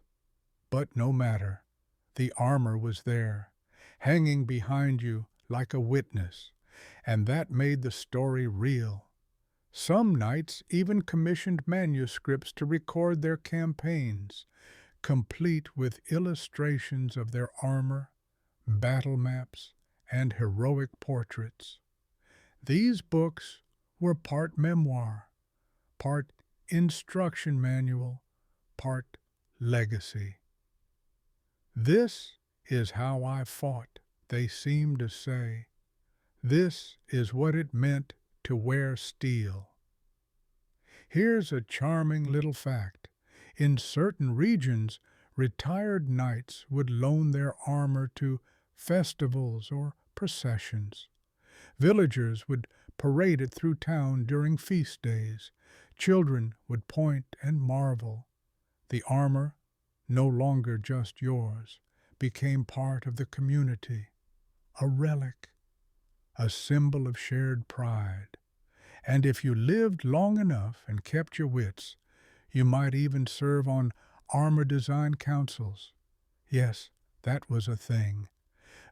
But no matter, the armor was there, hanging behind you like a witness, and that made the story real. Some knights even commissioned manuscripts to record their campaigns, complete with illustrations of their armor, battle maps, and heroic portraits. These books were part memoir, part instruction manual, part legacy. "This is how I fought," they seem to say. "This is what it meant to wear steel." Here's a charming little fact. In certain regions, retired knights would loan their armor to festivals or processions. Villagers would parade it through town during feast days. Children would point and marvel. The armor, no longer just yours, became part of the community, a relic, a symbol of shared pride. And if you lived long enough and kept your wits, you might even serve on armor design councils. Yes, that was a thing.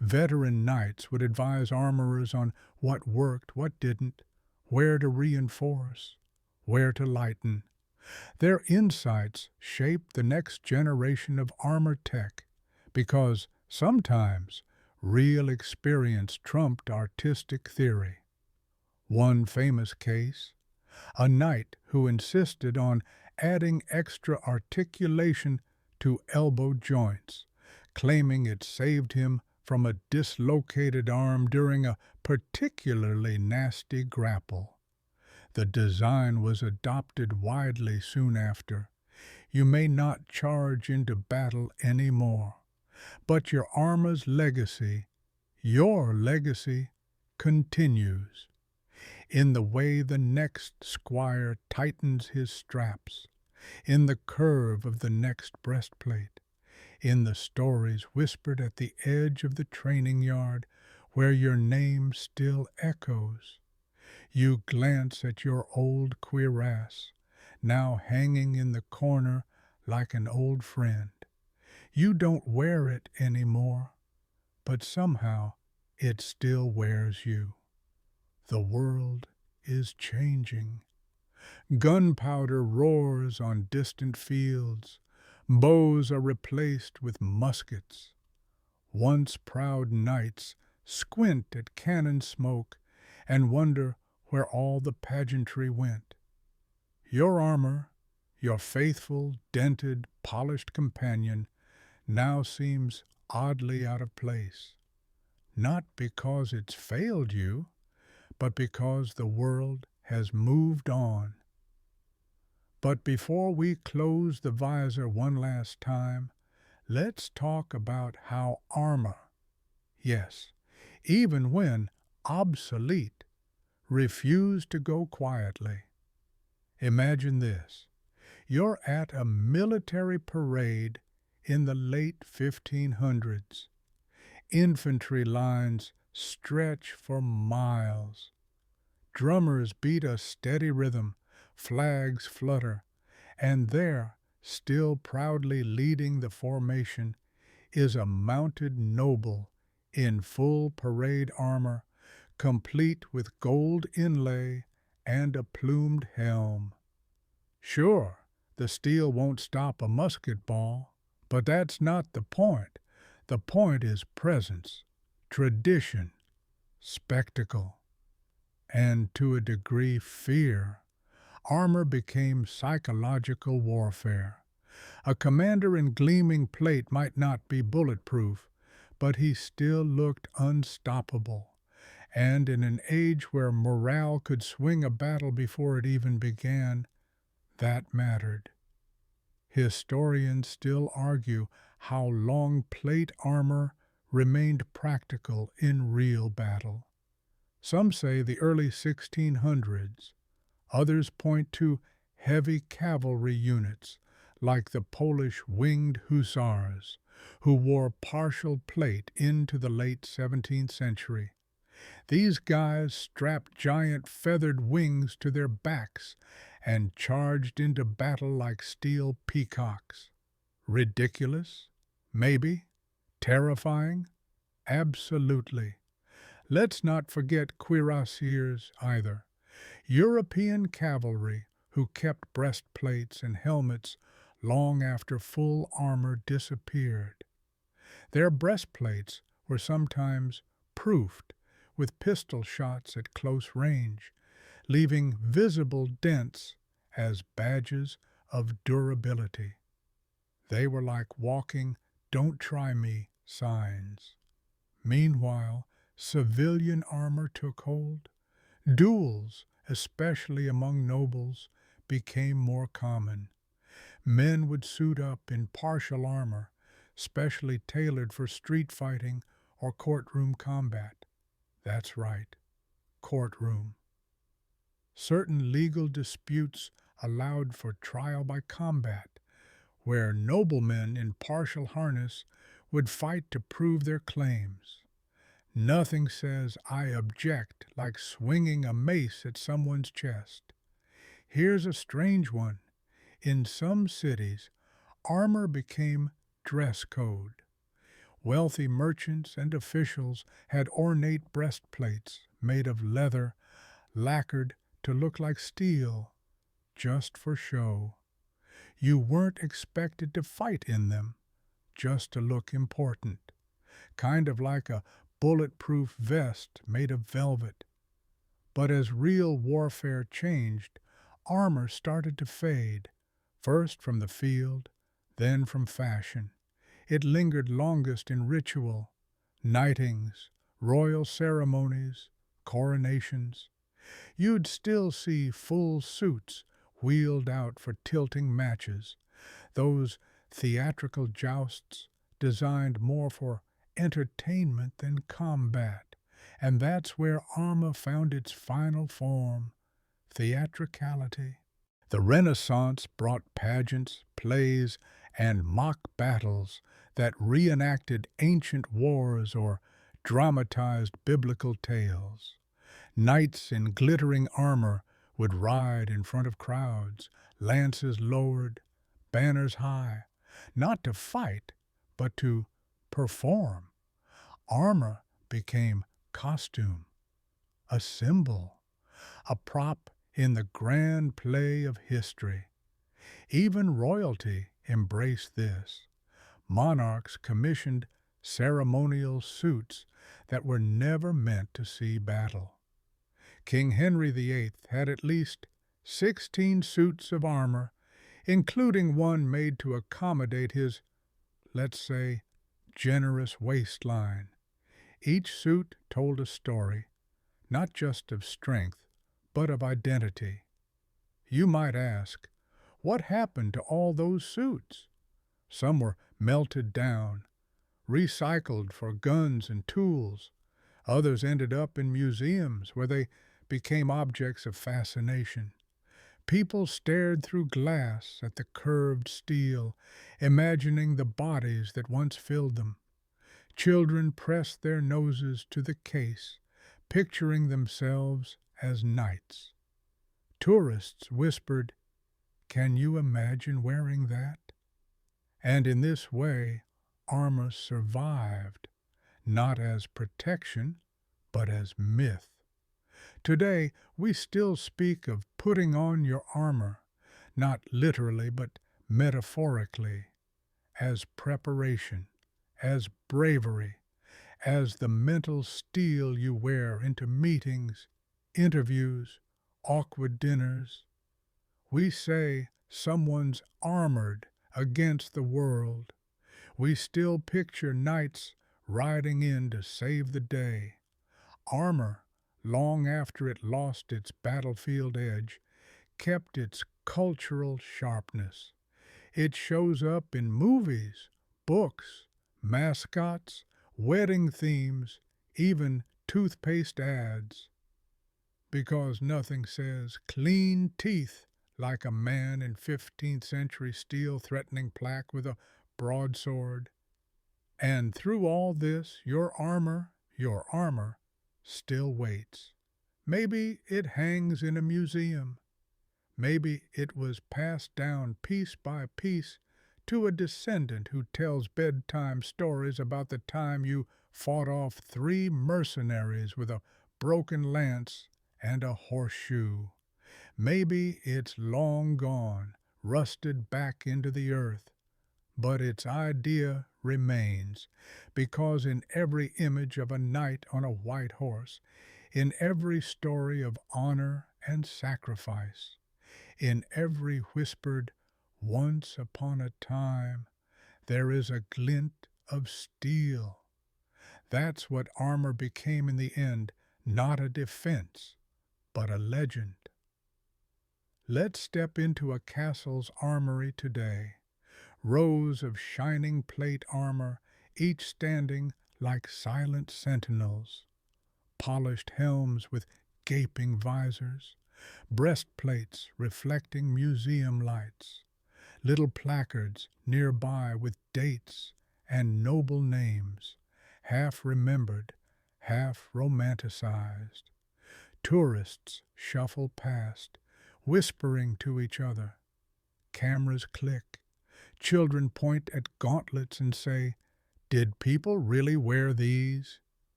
Veteran knights would advise armorers on what worked, what didn't, where to reinforce, where to lighten. Their insights shaped the next generation of armor tech, because sometimes real experience trumped artistic theory. One famous case, a knight who insisted on adding extra articulation to elbow joints, claiming it saved him from a dislocated arm during a particularly nasty grapple. The design was adopted widely soon after. You may not charge into battle anymore, but your armor's legacy, your legacy, continues. In the way the next squire tightens his straps, in the curve of the next breastplate, in the stories whispered at the edge of the training yard where your name still echoes. You glance at your old cuirass, now hanging in the corner like an old friend. You don't wear it anymore, but somehow it still wears you. The world is changing. Gunpowder roars on distant fields. Bows are replaced with muskets. Once proud knights squint at cannon smoke and wonder where all the pageantry went. Your armor, your faithful, dented, polished companion, now seems oddly out of place. not because it's failed you, but because the world has moved on. But before we close the visor one last time, let's talk about how armor, yes, even when obsolete, refused to go quietly. Imagine this. You're at a military parade in the late 1500s. Infantry lines stretch for miles. Drummers beat a steady rhythm, flags flutter, and there, still proudly leading the formation, is a mounted noble in full parade armor, complete with gold inlay and a plumed helm. Sure, the steel won't stop a musket ball, but that's not the point. The point is presence, tradition, spectacle, and to a degree fear. Armor became psychological warfare. A commander in gleaming plate might not be bulletproof, but he still looked unstoppable. And in an age where morale could swing a battle before it even began, that mattered. Historians still argue how long plate armor remained practical in real battle. Some say the early 1600s. Others point to heavy cavalry units like the Polish winged hussars, who wore partial plate into the late 17th century. These guys strapped giant feathered wings to their backs and charged into battle like steel peacocks. Ridiculous? Maybe. Terrifying? Absolutely. Let's not forget cuirassiers either. European cavalry who kept breastplates and helmets long after full armor disappeared. Their breastplates were sometimes proofed with pistol shots at close range, leaving visible dents as badges of durability. They were like walking "Don't try me" signs. Meanwhile, civilian armor took hold. Duels, especially among nobles, became more common. Men would suit up in partial armor, specially tailored for street fighting or courtroom combat. That's right, courtroom. Certain legal disputes allowed for trial by combat, where noblemen in partial harness would fight to prove their claims. Nothing says "I object" like swinging a mace at someone's chest. Here's a strange one. In some cities, armor became dress code. Wealthy merchants and officials had ornate breastplates made of leather, lacquered to look like steel, just for show. You weren't expected to fight in them, just to look important. Kind of like a bulletproof vest made of velvet. But as real warfare changed, armor started to fade, first from the field, then from fashion. It lingered longest in ritual, knightings, royal ceremonies, coronations. You'd still see full suits wheeled out for tilting matches, those theatrical jousts designed more for entertainment than combat, and that's where armor found its final form, theatricality. The Renaissance brought pageants, plays, and mock battles that reenacted ancient wars or dramatized biblical tales. Knights in glittering armor would ride in front of crowds, lances lowered, banners high, not to fight, but to perform. Armor became costume, a symbol, a prop in the grand play of history. Even royalty embraced this. Monarchs commissioned ceremonial suits that were never meant to see battle. King Henry VIII had at least 16 suits of armor, including one made to accommodate his, let's say, generous waistline. Each suit told a story, not just of strength, but of identity. You might ask, what happened to all those suits? Some were melted down, recycled for guns and tools. Others ended up in museums where they became objects of fascination. People stared through glass at the curved steel, imagining the bodies that once filled them. Children pressed their noses to the case, picturing themselves as knights. Tourists whispered, "Can you imagine wearing that?" And in this way, armor survived, not as protection, but as myth. Today, we still speak of putting on your armor, not literally but metaphorically, as preparation, as bravery, as the mental steel you wear into meetings, interviews, awkward dinners. We say someone's armored against the world. We still picture knights riding in to save the day. Armor, long after it lost its battlefield edge, kept its cultural sharpness. It shows up in movies, books, mascots, wedding themes, even toothpaste ads. Because nothing says clean teeth like a man in 15th century steel threatening plaque with a broadsword. And through all this, your armor, still waits. Maybe it hangs in a museum. Maybe it was passed down piece by piece to a descendant who tells bedtime stories about the time you fought off 3 mercenaries with a broken lance and a horseshoe. Maybe it's long gone, rusted back into the earth, but its idea remains, because in every image of a knight on a white horse, in every story of honor and sacrifice, in every whispered "once upon a time," there is a glint of steel. That's what armor became in the end, not a defense, but a legend. Let's step into a castle's armory today. Rows of shining plate armor, each standing like silent sentinels. Polished helms with gaping visors, breastplates reflecting museum lights, little placards nearby with dates and noble names, half remembered, half romanticized. Tourists shuffle past, whispering to each other. Cameras click. Children point at gauntlets and say, "Did people really wear these?"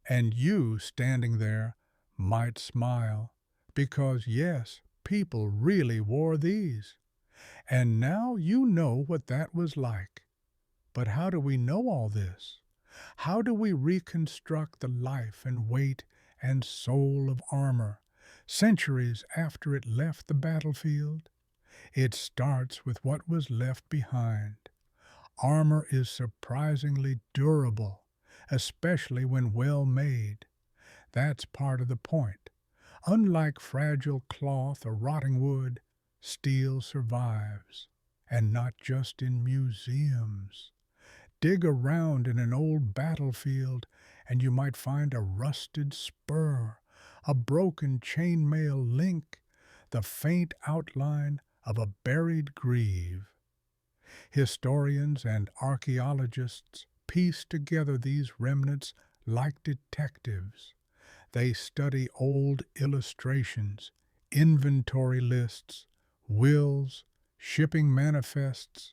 And you, standing there, might smile, because yes, people really wore these. And now you know what that was like. But how do we know all this? How do we reconstruct the life and weight and soul of armor, centuries after it left the battlefield? It starts with what was left behind. Armor is surprisingly durable, especially when well made. That's part of the point. Unlike fragile cloth or rotting wood, steel survives, and not just in museums. Dig around in an old battlefield, and you might find a rusted spur, a broken chainmail link, the faint outline of a buried greave. Historians and archaeologists piece together these remnants like detectives. They study old illustrations, inventory lists, wills, shipping manifests,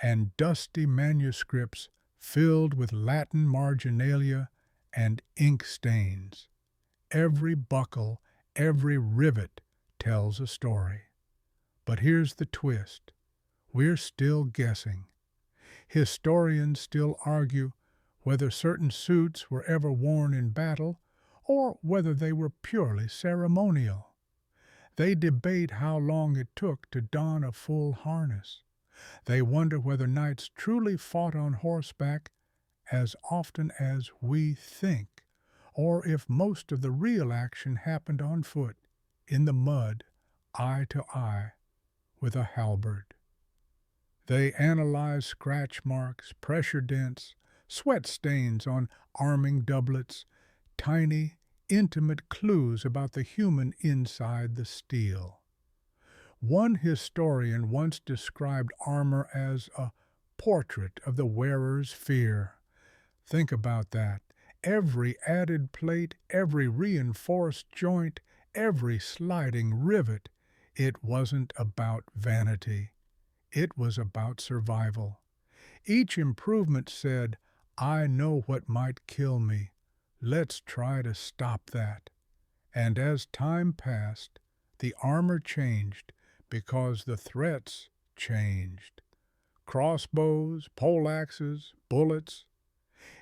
and dusty manuscripts filled with Latin marginalia and ink stains. Every buckle, every rivet tells a story. But here's the twist. We're still guessing. Historians still argue whether certain suits were ever worn in battle or whether they were purely ceremonial. They debate how long it took to don a full harness. They wonder whether knights truly fought on horseback as often as we think. or if most of the real action happened on foot, in the mud, eye to eye, with a halberd. They analyze scratch marks, pressure dents, sweat stains on arming doublets, tiny, intimate clues about the human inside the steel. One historian once described armor as a portrait of the wearer's fear. Think about that. Every added plate, every reinforced joint, every sliding rivet. It wasn't about vanity. It was about survival. Each improvement said, I know what might kill me. Let's try to stop that. And as time passed, the armor changed because the threats changed. Crossbows, poleaxes, bullets.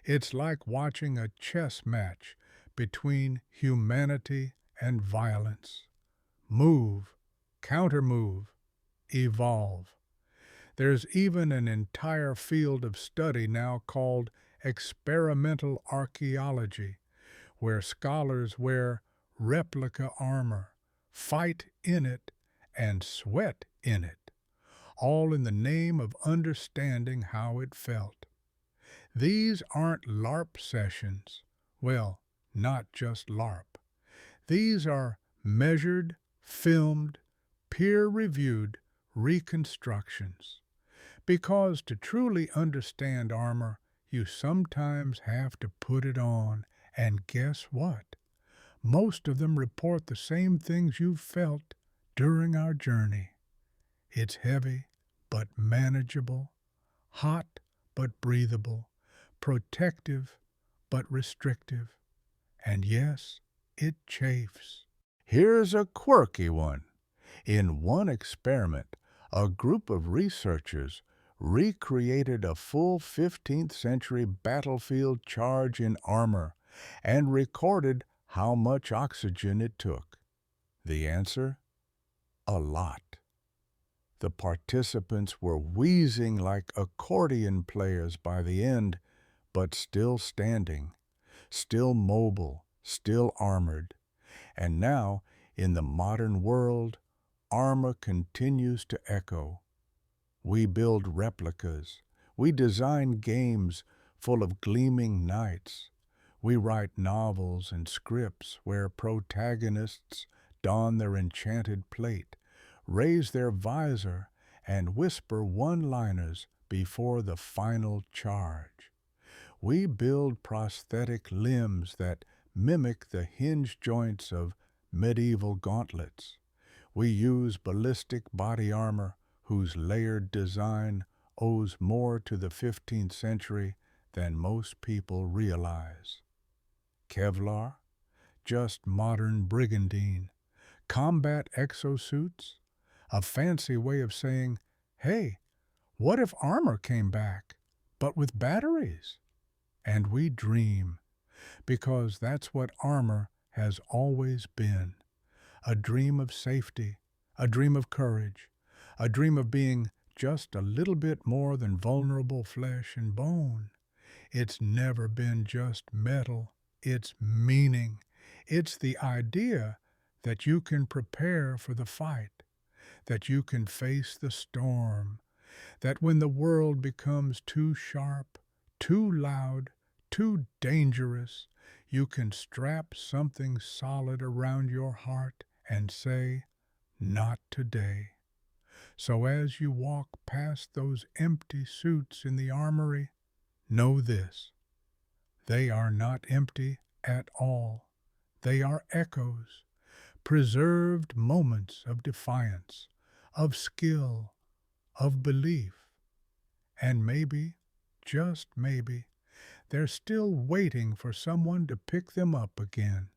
It's like watching a chess match between humanity and violence. Move, countermove, evolve. There's even an entire field of study now called experimental archaeology, where scholars wear replica armor, fight in it, and sweat in it, all in the name of understanding how it felt. These aren't LARP sessions. Well, not just LARP. These are measured, filmed, peer-reviewed reconstructions. Because to truly understand armor, you sometimes have to put it on, and guess what? Most of them report the same things you've felt during our journey. It's heavy, but manageable, hot, but breathable, protective, but restrictive, and yes, it chafes. Here's a quirky one. In one experiment, a group of researchers recreated a full 15th century battlefield charge in armor and recorded how much oxygen it took. The answer? A lot. The participants were wheezing like accordion players by the end, but still standing, still mobile, still armored. And now, in the modern world, armor continues to echo. We build replicas. We design games full of gleaming knights. We write novels and scripts where protagonists don their enchanted plate, raise their visor, and whisper one-liners before the final charge. We build prosthetic limbs that mimic the hinge joints of medieval gauntlets. We use ballistic body armor whose layered design owes more to the 15th century than most people realize. Kevlar? Just modern brigandine. Combat exosuits? A fancy way of saying, hey, what if armor came back, but with batteries? And we dream, because that's what armor has always been. A dream of safety, a dream of courage, a dream of being just a little bit more than vulnerable flesh and bone. It's never been just metal, it's meaning. It's the idea that you can prepare for the fight, that you can face the storm, that when the world becomes too sharp, too loud, too dangerous, you can strap something solid around your heart and say, not today. So as you walk past those empty suits in the armory, know this: they are not empty at all. They are echoes, preserved moments of defiance, of skill, of belief. And maybe, just maybe, they're still waiting for someone to pick them up again.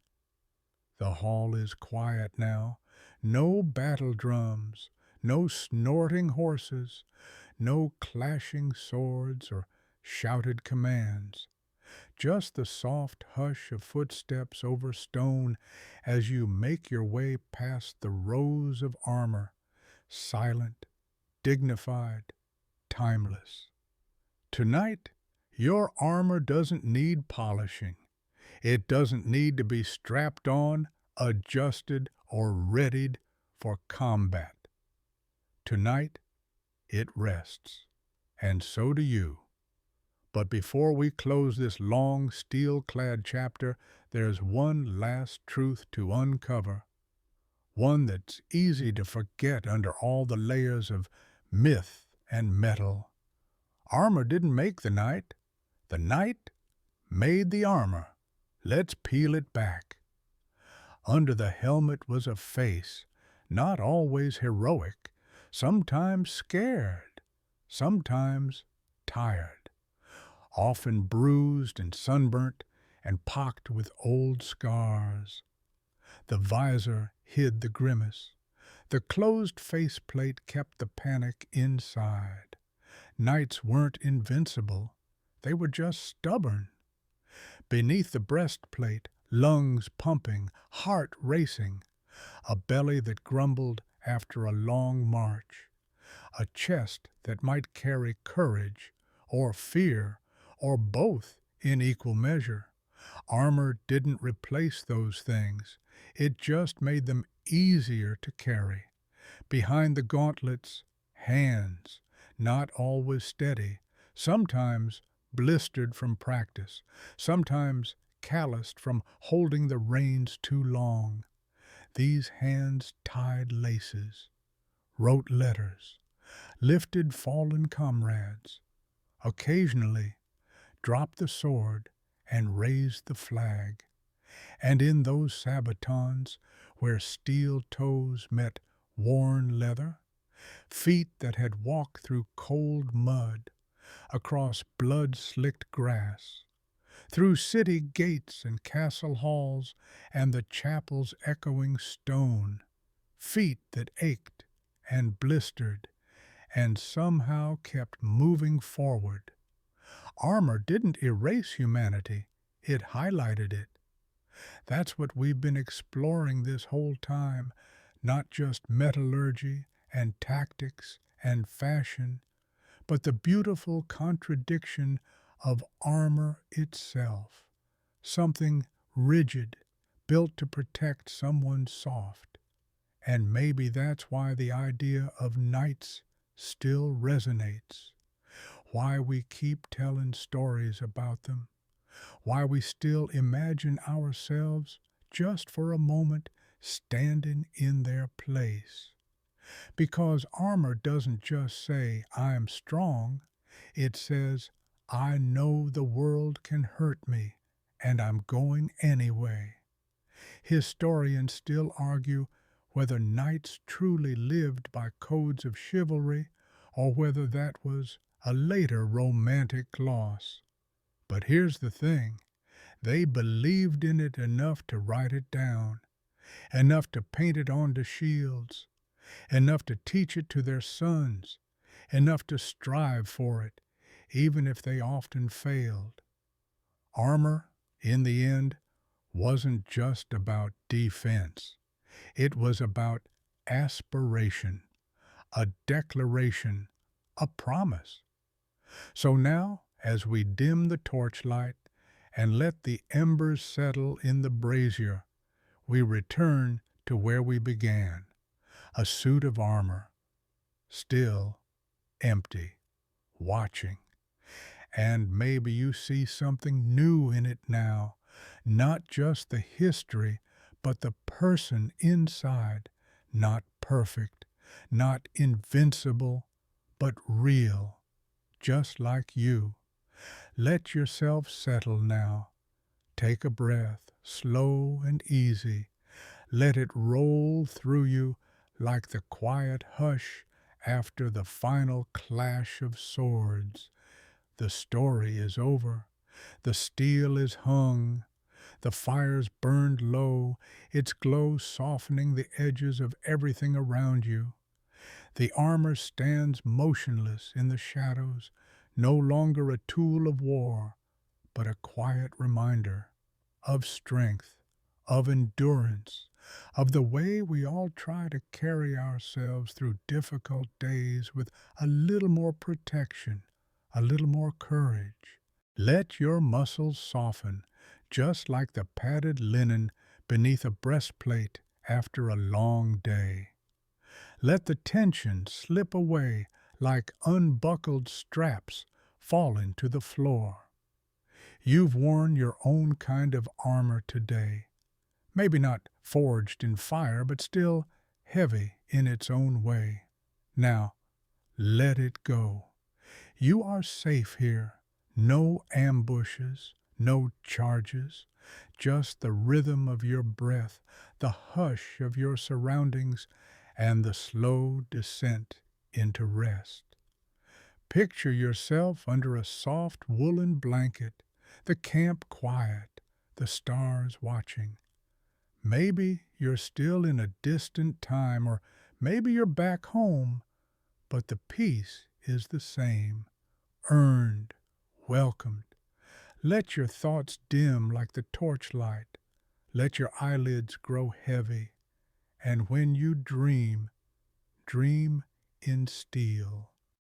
The hall is quiet now. No battle drums, no snorting horses, no clashing swords or shouted commands. Just the soft hush of footsteps over stone as you make your way past the rows of armor, silent, dignified, timeless. Tonight, your armor doesn't need polishing. It doesn't need to be strapped on, adjusted, or readied for combat. Tonight, it rests, and so do you. But before we close this long, steel-clad chapter, there's one last truth to uncover, one that's easy to forget under all the layers of myth and metal. Armor didn't make the night made the armor. Let's peel it back. Under the helmet was a face, not always heroic, sometimes scared, sometimes tired, often bruised and sunburnt and pocked with old scars. The visor hid the grimace. The closed faceplate kept the panic inside. Knights weren't invincible. They were just stubborn. Beneath the breastplate, lungs pumping, heart racing, a belly that grumbled after a long march, a chest that might carry courage or fear or both in equal measure. Armor didn't replace those things. It just made them easier to carry. Behind the gauntlets, hands, not always steady, sometimes blistered from practice, sometimes calloused from holding the reins too long. These hands tied laces, wrote letters, lifted fallen comrades, occasionally dropped the sword and raised the flag. And in those sabatons, where steel toes met worn leather, feet that had walked through cold mud, across blood-slicked grass, through city gates and castle halls and the chapel's echoing stone, feet that ached and blistered and somehow kept moving forward. Armor didn't erase humanity, it highlighted it. That's what we've been exploring this whole time, not just metallurgy and tactics and fashion, but the beautiful contradiction of armor itself, something rigid, built to protect someone soft. And maybe that's why the idea of knights still resonates, why we keep telling stories about them, why we still imagine ourselves just for a moment standing in their place. Because armor doesn't just say, I'm strong, it says, I know the world can hurt me, and I'm going anyway. Historians still argue whether knights truly lived by codes of chivalry or whether that was a later romantic gloss. But here's the thing, they believed in it enough to write it down, enough to paint it onto shields, enough to teach it to their sons, enough to strive for it, even if they often failed. Armor, in the end, wasn't just about defense. It was about aspiration, a declaration, a promise. So now, as we dim the torchlight and let the embers settle in the brazier, we return to where we began, a suit of armor, still, empty, watching. And maybe you see something new in it now, not just the history, but the person inside, not perfect, not invincible, but real, just like you. Let yourself settle now. Take a breath, slow and easy. Let it roll through you like the quiet hush after the final clash of swords. The story is over. The steel is hung. The fire's burned low, its glow softening the edges of everything around you. The armor stands motionless in the shadows, no longer a tool of war, but a quiet reminder of strength, of endurance, of the way we all try to carry ourselves through difficult days with a little more protection, a little more courage. Let your muscles soften. just like the padded linen beneath a breastplate after a long day. Let the tension slip away like unbuckled straps falling to the floor. You've worn your own kind of armor today, maybe not forged in fire, but still heavy in its own way. Now, let it go. You are safe here. No ambushes, no charges, just the rhythm of your breath, the hush of your surroundings, and the slow descent into rest. Picture yourself under a soft woolen blanket, the camp quiet, the stars watching. Maybe you're still in a distant time, or maybe you're back home, but the peace is the same, earned, welcomed. Let your thoughts dim like the torchlight. Let your eyelids grow heavy. And when you dream, dream in steel.